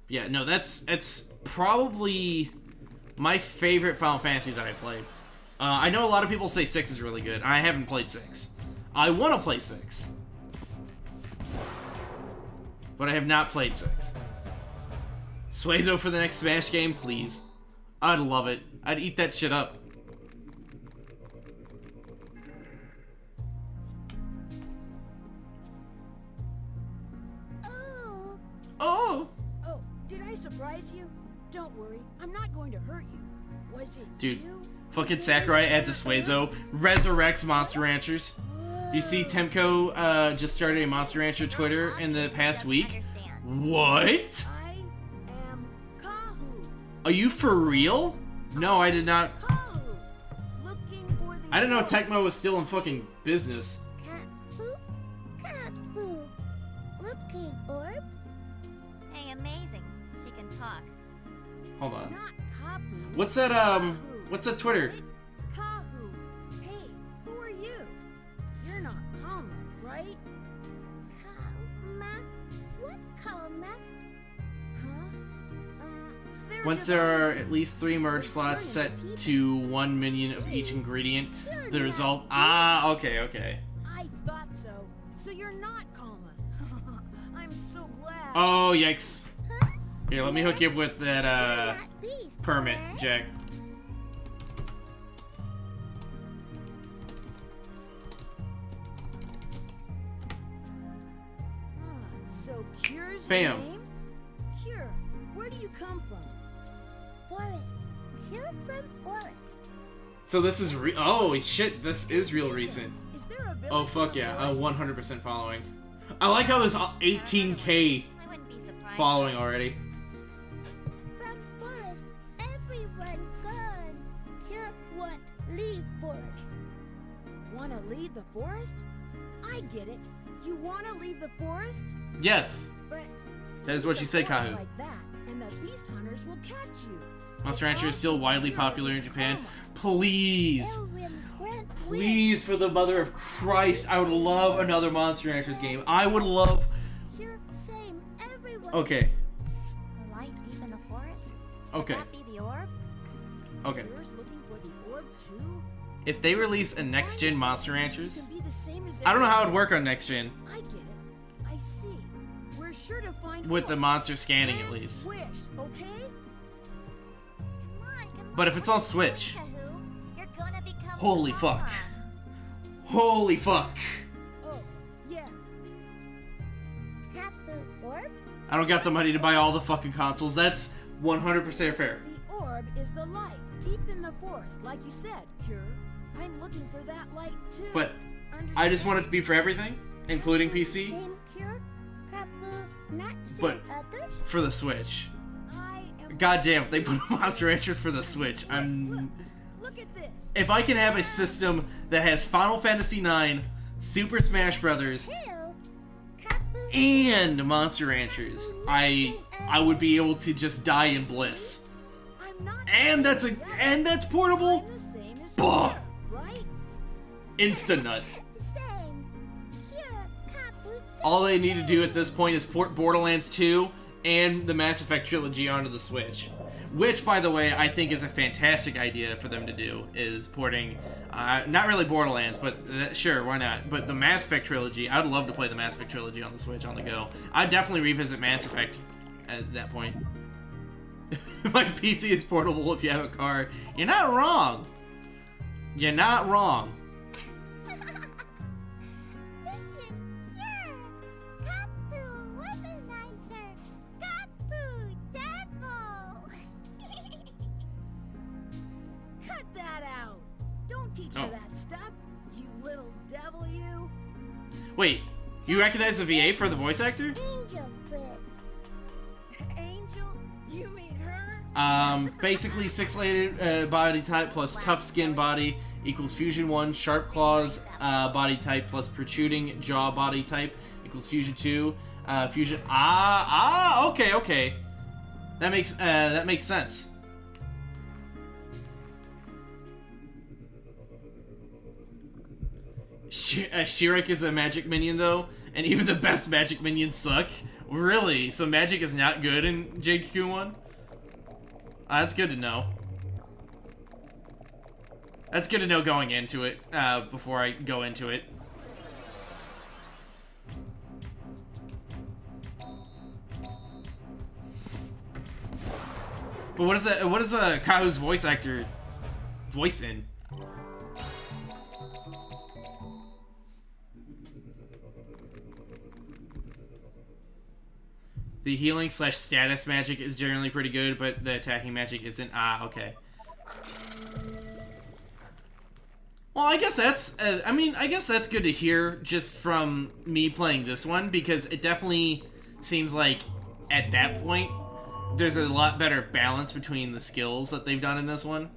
Yeah, no, it's probably my favorite Final Fantasy that I played. I know a lot of people say 6 is really good. I haven't played 6. I want to play 6. But I have not played 6. Suezo for the next Smash game, please. I'd love it. I'd eat that shit up. Oh! Oh, did I surprise you? Don't worry, I'm not going to hurt you. Was it Dude, you? fucking Sakurai adds a Suezo, resurrects Monster Ranchers. You see Temco just started a Monster Rancher Twitter in the past week? What? I am Kahu. Are you for real? No, I did not. Kahu. Looking for the I didn't know Tecmo was still in fucking business. Kapu. Looking orb? Hey, amazing. She can talk. Hold on. Not Kapu. What's that what's that Twitter? Kahu. Hey, who are you? You're not Kama, right? Kama? What Kama? Huh? Once there are at least 3 merge slots set to 1 minion of each ingredient, the result... Ah, okay. I thought so. So you're not Kama. I'm so glad. Oh, yikes. Here, let me hook you up with that, permit, Jack. So Cure's Bam. name? Cure, where do you come from? Forest. Cure from forest. So this is oh, shit, this is real recent. Is there a village Oh, fuck in the yeah, forest? 100% following. I like how there's 18k I wouldn't be surprised. following already. From forest, everyone gone. Cure want leave forest. Want to leave the forest? I get it. You want to leave the forest? Yes, But that is what she said, the forest Kahu. like that, and the beast hunters will catch you. Monster Rancher is still widely popular in Japan. Please, please, for the mother of Christ, I would love another Monster Ranchers game. I would love... Cure same everyone. Okay, A light deep in the forest? okay, Could that be the orb? okay. Cure's looking for the orb too? If they release a next-gen Monster It Ranchers, can be the same as I don't know how it would everyone. work on next-gen. I get it. I see. We're sure to find with the Orb monster scanning at and least. Wish, okay? But if it's on Switch, You're gonna become holy a fuck. mama. Holy fuck. Oh, yeah. Got the orb? I don't got the money to buy all the fucking consoles. That's 100% fair. The orb is the light, deep in the forest, like you said, Cure. I'm looking for that light too. But I just want it to be for everything, including PC, Same cure? Kapu, not same but others? for the Switch. God damn, if they put Monster Ranchers for the Switch, I'm... Look at this. If I can have a system that has Final Fantasy IX, Super Smash Brothers, and Monster Ranchers, I would be able to just die in bliss. And that's portable. Bah. Insta nut. All they need to do at this point is port Borderlands 2 and the Mass Effect trilogy onto the Switch. Which, by the way, I think is a fantastic idea for them to do, is porting, not really Borderlands, but sure, why not? But the Mass Effect trilogy, I'd love to play the Mass Effect trilogy on the Switch on the go. I'd definitely revisit Mass Effect at that point. My PC is portable if you have a car. You're not wrong. You're not wrong. Cut that out. Don't teach her that stuff, you little devil, you. Wait, you recognize the VA for the voice actor? Angel Flip. Angel? You mean her? Basically 6-layered body type plus tough skin body equals fusion 1, sharp claws body type plus protruding jaw body type equals fusion 2, fusion okay. That makes sense. Shirak is a magic minion though, and even the best magic minions suck. Really? So magic is not good in Jade Cocoon 1? That's good to know. That's good to know going into it, before I go into it. But what is a Kahu's voice actor voice in? The healing / status magic is generally pretty good, but the attacking magic isn't. Okay. Well, I guess that's, I guess that's good to hear just from me playing this one, because it definitely seems like, at that point, there's a lot better balance between the skills that they've done in this one.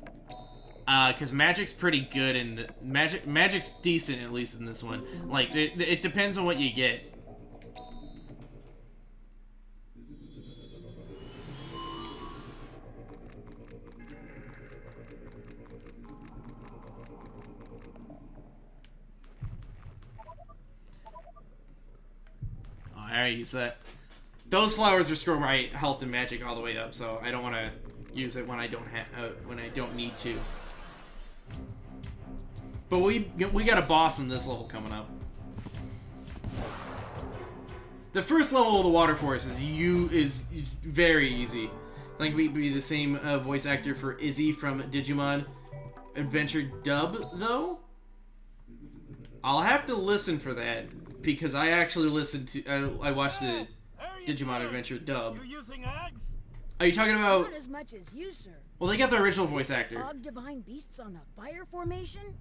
Because magic's pretty good, and magic's decent, at least in this one. Like, it depends on what you get. I use that. Those flowers restore my health and magic all the way up, so I don't want to use it when I don't need to. But we got a boss in this level coming up. The first level of the Water Forest is very easy. I think we'd be the same voice actor for Izzy from Digimon Adventure Dub, though. I'll have to listen for that, because I actually listened to I watched the Digimon Adventure dub. Are you talking about? Not as much as you, sir. Well, they got the original voice actor. Og divine beasts on a fire formation?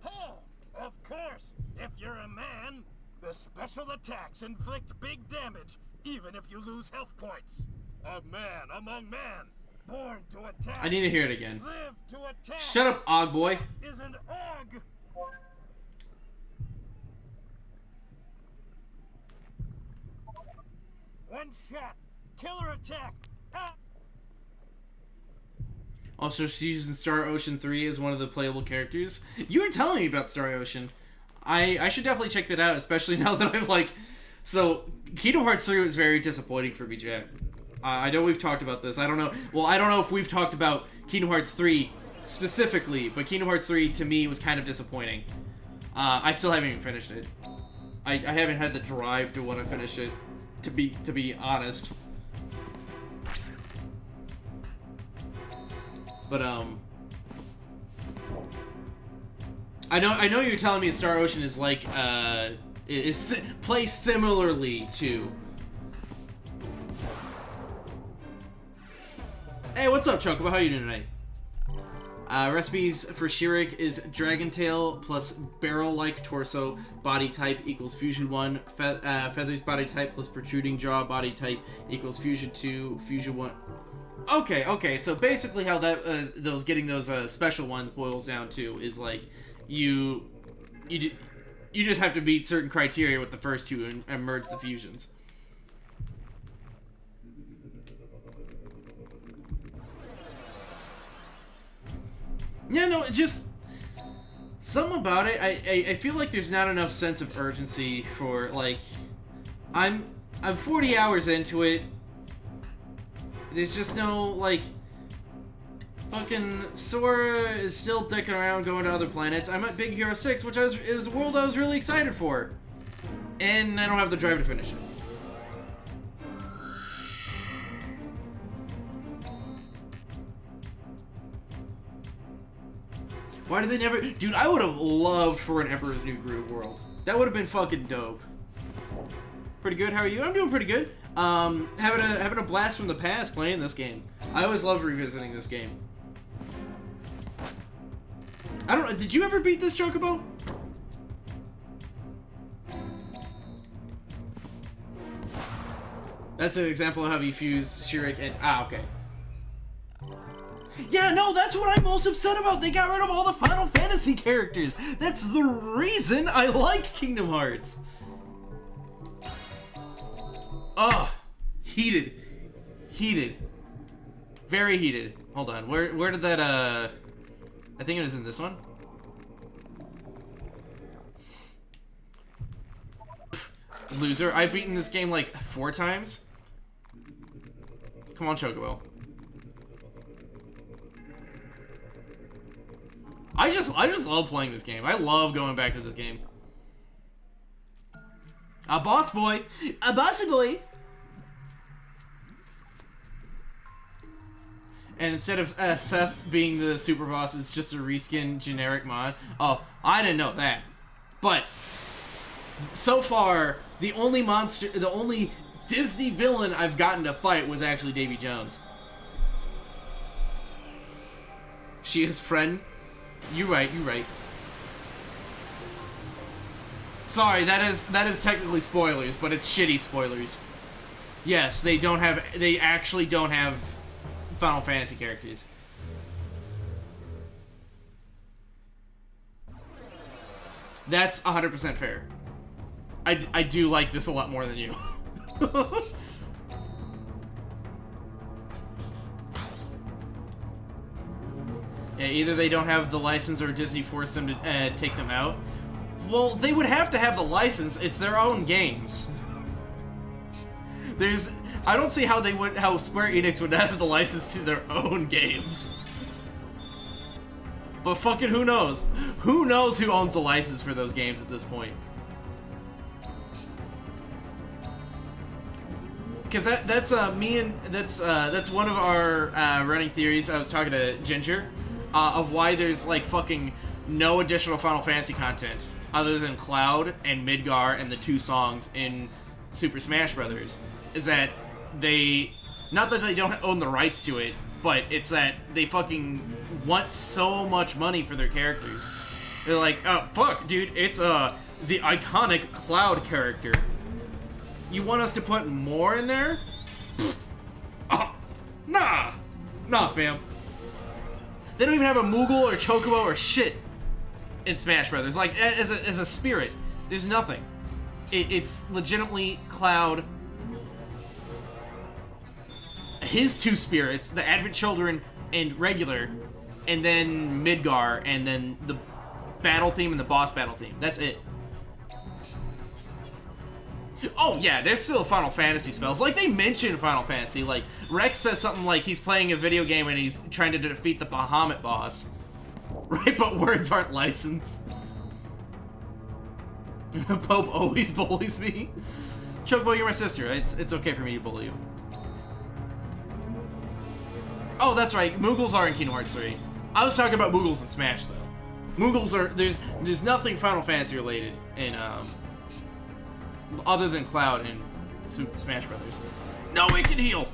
Oh, of course. If you're a man, the special attacks inflict big damage, even if you lose health points. A man among men, born to attack. I need to hear it again. Live to attack. Shut up, Og boy. Is an Og. One shot, killer attack. Ah. Also, she's using Star Ocean 3 as one of the playable characters. You were telling me about Star Ocean. I should definitely check that out, especially now that I'm like... So, Kingdom Hearts 3 was very disappointing for me, Jack. I know we've talked about this. I don't know. Well, I don't know if we've talked about Kingdom Hearts 3 specifically, but Kingdom Hearts 3 to me was kind of disappointing. I still haven't even finished it. I haven't had the drive to want to finish it. to be honest. But I know you're telling me Star Ocean is like is placed similarly to. Hey, what's up, Chocobo? How you doing tonight? Recipes for Shirik is Dragon Tail plus barrel-like torso body type equals Fusion 1, Feathers body type plus protruding jaw body type equals Fusion 2, Fusion 1. Okay, so basically how that getting those special ones boils down to is like you just have to meet certain criteria with the first two and merge the fusions. Yeah, no, just something about it. I feel like there's not enough sense of urgency for like I'm 40 hours into it. There's just no like fucking Sora is still dicking around going to other planets. I'm at Big Hero 6, which it was a world I was really excited for. And I don't have the drive to finish it. Why did they never... Dude, I would have loved for an Emperor's New Groove world. That would have been fucking dope. Pretty good, how are you? I'm doing pretty good. Having a blast from the past playing this game. I always love revisiting this game. I don't know, did you ever beat this, Chocobo? That's an example of how you fuse Shirik and... Ah, okay. Yeah, no, that's what I'm most upset about. They got rid of all the Final Fantasy characters. That's the reason I like Kingdom Hearts. Ugh. Heated. Heated. Very heated. Hold on. Where did that, I think it was in this one. Pff, loser. I've beaten this game like 4 times. Come on, Chocobo. I just love playing this game. I love going back to this game. A boss boy. A bossy boy. And instead of Seth being the super boss, it's just a reskin generic mod. Oh, I didn't know that. But so far, the only Disney villain I've gotten to fight was actually Davy Jones. She is friend. You right. Sorry, that is technically spoilers, but it's shitty spoilers. Yes, they actually don't have Final Fantasy characters. That's 100% fair. I do like this a lot more than you. Yeah, either they don't have the license or Disney forced them to take them out. Well, they would have to have the license. It's their own games. I don't see how Square Enix would not have the license to their own games. But fucking who knows? Who knows who owns the license for those games at this point? Because that's one of our running theories. I was talking to Ginger of why there's like fucking no additional Final Fantasy content other than Cloud and Midgar and the 2 songs in Super Smash Brothers. Is that not that they don't own the rights to it, but it's that they fucking want so much money for their characters. They're like, oh, fuck, dude, it's the iconic Cloud character. You want us to put more in there? Nah, fam. They don't even have a Moogle or Chocobo or shit in Smash Brothers. Like, as a spirit, there's nothing. It's legitimately Cloud, his 2 spirits, the Advent Children and regular, and then Midgar, and then the battle theme and the boss battle theme. That's it. Oh yeah, there's still Final Fantasy spells. Like, they mention Final Fantasy. Like, Rex says something like he's playing a video game and he's trying to defeat the Bahamut boss. Right, but words aren't licensed. Pope always bullies me. Chocobo, you're my sister. It's okay for me to believe. Oh, that's right. Moogles are in Kingdom Hearts 3. I was talking about Moogles in Smash, though. Moogles are... There's nothing Final Fantasy related in, other than Cloud and Smash Brothers. No, we can heal!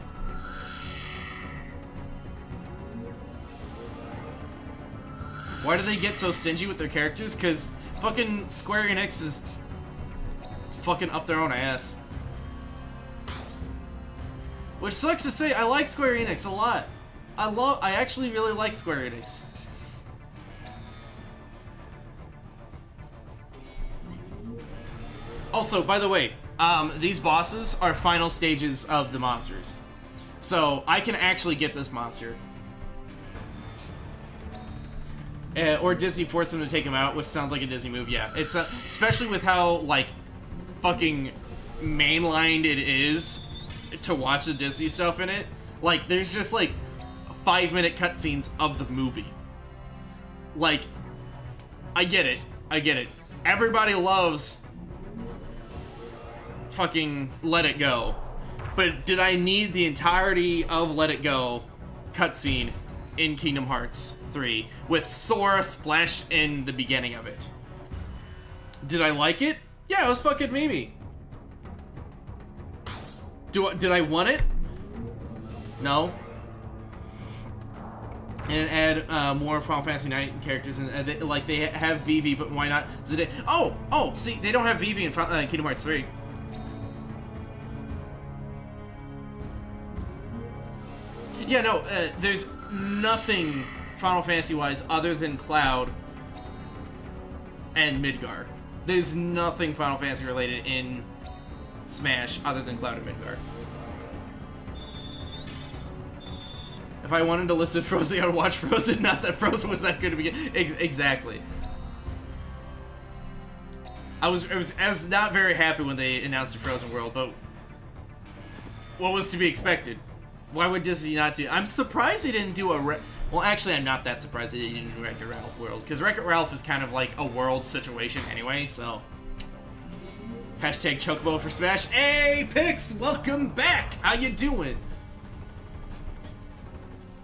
Why do they get so stingy with their characters? Because fucking Square Enix is fucking up their own ass. Which sucks to say, I like Square Enix a lot. I actually really like Square Enix. Also, by the way, these bosses are final stages of the monsters. So, I can actually get this monster. Or Disney forced them to take him out, which sounds like a Disney move, yeah. It's, especially with how, like, fucking mainlined it is to watch the Disney stuff in it. Like, there's just, like, 5-minute cutscenes of the movie. Like, I get it. I get it. Everybody loves fucking Let It Go. But did I need the entirety of Let It Go cutscene in Kingdom Hearts 3 with Sora Splash in the beginning of it? Did I like it? Yeah, it was fucking Mimi. Did I want it? No. And add more Final Fantasy IX characters, and they have Vivi, but why not Zidane? Oh, see, they don't have Vivi in Kingdom Hearts 3. Yeah, no, there's nothing Final Fantasy-wise other than Cloud and Midgar. There's nothing Final Fantasy related in Smash other than Cloud and Midgar. If I wanted to listen to Frozen, I would watch Frozen. Not that Frozen was that good to begin. Exactly. I was not very happy when they announced the Frozen World, but what was to be expected? Why would Disney not do? I'm surprised they didn't do a. Well, actually, I'm not that surprised they didn't do Wreck-It Ralph World, because Wreck-It Ralph is kind of like a world situation anyway. So, hashtag Chocobo for Smash. Hey, Pix, welcome back. How you doing?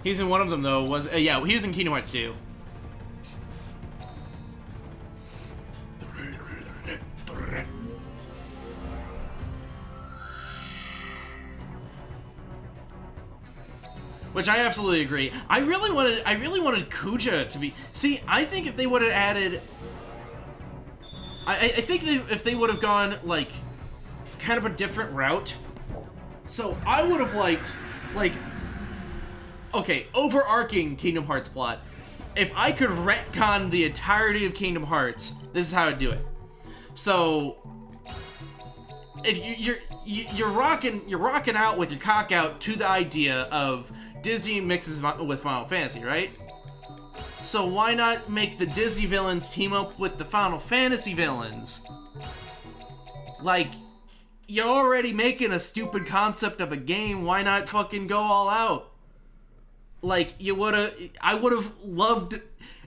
He's in one of them though. Yeah, he was in Kingdom Hearts 2. Which I absolutely agree. I really wanted Kuja to be. See, I think if they would have added, I think if they would have gone like kind of a different route. So I would have liked okay, overarching Kingdom Hearts plot. If I could retcon the entirety of Kingdom Hearts, this is how I'd do it. So if you're rocking out with your cock out to the idea of Disney mixes with Final Fantasy, right? So why not make the Disney villains team up with the Final Fantasy villains? Like, you're already making a stupid concept of a game, why not fucking go all out? Like, I would've loved,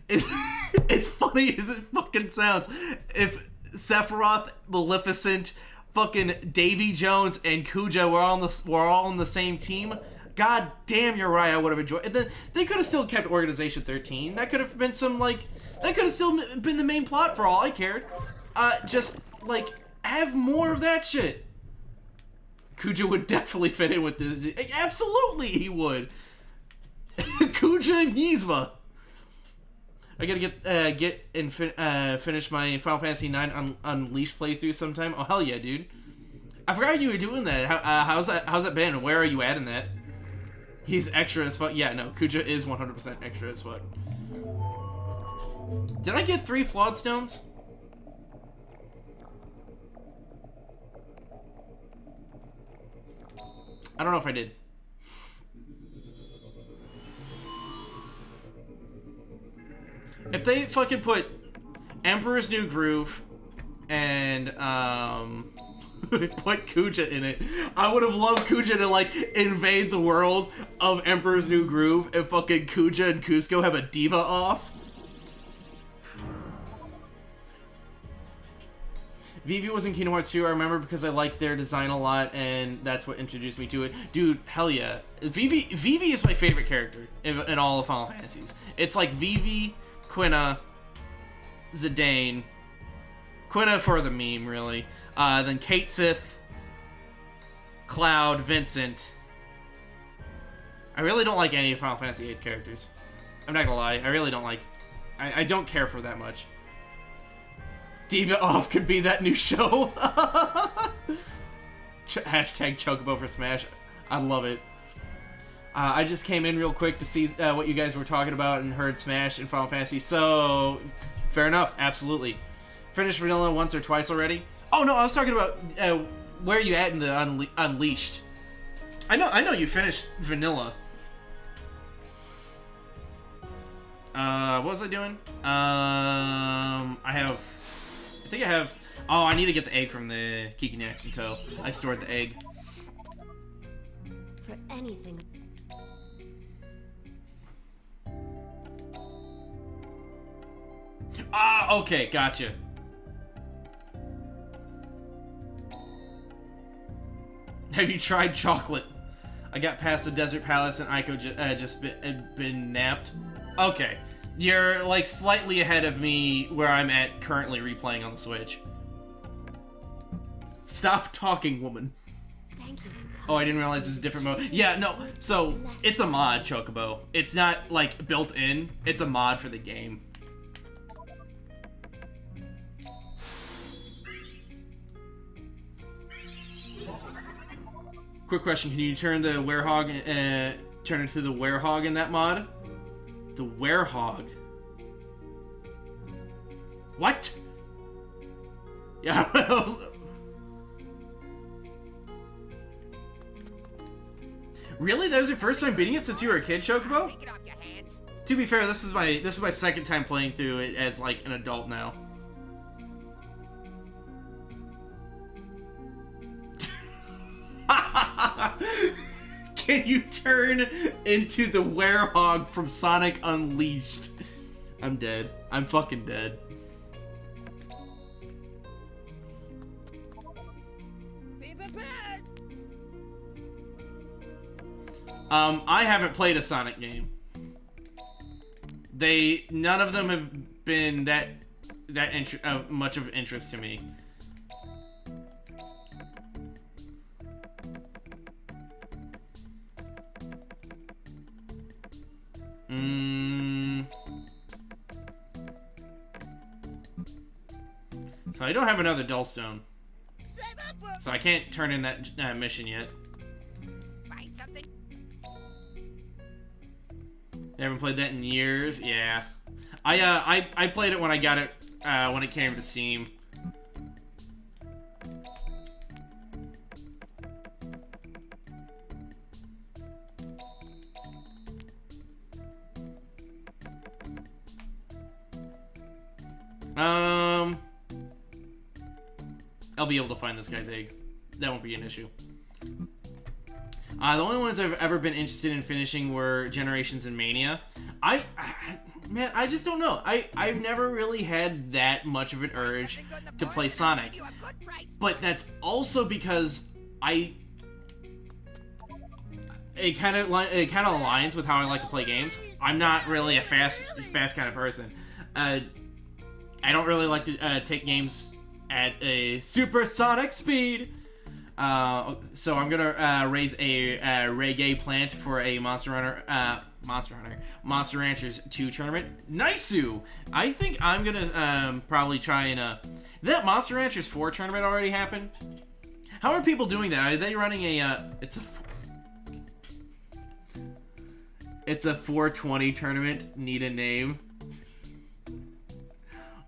as funny as it fucking sounds, if Sephiroth, Maleficent, fucking Davy Jones, and Kuja were all on the same team. God damn, you're right, I would have enjoyed it. And then they could have still kept Organization 13. That could have been that could have still been the main plot for all I cared. Just, like, have more of that shit. Kuja would definitely fit in with this. Absolutely he would. Kuja and Yzma. I gotta get and finish my Final Fantasy IX Unleashed playthrough sometime. Oh, hell yeah, dude. I forgot you were doing that. How's that been? Where are you at in that? He's extra as fuck. Yeah, no, Kuja is 100% extra as fuck. Did I get 3 flawed stones? I don't know if I did. If they fucking put Emperor's New Groove and put Kuja in it, I would have loved Kuja to like invade the world of Emperor's New Groove and fucking Kuja and Cusco have a diva off. Vivi was in Kingdom Hearts 2, I remember, because I liked their design a lot, and that's what introduced me to it. Dude, hell yeah. Vivi is my favorite character in all of Final Fantasies. It's like Vivi, Quina, Zidane, Quina for the meme, really. Then Kate Sith, Cloud, Vincent. I really don't like any of Final Fantasy VIII's characters. I'm not gonna lie, I really don't like... I don't care for that much. Diva Off could be that new show. Hashtag Chocobo for Smash. I love it. I just came in real quick to see what you guys were talking about and heard Smash and Final Fantasy, so fair enough, absolutely. Finished Vanilla once or twice already? Oh no, I was talking about where are you at in the Unleashed. I know you finished Vanilla. What was I doing? I think I have... Oh, I need to get the egg from the Kikinak and Co. I stored the egg. For anything. Ah, okay, gotcha. Have you tried chocolate? I got past the Desert Palace and Aiko just been napped. Okay. You're, like, slightly ahead of me where I'm at currently replaying on the Switch. Stop talking, woman. Thank you for Oh, I didn't realize there's a different mode. Yeah, no, so, it's a mod, Chocobo. It's not, like, built in. It's a mod for the game. Quick question, can you turn the werehog, turn into the werehog in that mod? The werehog. What? Yeah, really? That was your first time beating it since you were a kid, Chocobo? To be fair, this is my second time playing through it as like an adult now. Can you turn into the werehog from Sonic Unleashed? I'm dead. I'm fucking dead. I haven't played a Sonic game. None of them have been that much of interest to me. So I don't have another Dullstone. So I can't turn in that mission yet. Find something. I haven't played that in years. Yeah, I played it when I got it when it came to Steam. I'll be able to find this guy's egg. That won't be an issue. The only ones I've ever been interested in finishing were Generations and Mania. Man, I just don't know. I've never really had that much of an urge to play Sonic. But that's also because it kind of aligns with how I like to play games. I'm not really a fast kind of person. I don't really like to take games at a supersonic speed. So I'm gonna raise a reggae plant for a Monster Ranchers 2 tournament. Niceu! I think I'm gonna probably try and did that Monster Ranchers 4 tournament already happen? How are people doing that? Are they running a it's a 420 tournament? Need a name?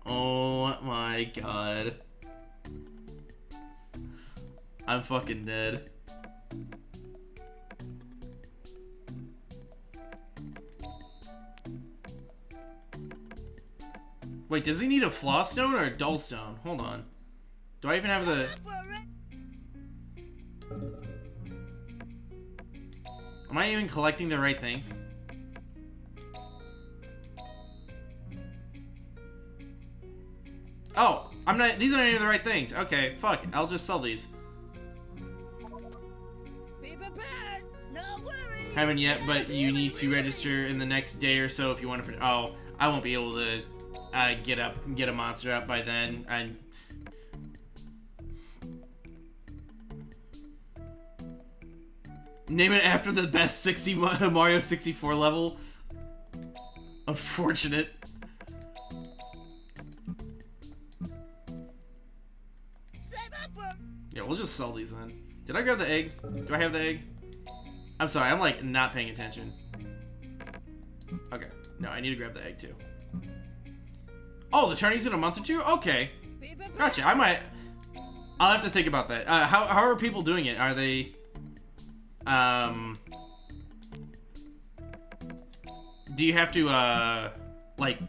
Oh my god. I'm fucking dead. Wait, does he need a floss stone or a dull stone? Hold on. Do I even have the... Am I even collecting the right things? Oh, I'm not. These aren't even the right things. Okay, fuck. I'll just sell these. Be prepared. No worries. Haven't yet, but you need to register in the next day or so if you want to. Oh, I won't be able to get a monster up by then. Name it after the best Mario 64 level. Unfortunate. Yeah, we'll just sell these then. Did I grab the egg? Do I have the egg? I'm sorry, I'm like not paying attention. Okay. No, I need to grab the egg too. Oh, the tourney's in a month or two? Okay. Gotcha. I'll have to think about that. How are people doing it? Are they... Do you have to, like,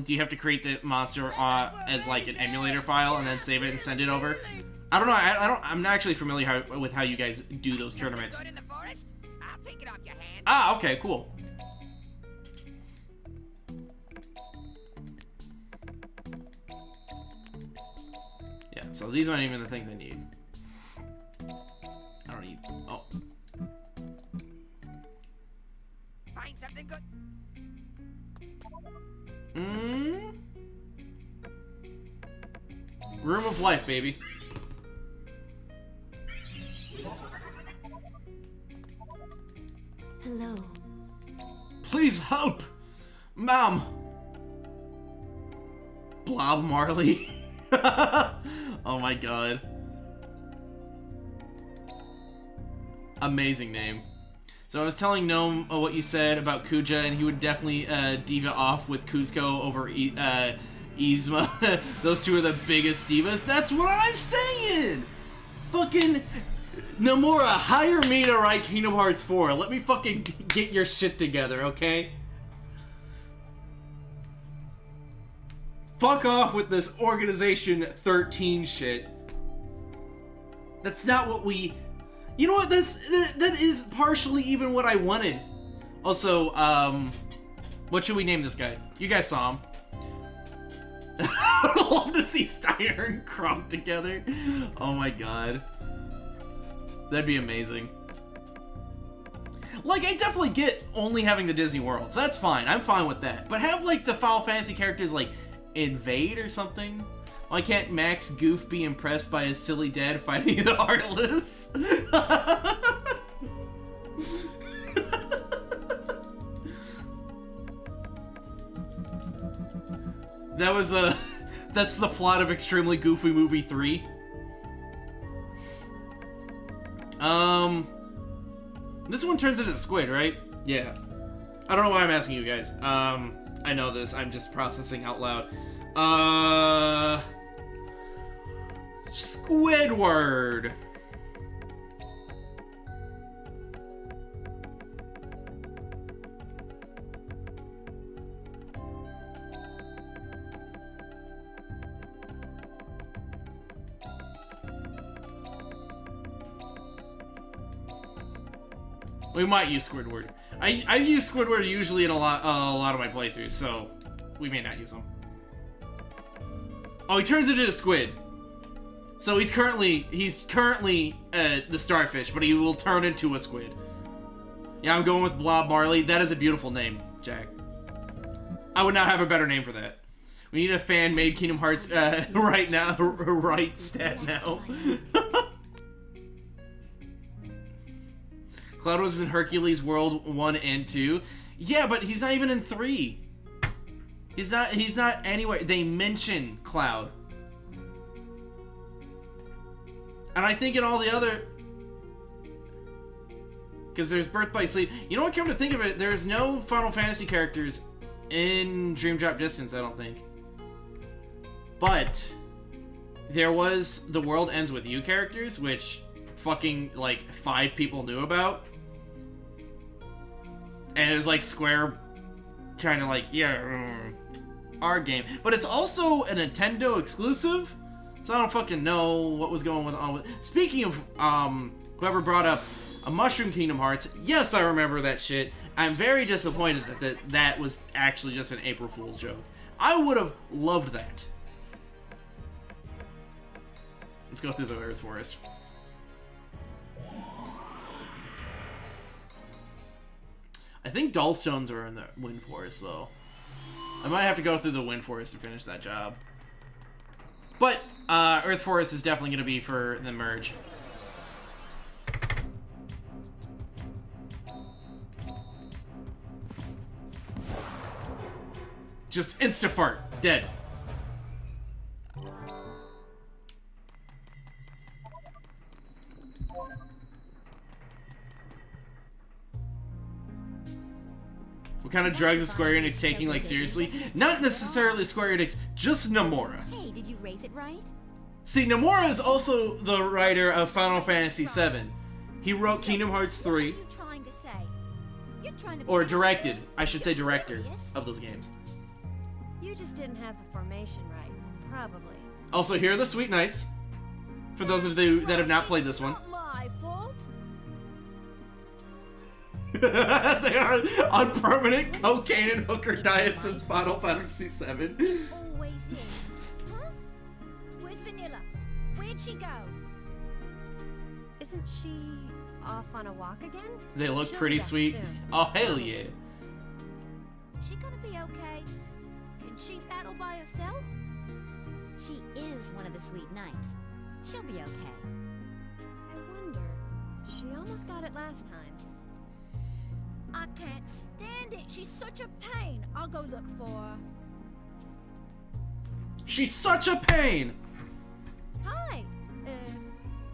do you have to create the monster, as, like, an emulator file and then save it and send it over? I don't know, I'm not actually familiar with how you guys do those tournaments. Ah, okay, cool. Yeah, so these aren't even the things I need. I don't need... Oh. Find something good. Room of life, baby. Hello. Please help! Mom! Blob Marley. Oh my god. Amazing name. So I was telling Gnome what you said about Kuja, and he would definitely diva off with Kuzco over Yzma. Those two are the biggest divas. That's what I'm saying! Fucking Nomura, hire me to write Kingdom Hearts 4. Let me fucking get your shit together, okay? Fuck off with this Organization 13 shit. That's not what we... You know what? That is partially even what I wanted. Also, what should we name this guy? You guys saw him. I'd love to see Steiner and Crump together. Oh my god. That'd be amazing. Like, I definitely get only having the Disney Worlds. That's fine. I'm fine with that. But have, like, the Final Fantasy characters, like, invade or something? Why can't Max Goof be impressed by his silly dad fighting the Heartless? That was that's the plot of Extremely Goofy Movie 3. This one turns into squid, right? Yeah. I don't know why I'm asking you guys. I know this. I'm just processing out loud. Squidward. We might use Squidward. I use Squidward usually in a lot of my playthroughs, so we may not use him. Oh, he turns into a squid. So he's currently the starfish, but he will turn into a squid. Yeah, I'm going with Blob Marley. That is a beautiful name, Jack. I would not have a better name for that. We need a fan-made Kingdom Hearts right now, right stat now. Cloud was in Hercules World 1 and 2. Yeah, but he's not even in 3. He's not anywhere. They mention Cloud. And I think in all the other... Because there's Birth by Sleep. You know what, come to think of it, there's no Final Fantasy characters in Dream Drop Distance, I don't think. But there was the World Ends With You characters, which fucking, like, 5 people knew about. And it was like Square trying to, like, yeah, our game. But it's also a Nintendo exclusive, so I don't fucking know what was going on with... Speaking of, whoever brought up a Mushroom Kingdom Hearts, yes, I remember that shit. I'm very disappointed that was actually just an April Fool's joke. I would have loved that. Let's go through the Earth Forest. I think Dullstones are in the Wind Forest, though. I might have to go through the Wind Forest to finish that job. But, Earth Forest is definitely going to be for the merge. Just insta-fart. Dead. What kind of drugs is Square Enix taking, like, seriously? Not necessarily Square Enix, just Nomura. Hey, did you raise it right? See, Nomura is also the writer of Final Fantasy VII. He wrote Kingdom Hearts 3. What are you trying to say? You're trying to Or directed. I should say director of those games. You just didn't have the formation right, probably. Also, here are the Sweet Knights. For those of you that have not played this one. My fault. They are on permanent cocaine and hooker diet since Final Fantasy VII. Always here. Huh? Where's Vanilla? Where'd she go? Isn't she off on a walk again? They look She'll pretty be back sweet. soon. Oh, hell yeah. She gonna be okay? Can she battle by herself? She is one of the Sweet Knights. She'll be okay. I wonder. She almost got it last time. I can't stand it. She's such a pain. I'll go look for her. She's such a pain! Hi.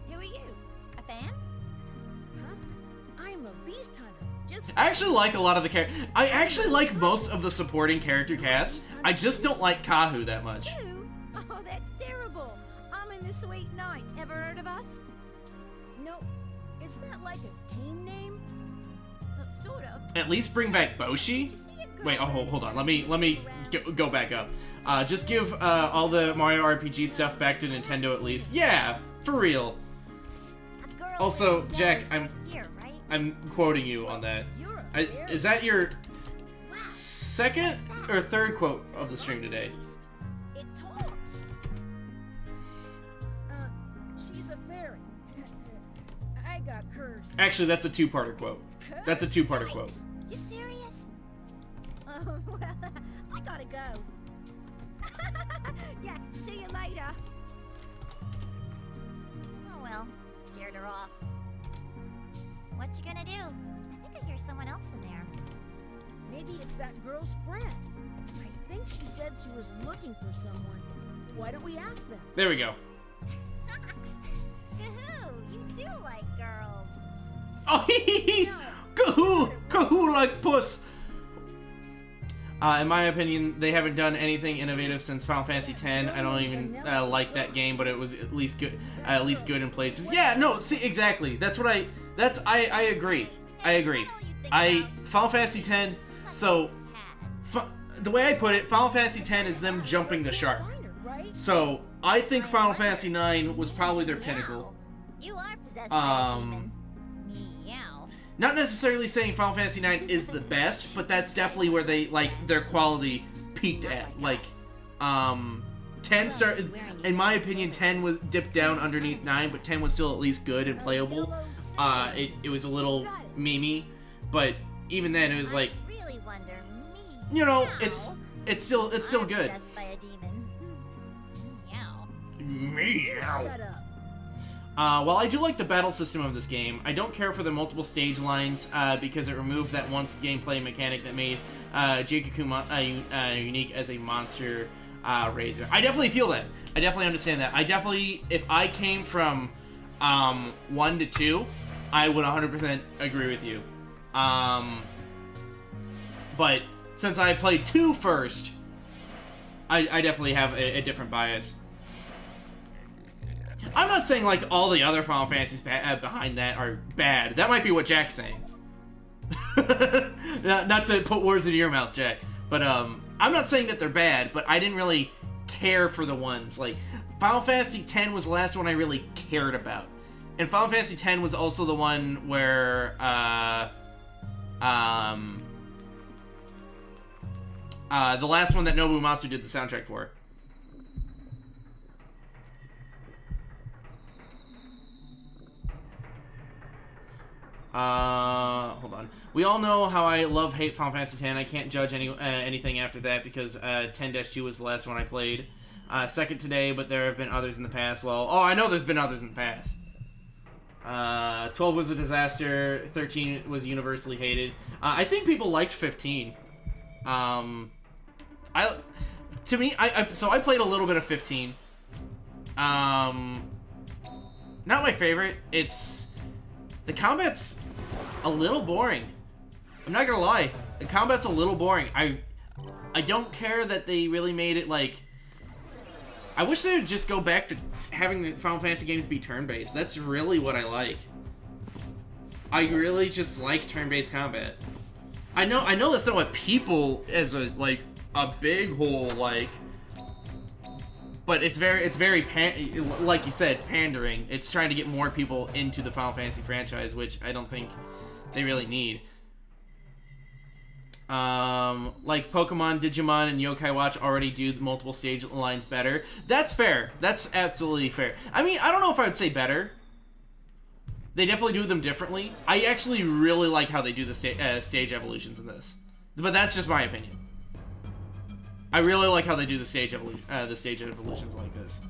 Who are you? A fan? Huh? I'm a beast hunter. Just I actually like a lot of the characters. I actually like most of the supporting character cast. I just don't like Kahu that much. you? Oh, that's terrible. I'm in the Sweet Knights. Ever heard of us? No. Is that like a team name? Sort of. At least bring back Boshi. Wait, oh, hold on. Let me go back up. Just give all the Mario RPG stuff back to Nintendo at least. Yeah, for real. Also, Jack, I'm quoting you on that. Is that your second or third quote of the stream today? It talks. She's a fairy. I got cursed. Actually, that's a two-parter quote. That's a two-parter quote. You serious? Well, I gotta go. Yeah, see you later. Oh well, scared her off. What you gonna do? I think I hear someone else in there. Maybe it's that girl's friend. I think she said she was looking for someone. Why don't we ask them? There we go. Kahoo, you do like girls. Oh, Kahoo like puss. In my opinion, they haven't done anything innovative since Final Fantasy X. I don't even like that game, but it was at least good in places. Yeah, no, see, exactly. That's what I agree. I agree. Final Fantasy X. So, the way I put it, Final Fantasy X is them jumping the shark. So, I think Final Fantasy IX was probably their pinnacle. You are possessed by a demon. Meow. Not necessarily saying Final Fantasy IX is the best, but that's definitely where they, like, their quality peaked at. Like, 10 started, in my opinion, 10 was dipped down underneath 9, but 10 was still at least good and playable. It was a little memey, but even then it was like, Really wonder, you know, it's still good. possessed by a demon. Meow. Meow. While I do like the battle system of this game, I don't care for the multiple stage lines because it removed that once gameplay mechanic that made Jade Cocoon unique as a monster raiser. I definitely feel that. I definitely understand that. I definitely, if I came from 1 to 2, I would 100% agree with you. But since I played 2 first, I definitely have a different bias. I'm not saying like all the other Final Fantasies behind that are bad. That might be what Jack's saying. not to put words into your mouth, Jack. But I'm not saying that they're bad, but I didn't really care for the ones. Like, Final Fantasy X was the last one I really cared about. And Final Fantasy X was also the one where, the last one that Nobumatsu did the soundtrack for. Hold on. We all know how I hate Final Fantasy X. I can't judge anything after that because 10-2 was the last one I played. Second today, but there have been others in the past. Lol. Oh, I know there's been others in the past. 12 was a disaster. 13 was universally hated. I think people liked 15. So I played a little bit of 15. Not my favorite. The combat's a little boring. I'm not gonna lie. The combat's a little boring. I don't care that they really made it like... I wish they would just go back to having the Final Fantasy games be turn-based. That's really what I like. I really just like turn-based combat. I know that's not what people as a big whole like, but it's very like you said, pandering. It's trying to get more people into the Final Fantasy franchise, which I don't think they really need. Like Pokemon, Digimon, and Yokai Watch already do multiple stage lines better. That's fair. That's absolutely fair. I mean, I don't know if I would say better. They definitely do them differently. I actually really like how they do the stage evolutions in this, but that's just my opinion. I really like how they do the stage evolutions like this.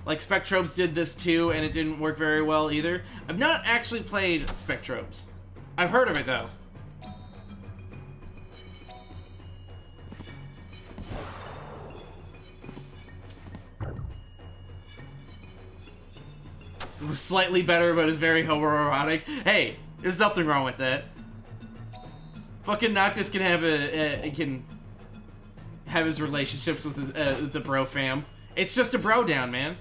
Like Spectrobes did this too, and it didn't work very well either. I've not actually played Spectrobes. I've heard of it though. It was slightly better, but it's very homoerotic. Hey, there's nothing wrong with that. Fucking Noctis can have his relationships with the bro fam. It's just a bro down, man.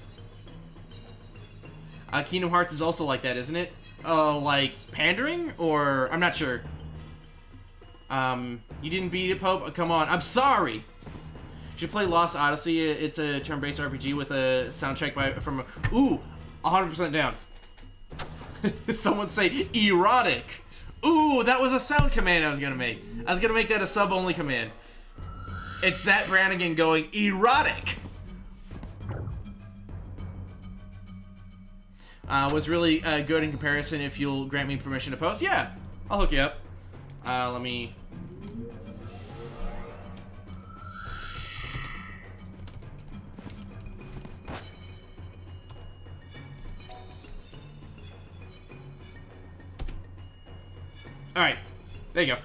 Kingdom Hearts is also like that, isn't it? Like pandering, or I'm not sure. You didn't beat it, Pope? Come on, I'm sorry. You should play Lost Odyssey. It's a turn-based RPG with a soundtrack from. Ooh, 100% down. Someone say erotic. Ooh, that was a sound command I was gonna make. I was gonna make that a sub-only command. It's Zach Brannigan going erotic. Was really good in comparison. If you'll grant me permission to post, yeah, I'll hook you up. Let me. All right, there you go.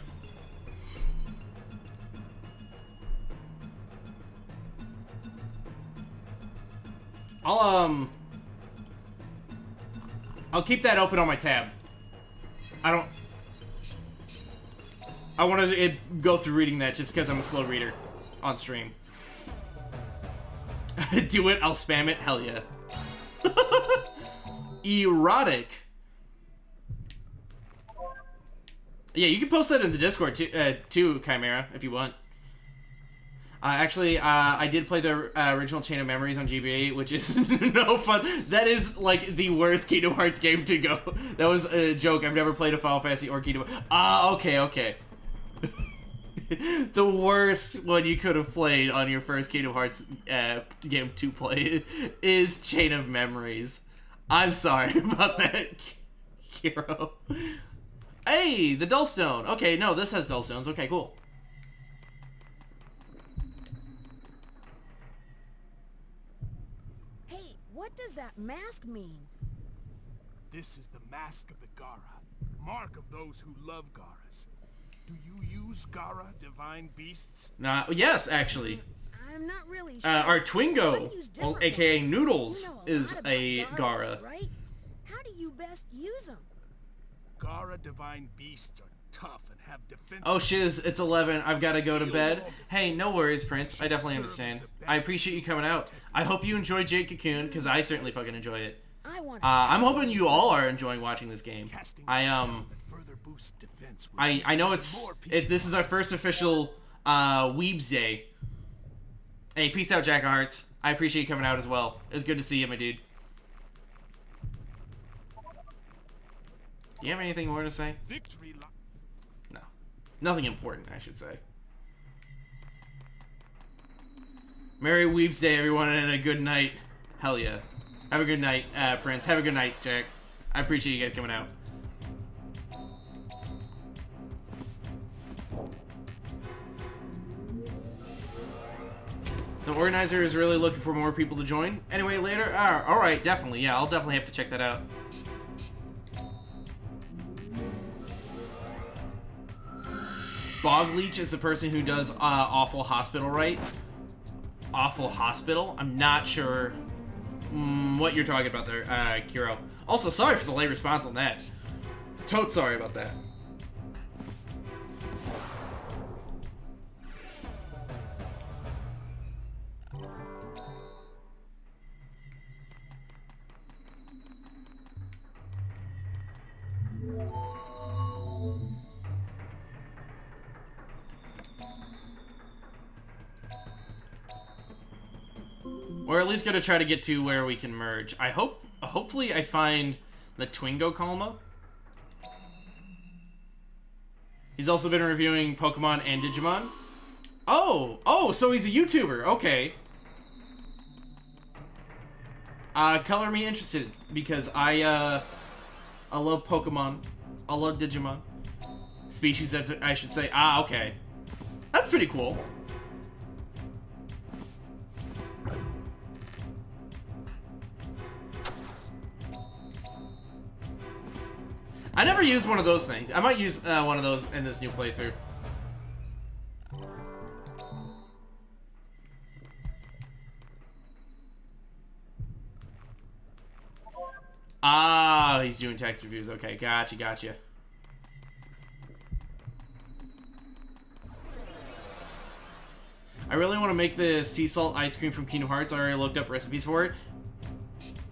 I'll keep that open on my tab. I want to go through reading that just because I'm a slow reader on stream. Do it, I'll spam it, hell yeah. Erotic. Yeah, you can post that in the Discord too, Chimera, if you want. Actually, I did play the original Chain of Memories on GBA, which is no fun. That is, like, the worst Kingdom Hearts game to go. That was a joke. I've never played a Final Fantasy or Kingdom Hearts. Okay. The worst one you could have played on your first Kingdom Hearts game to play is Chain of Memories. I'm sorry about that, Hero. Hey, the Dullstone. Okay, no, this has Dullstones. Okay, cool. What does that mask mean? This is the mask of the Gara, mark of those who love Garas. Do you use Gara, divine beasts? Yes, actually. I'm not really sure. Our Twingo, aka Noodles, is a Gara. Right? How do you best use them? Gara divine beasts are tough and have defense. Oh shiz, it's 11. I've got to go to bed. Hey, no worries, Prince. I definitely understand. I appreciate you coming out. I hope you enjoy Jade Cocoon, because I certainly fucking enjoy it. I'm hoping you all are enjoying watching this game. I know this is our first official Weebs Day. Hey, peace out, Jack of Hearts. I appreciate you coming out as well. It was good to see you, my dude. Do you have anything more to say? No. Nothing important, I should say. Merry Weebs Day, everyone, and a good night. Hell yeah. Have a good night, Prince. Have a good night, Jack. I appreciate you guys coming out. The organizer is really looking for more people to join. Anyway, later. Alright, definitely. Yeah, I'll definitely have to check that out. Bog Leech is the person who does Awful Hospital, right? Awful Hospital? I'm not sure what you're talking about there, Kiro. Also, sorry for the late response on that. Totes sorry about that. Or at least gonna try to get to where we can merge. Hopefully I find the Twingo Kalma. He's also been reviewing Pokemon and Digimon. Oh, so he's a YouTuber, okay. Color me interested, because I love Pokemon. I love Digimon. Species, that's I should say. Okay. That's pretty cool. I never used one of those things. I might use one of those in this new playthrough. He's doing text reviews. Okay, gotcha. I really want to make the sea salt ice cream from Kingdom Hearts. I already looked up recipes for it.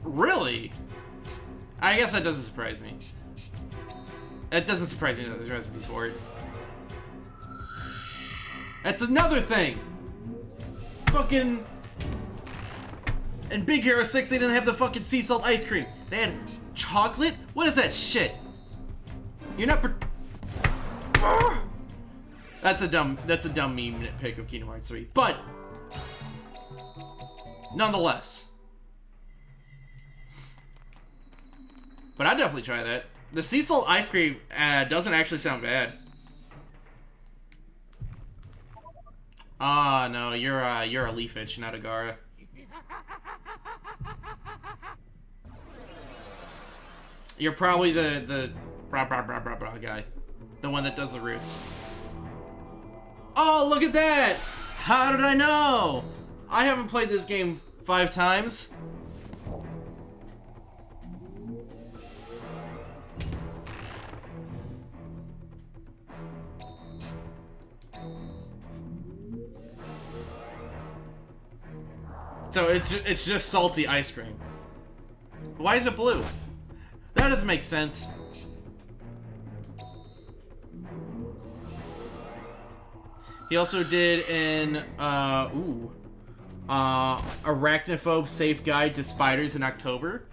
Really? I guess that doesn't surprise me. It doesn't surprise me that there's recipes for it. That's another thing! Fucking... In Big Hero 6, they didn't have the fucking sea salt ice cream. They had chocolate? What is that shit? You're not That's a dumb meme nitpick of Kingdom Hearts 3. But... nonetheless. But I'd definitely try that. The sea salt ice cream doesn't actually sound bad. No, you're a Leafage, not a Gara. You're probably the guy. The one that does the roots. Oh, look at that! How did I know? I haven't played this game 5 times. So it's just salty ice cream. Why is it blue? That doesn't make sense. He also did an Arachnophobe Safe Guide to Spiders in October.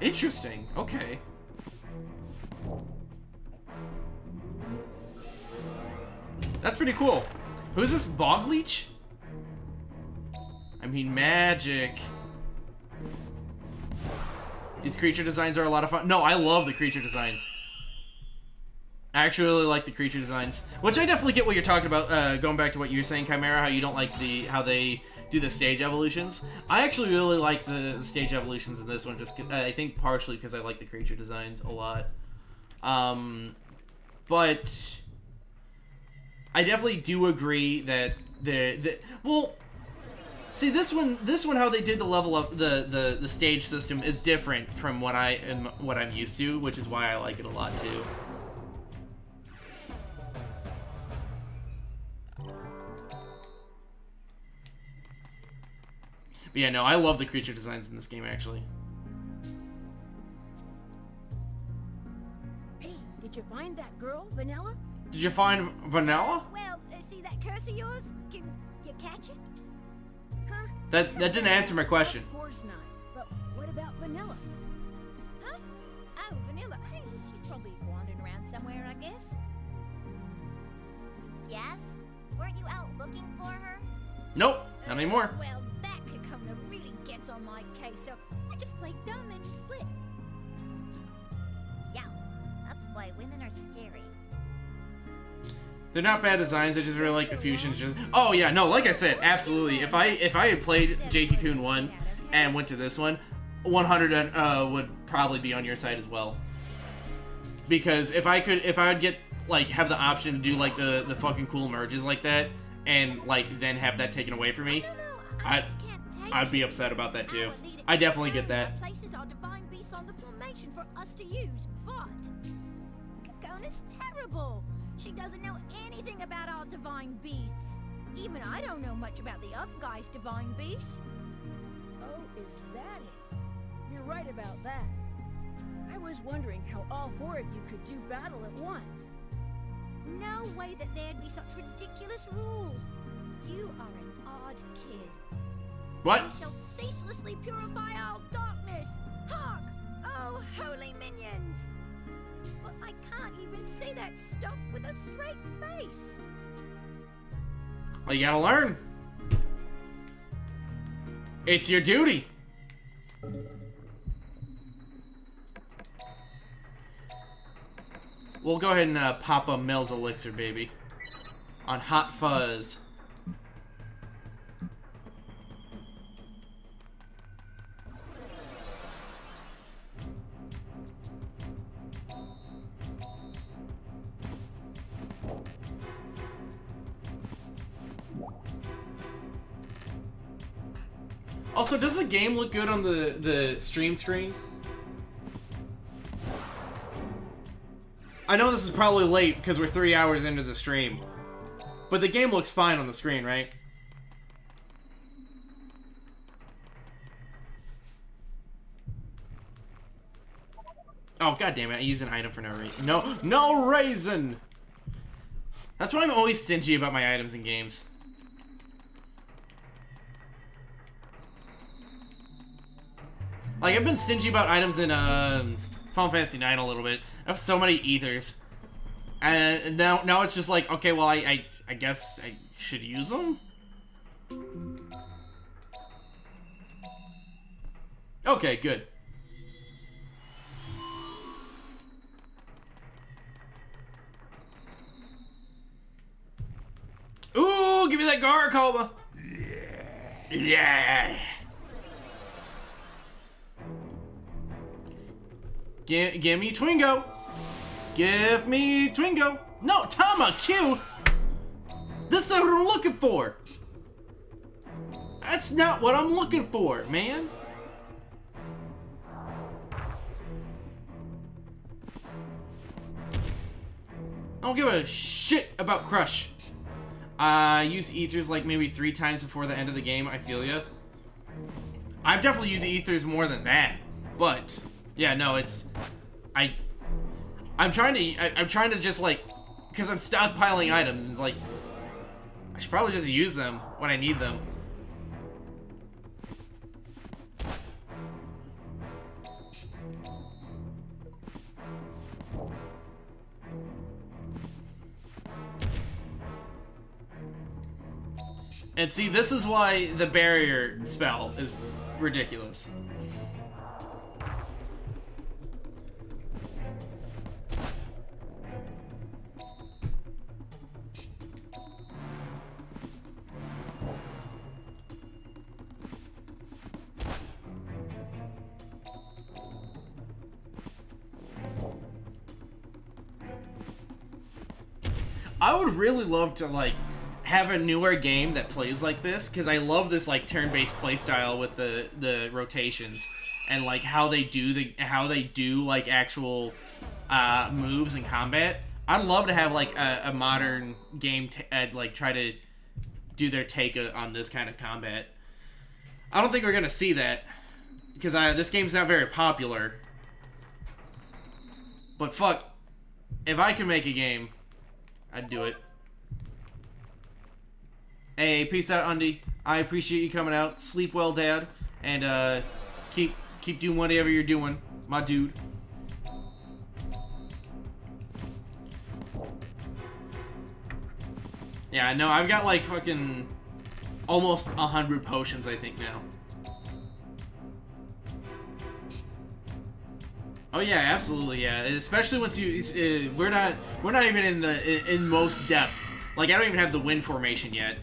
Interesting. Okay. That's pretty cool. Who's this Bog Leech? I mean, magic. These creature designs are a lot of fun. No, I love the creature designs. I actually really like the creature designs, which I definitely get what you're talking about. Going back to what you were saying, Chimera, how you don't like how they do the stage evolutions. I actually really like the stage evolutions in this one, just I think partially because I like the creature designs a lot. But I definitely do agree that well. See, this one, how they did the level up, the stage system is different from what I'm used to, which is why I like it a lot too. But yeah, no, I love the creature designs in this game actually. Hey, did you find that girl, Vanilla? Did you find Vanilla? Well, see that curse of yours? Can you catch it? Huh? That didn't answer my question. Of course not. But what about Vanilla? Huh? Oh, Vanilla. Hey, she's probably wandering around somewhere, I guess. Yes? Weren't you out looking for her? Nope, not anymore. Well, that Kakona really gets on my case, so I just played dumb and split. Yeah, that's why women are scary. They're not bad designs. I just really like the fusions. Just oh yeah, no, like I said, absolutely. If I had played Jade Cocoon 1 and went to this one, 100 would probably be on your side as well. Because if I would get like have the option to do like the fucking cool merges like that and like then have that taken away from me, I'd be upset about that too. I definitely get that. Places our divine beasts on the formation for us to use, but Cocoon is terrible. She doesn't know anything about our divine beasts. Even I don't know much about the other guy's divine beasts. Oh, is that it? You're right about that. I was wondering how all four of you could do battle at once. No way that there'd be such ridiculous rules. You are an odd kid. What? We shall ceaselessly purify our darkness. Hark! Oh, holy minions! But I can't even say that stuff with a straight face. Well, you gotta learn. It's your duty. We'll go ahead and pop a Mel's Elixir, baby. On Hot Fuzz. Also, does the game look good on the stream screen? I know this is probably late because we're 3 hours into the stream. But the game looks fine on the screen, right? Oh, god damn it. I used an item for no reason. No reason! That's why I'm always stingy about my items in games. Like, I've been stingy about items in Final Fantasy IX a little bit. I have so many ethers. And now it's just like, okay, well, I guess I should use them? Okay, good. Ooh, give me that Garacoma! Yeah! Give me Twingo! Give me Twingo! No, Tama Q! This is what I'm looking for! That's not what I'm looking for, man! I don't give a shit about Crush. I use ethers like maybe 3 times before the end of the game, I feel ya. I've definitely used ethers more than that, but yeah, no, it's I'm trying to just like, because I'm stockpiling items, it's like I should probably just use them when I need them. And see, this is why the barrier spell is ridiculous. I would really love to, like, have a newer game that plays like this, because I love this, like, turn-based playstyle with the rotations and, like, how they do like actual moves in combat. I'd love to have, like, a modern game like try to do their take on this kind of combat. I don't think we're gonna see that because this game's not very popular. But fuck, if I could make a game, I'd do it. Hey, peace out, Undy. I appreciate you coming out. Sleep well, Dad, and keep doing whatever you're doing, my dude. Yeah, no, I've got like fucking almost 100 potions, I think now. Oh yeah, absolutely, yeah. Especially once you, we're not even in most depth. Like I don't even have the wind formation yet.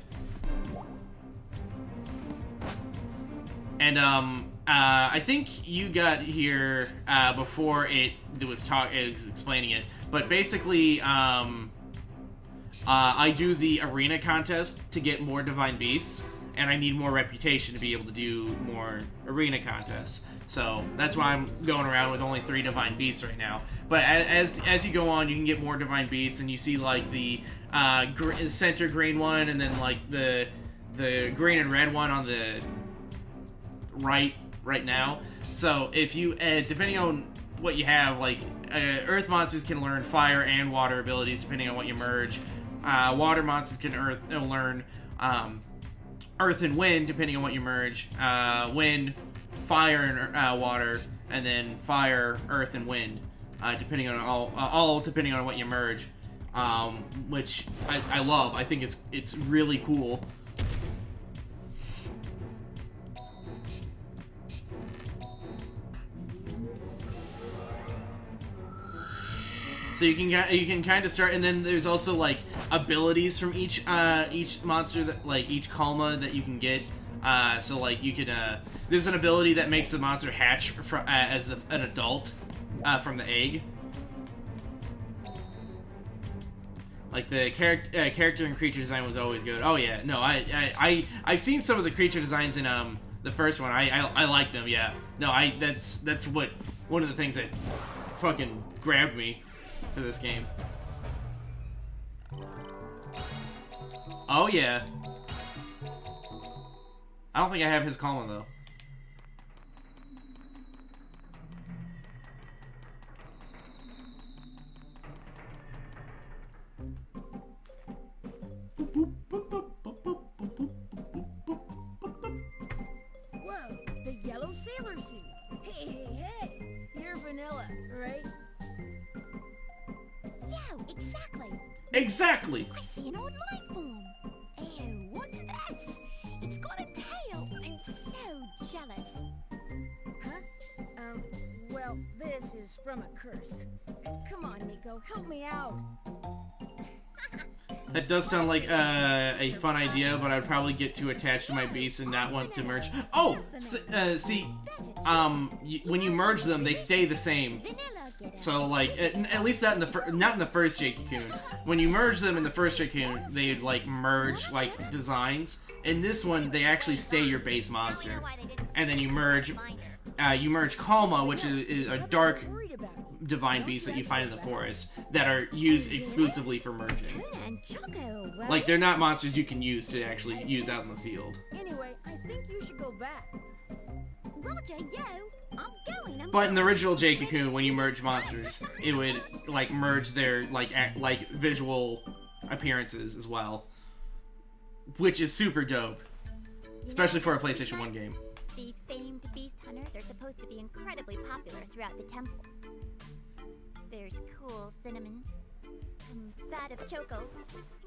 And I think you got here before it was explaining it. But basically, I do the arena contest to get more divine beasts, and I need more reputation to be able to do more arena contests. So that's why I'm going around with only 3 divine beasts right now. But as you go on, you can get more divine beasts, and you see like the center green one, and then like the green and red one on the right now. So if you depending on what you have, like earth monsters can learn fire and water abilities depending on what you merge. Water monsters can learn earth and wind depending on what you merge. Wind, fire, and water, and then fire, earth, and wind, depending on all depending on what you merge. Which I love. I think it's really cool. So you can kind of start, and then there's also like abilities from each monster that like each Kalma that you can get. So like you could there's an ability that makes the monster hatch as an adult from the egg. Like the character and creature design was always good. Oh yeah, no, I've seen some of the creature designs in the first one. I like them. Yeah, no, that's what one of the things that fucking grabbed me for this game. Oh yeah. I don't think I have his Kalma though. Whoa, the yellow sailor suit. Hey, you're Vanilla, right? Yeah, exactly. Exactly. I see an odd life form. Ew, what's this? It's got a tail. I'm so jealous. Huh? Well, this is from a curse. Come on, Nico, help me out. That does sound like a fun idea, but I'd probably get too attached to my beasts and not want to merge. Oh, see, when you merge them, they stay the same. So like, at least not in the first Jade Cocoon. When you merge them in the first Jade Cocoon, they like merge like designs. In this one, they actually stay your base monster, and then you merge Kalma, which is a dark divine beast that you find in the forest that are used exclusively for merging. Like they're not monsters you can use to actually use out in the field. Anyway, I think you should go back. Roger, yo, I'm going. But in the original Jade Cocoon, when you merge monsters, it would like merge their like visual appearances as well, which is super dope, especially for a PlayStation 1 game. These famed beast hunters are supposed to be incredibly popular throughout the temple. There's cool Cinnamon, combative Choco,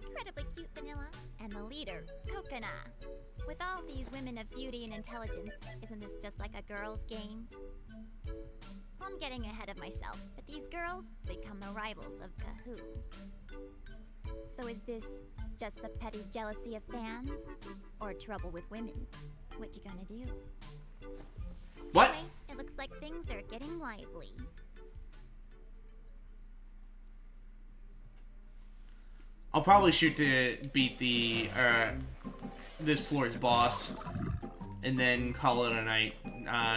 incredibly cute Vanilla, and the leader, Coconut. With all these women of beauty and intelligence, isn't this just like a girl's game? I'm getting ahead of myself, but these girls become the rivals of Kahoo. So is this just the petty jealousy of fans? Or trouble with women? What you gonna do? What? Anyway, it looks like things are getting lively. I'll probably shoot to beat the this floor's boss, and then call it a night.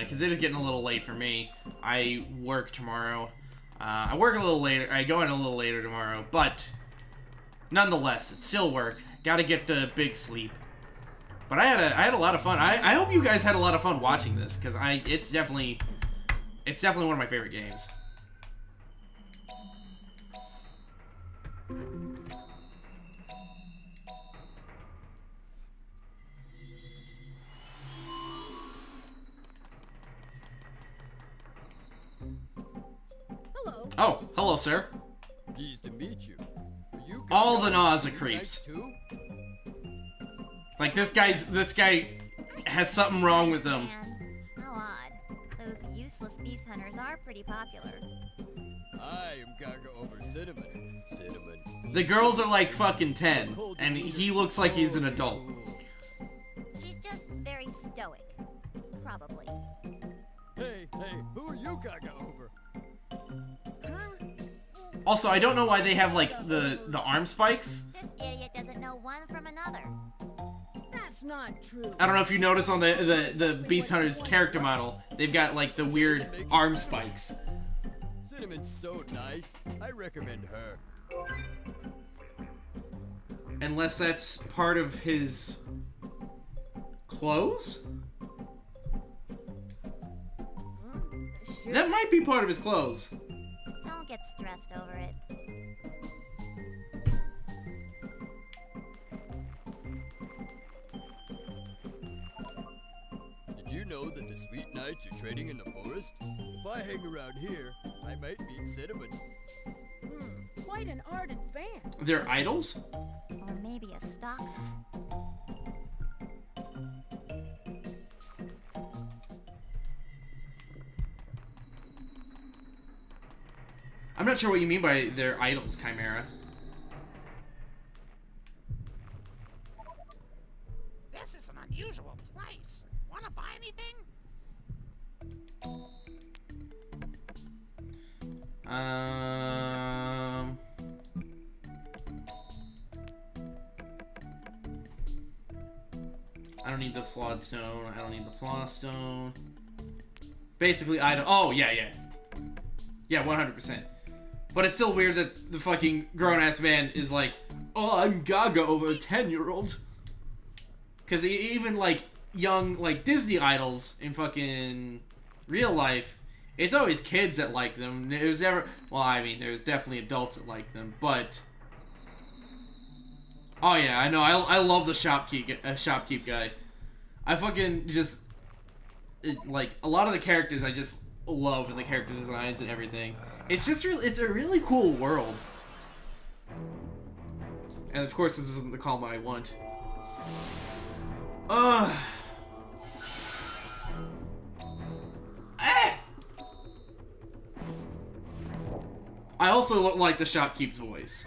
Because it is getting a little late for me. I work tomorrow. I work a little later. I go in a little later tomorrow, but nonetheless, it's still work. Gotta get to big sleep. But I had a lot of fun. I hope you guys had a lot of fun watching this, because it's definitely one of my favorite games. Hello. Oh, hello, sir. Pleased to meet you. All the nausea creeps. Like this guy has something wrong with him. How odd. Those useless beast hunters are pretty popular. I am Gaga over Cinnamon. Cinnamon. The girls are like fucking 10, and he looks like he's an adult. She's just very stoic. Probably. Hey, who are you Gaga over? Also, I don't know why they have like the arm spikes. This idiot doesn't know one from another. That's not true. I don't know if you notice on the Beast Hunter's character model, they've got like the weird arm spikes. Cinnamon's so nice. I recommend her. Unless that's part of his clothes? That might be part of his clothes. Don't get stressed over it. Did you know that the Sweet Knights are trading in the forest? If I hang around here, I might meet Cinnamon. Quite an ardent fan. They're idols? Or maybe a stalker. I'm not sure what you mean by their idols, Chimera. This is an unusual place. Wanna buy anything? I don't need the flawed stone. I don't need the flaw stone. Basically, idol. Oh, yeah. Yeah, 100%. But it's still weird that the fucking grown-ass man is like, oh, I'm Gaga over a 10-year-old. Because even, like, young, like, Disney idols in fucking real life, it's always kids that like them. There's never... Well, I mean, there's definitely adults that like them, but... Oh, yeah, I know. I love the shopkeep guy. I fucking just... like, a lot of the characters I just love, and the character designs and everything. It's just it's a really cool world. And of course this isn't the calm I want. I also like the shopkeep's voice.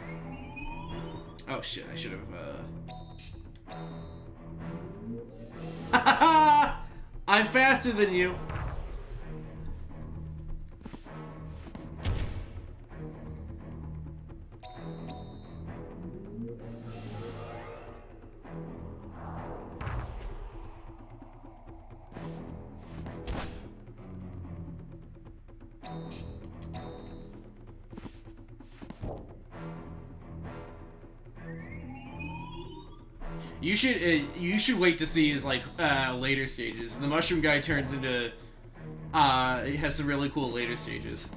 Oh shit, I should have I'm faster than you. You should wait to see his like later stages. The mushroom guy turns into it has some really cool later stages.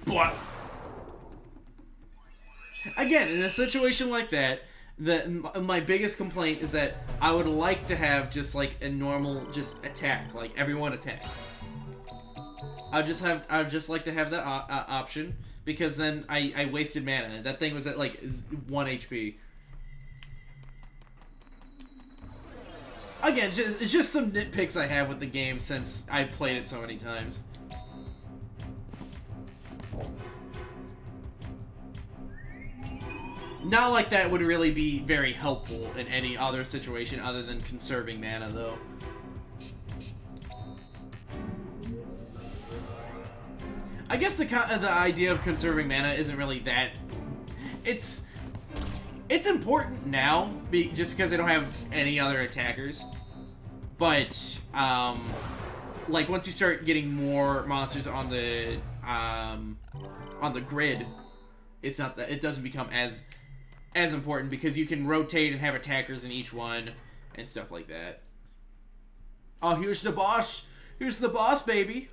What? Again, in a situation like that, my biggest complaint is that I would like to have just like a normal just attack, like everyone attack. I would just like to have that option, because then I wasted mana. That thing was at like 1 HP. Again, it's just some nitpicks I have with the game since I played it so many times. Not like that would really be very helpful in any other situation other than conserving mana, though. I guess the idea of conserving mana isn't really that... It's important now, just because they don't have any other attackers. But, like, once you start getting more monsters on the grid, it's not that... It doesn't become as important, because you can rotate and have attackers in each one and stuff like that. Oh, here's the boss. Here's the boss, baby.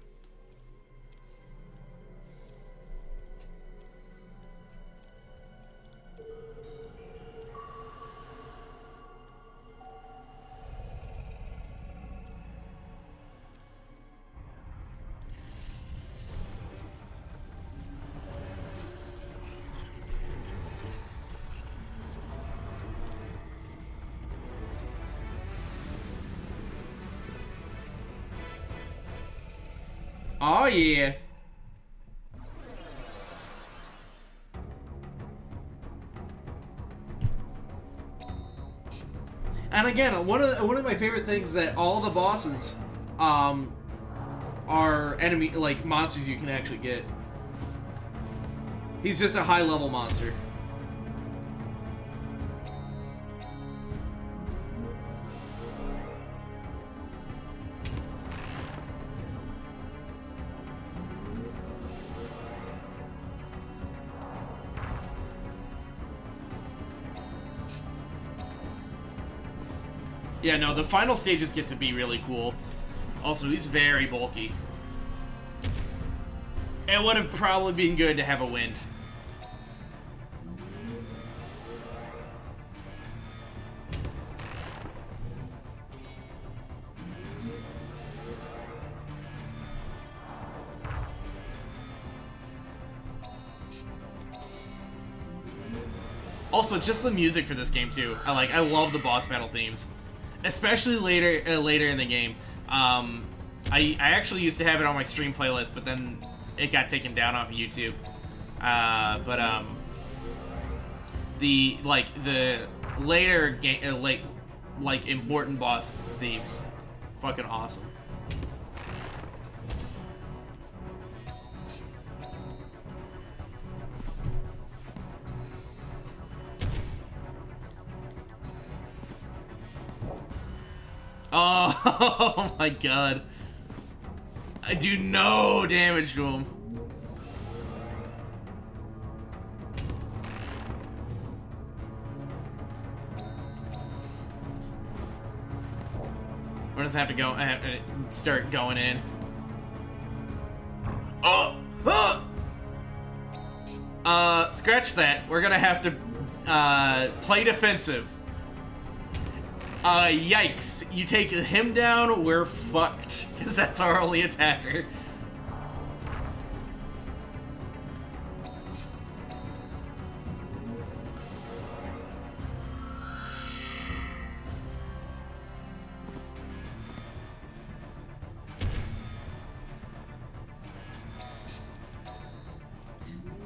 Oh yeah. And again, one of my favorite things is that all the bosses, are enemy like monsters you can actually get. He's just a high level monster. Yeah, no, the final stages get to be really cool. Also, he's very bulky. It would have probably been good to have a wind. Also, just the music for this game too. I love the boss battle themes, especially later in the game. I actually used to have it on my stream playlist, but then it got taken down off of YouTube. The later game like important boss themes, fucking awesome. Oh my god. I do no damage to him. We're just have to go. I have to start going in. Oh! Scratch that. We're gonna have to play defensive. Yikes. You take him down, we're fucked. Because that's our only attacker.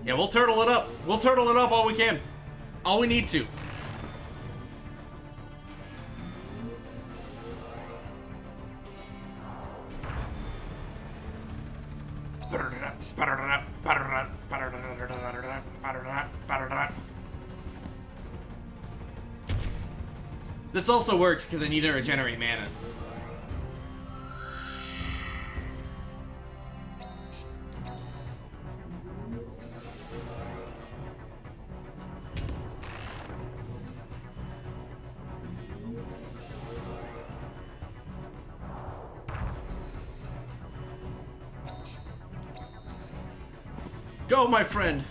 Yeah, we'll turtle it up. We'll turtle it up all we can. All we need to. This also works because I need to regenerate mana. Go, my friend!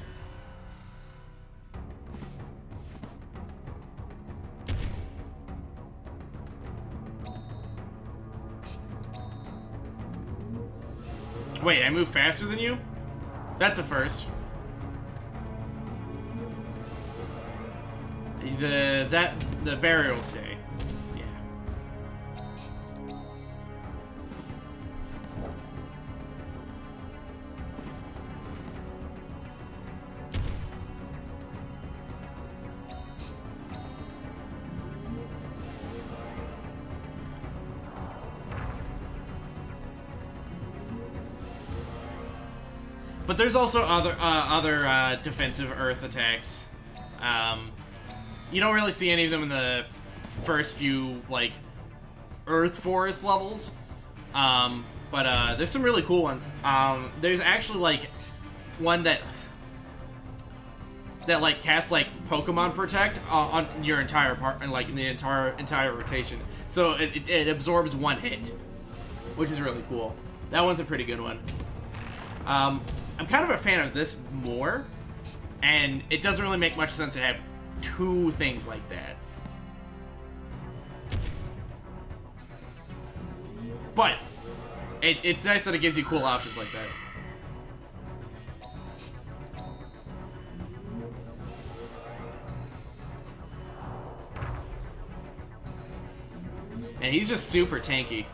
Wait, I move faster than you? That's a first. The barrier will stay. Yeah. But there's also other defensive earth attacks. You don't really see any of them in the first few like earth forest levels, but there's some really cool ones. There's actually like one that like casts like Pokemon Protect on your entire part and like in the entire rotation, so it absorbs one hit, which is really cool. That one's a pretty good one. I'm kind of a fan of this more, and it doesn't really make much sense to have two things like that. But it's nice that it gives you cool options like that. And he's just super tanky.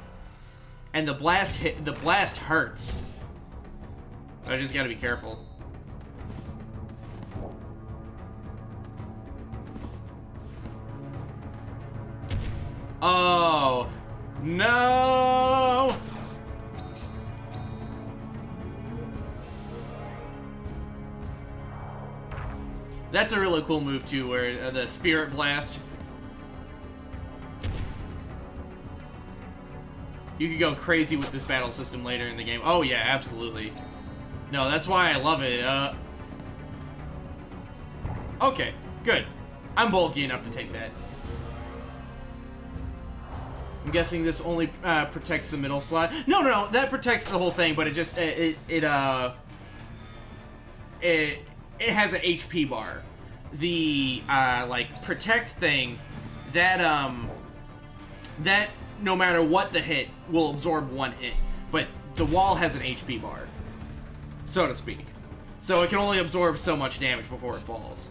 And the blast hurts. I just gotta be careful. Oh, no! That's a really cool move too, where the Spirit Blast. You could go crazy with this battle system later in the game. Oh yeah, absolutely. No, that's why I love it. Okay, good. I'm bulky enough to take that. I'm guessing this only protects the middle slot. No, that protects the whole thing, but it just it has an HP bar. The like protect thing, that that no matter what the hit will absorb one hit, but the wall has an HP bar, so to speak. So it can only absorb so much damage before it falls.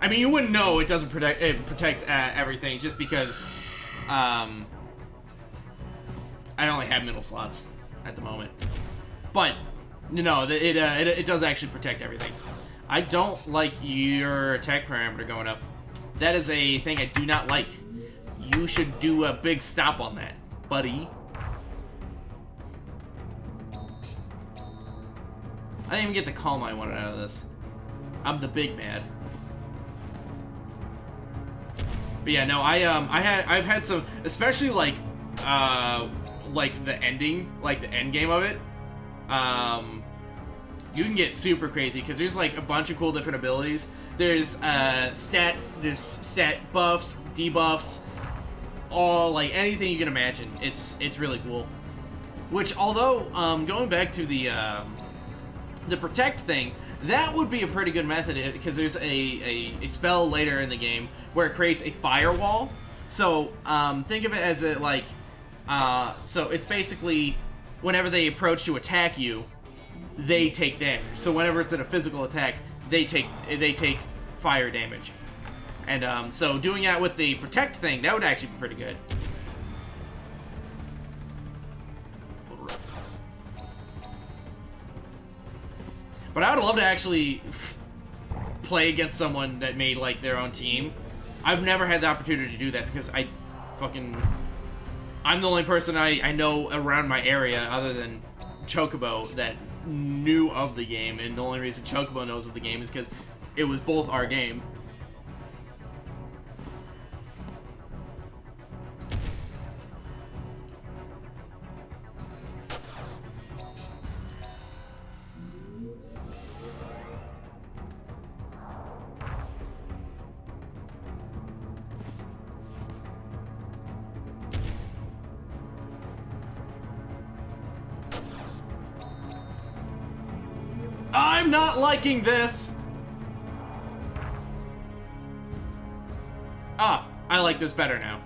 I mean, you wouldn't know it doesn't protect. It protects everything just because I only have middle slots at the moment. But no, it does actually protect everything. I don't like your attack parameter going up. That is a thing I do not like. You should do a big stop on that, buddy. I didn't even get the calm I wanted out of this. I'm the big mad. But yeah, no, I've had some, especially like the ending, like the end game of it. You can get super crazy because there's like a bunch of cool different abilities. There's stat buffs, debuffs, all like anything you can imagine. It's really cool. Which, although going back to the protect thing, that would be a pretty good method because there's a spell later in the game where it creates a firewall. So think of it as a like, so it's basically whenever they approach to attack you, they take damage. So whenever it's in a physical attack, they take fire damage. And so doing that with the protect thing, that would actually be pretty good. But I would love to actually play against someone that made like their own team. I've never had the opportunity to do that because I'm the only person I know around my area other than Chocobo that knew of the game, and the only reason Chocobo knows of the game is because it was both our game. I'm not liking this! Ah, I like this better now.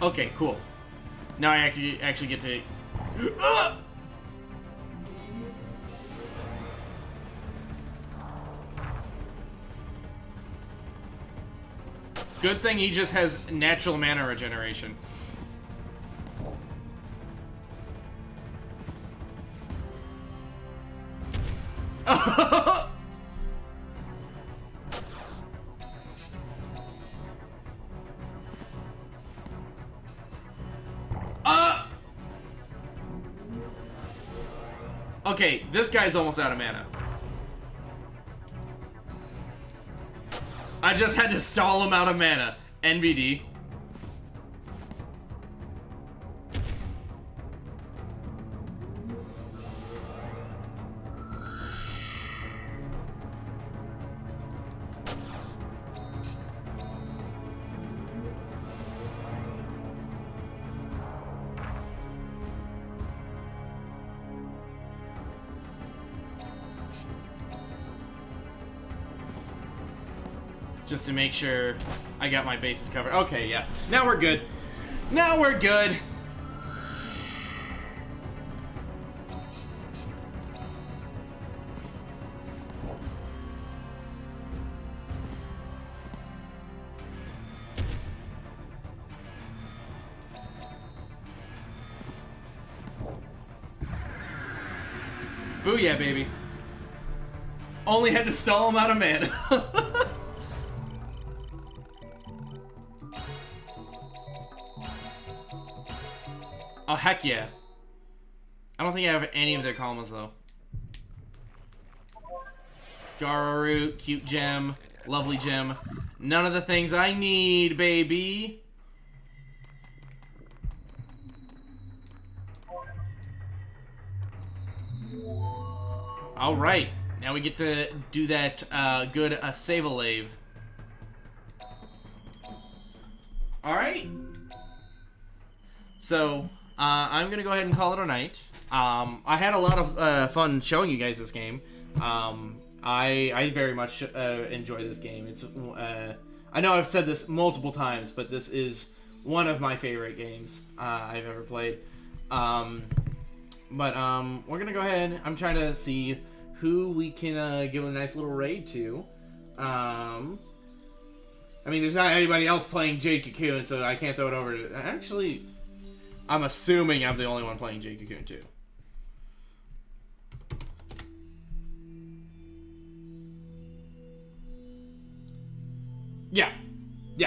Okay, cool. Now I actually get to... Good thing he just has natural mana regeneration. Okay, this guy's almost out of mana. I just had to stall him out of mana. NBD. just to make sure I got my bases covered. Okay, yeah. Now we're good. Now we're good. Booyah, baby. Only had to stall him out of mana. Oh, heck yeah. I don't think I have any of their Kalmas, though. Gararoot, cute gem, lovely gem. None of the things I need, baby. Alright, now we get to do that good save-a-lave. Alright. So, I'm gonna go ahead and call it a night. I had a lot of fun showing you guys this game. I very much enjoy this game. It's I know I've said this multiple times, but this is one of my favorite games I've ever played. But we're gonna go ahead. I'm trying to see who we can give a nice little raid to. I mean, there's not anybody else playing Jade Cocoon, so I can't throw it over to... Actually, I'm assuming I'm the only one playing Jade Cocoon too. Yeah,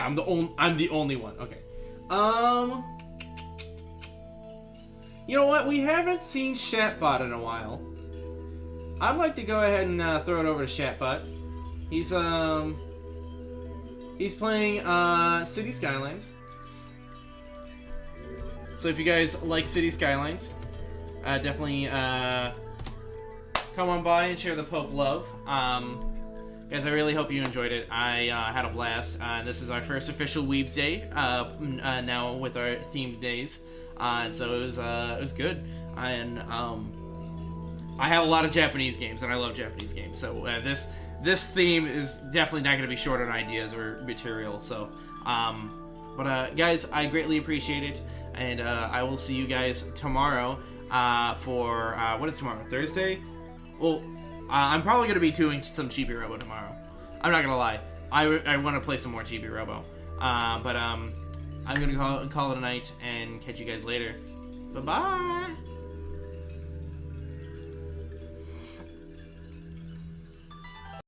I'm the only one. Okay. You know what? We haven't seen Shatbot in a while. I'd like to go ahead and throw it over to Shatbot. He's playing City Skylines. So if you guys like City Skylines, definitely come on by and share the Pope love. Guys, I really hope you enjoyed it. I had a blast. This is our first official Weebs Day now with our themed days. And so it was good. And I have a lot of Japanese games, and I love Japanese games. So this theme is definitely not going to be short on ideas or material. So, but guys, I greatly appreciate it, and I will see you guys tomorrow for what is tomorrow? Thursday? Well, I'm probably going to be doing some Chibi Robo tomorrow. I'm not going to lie. I want to play some more Chibi Robo. But I'm going to call it a night and catch you guys later. Bye-bye!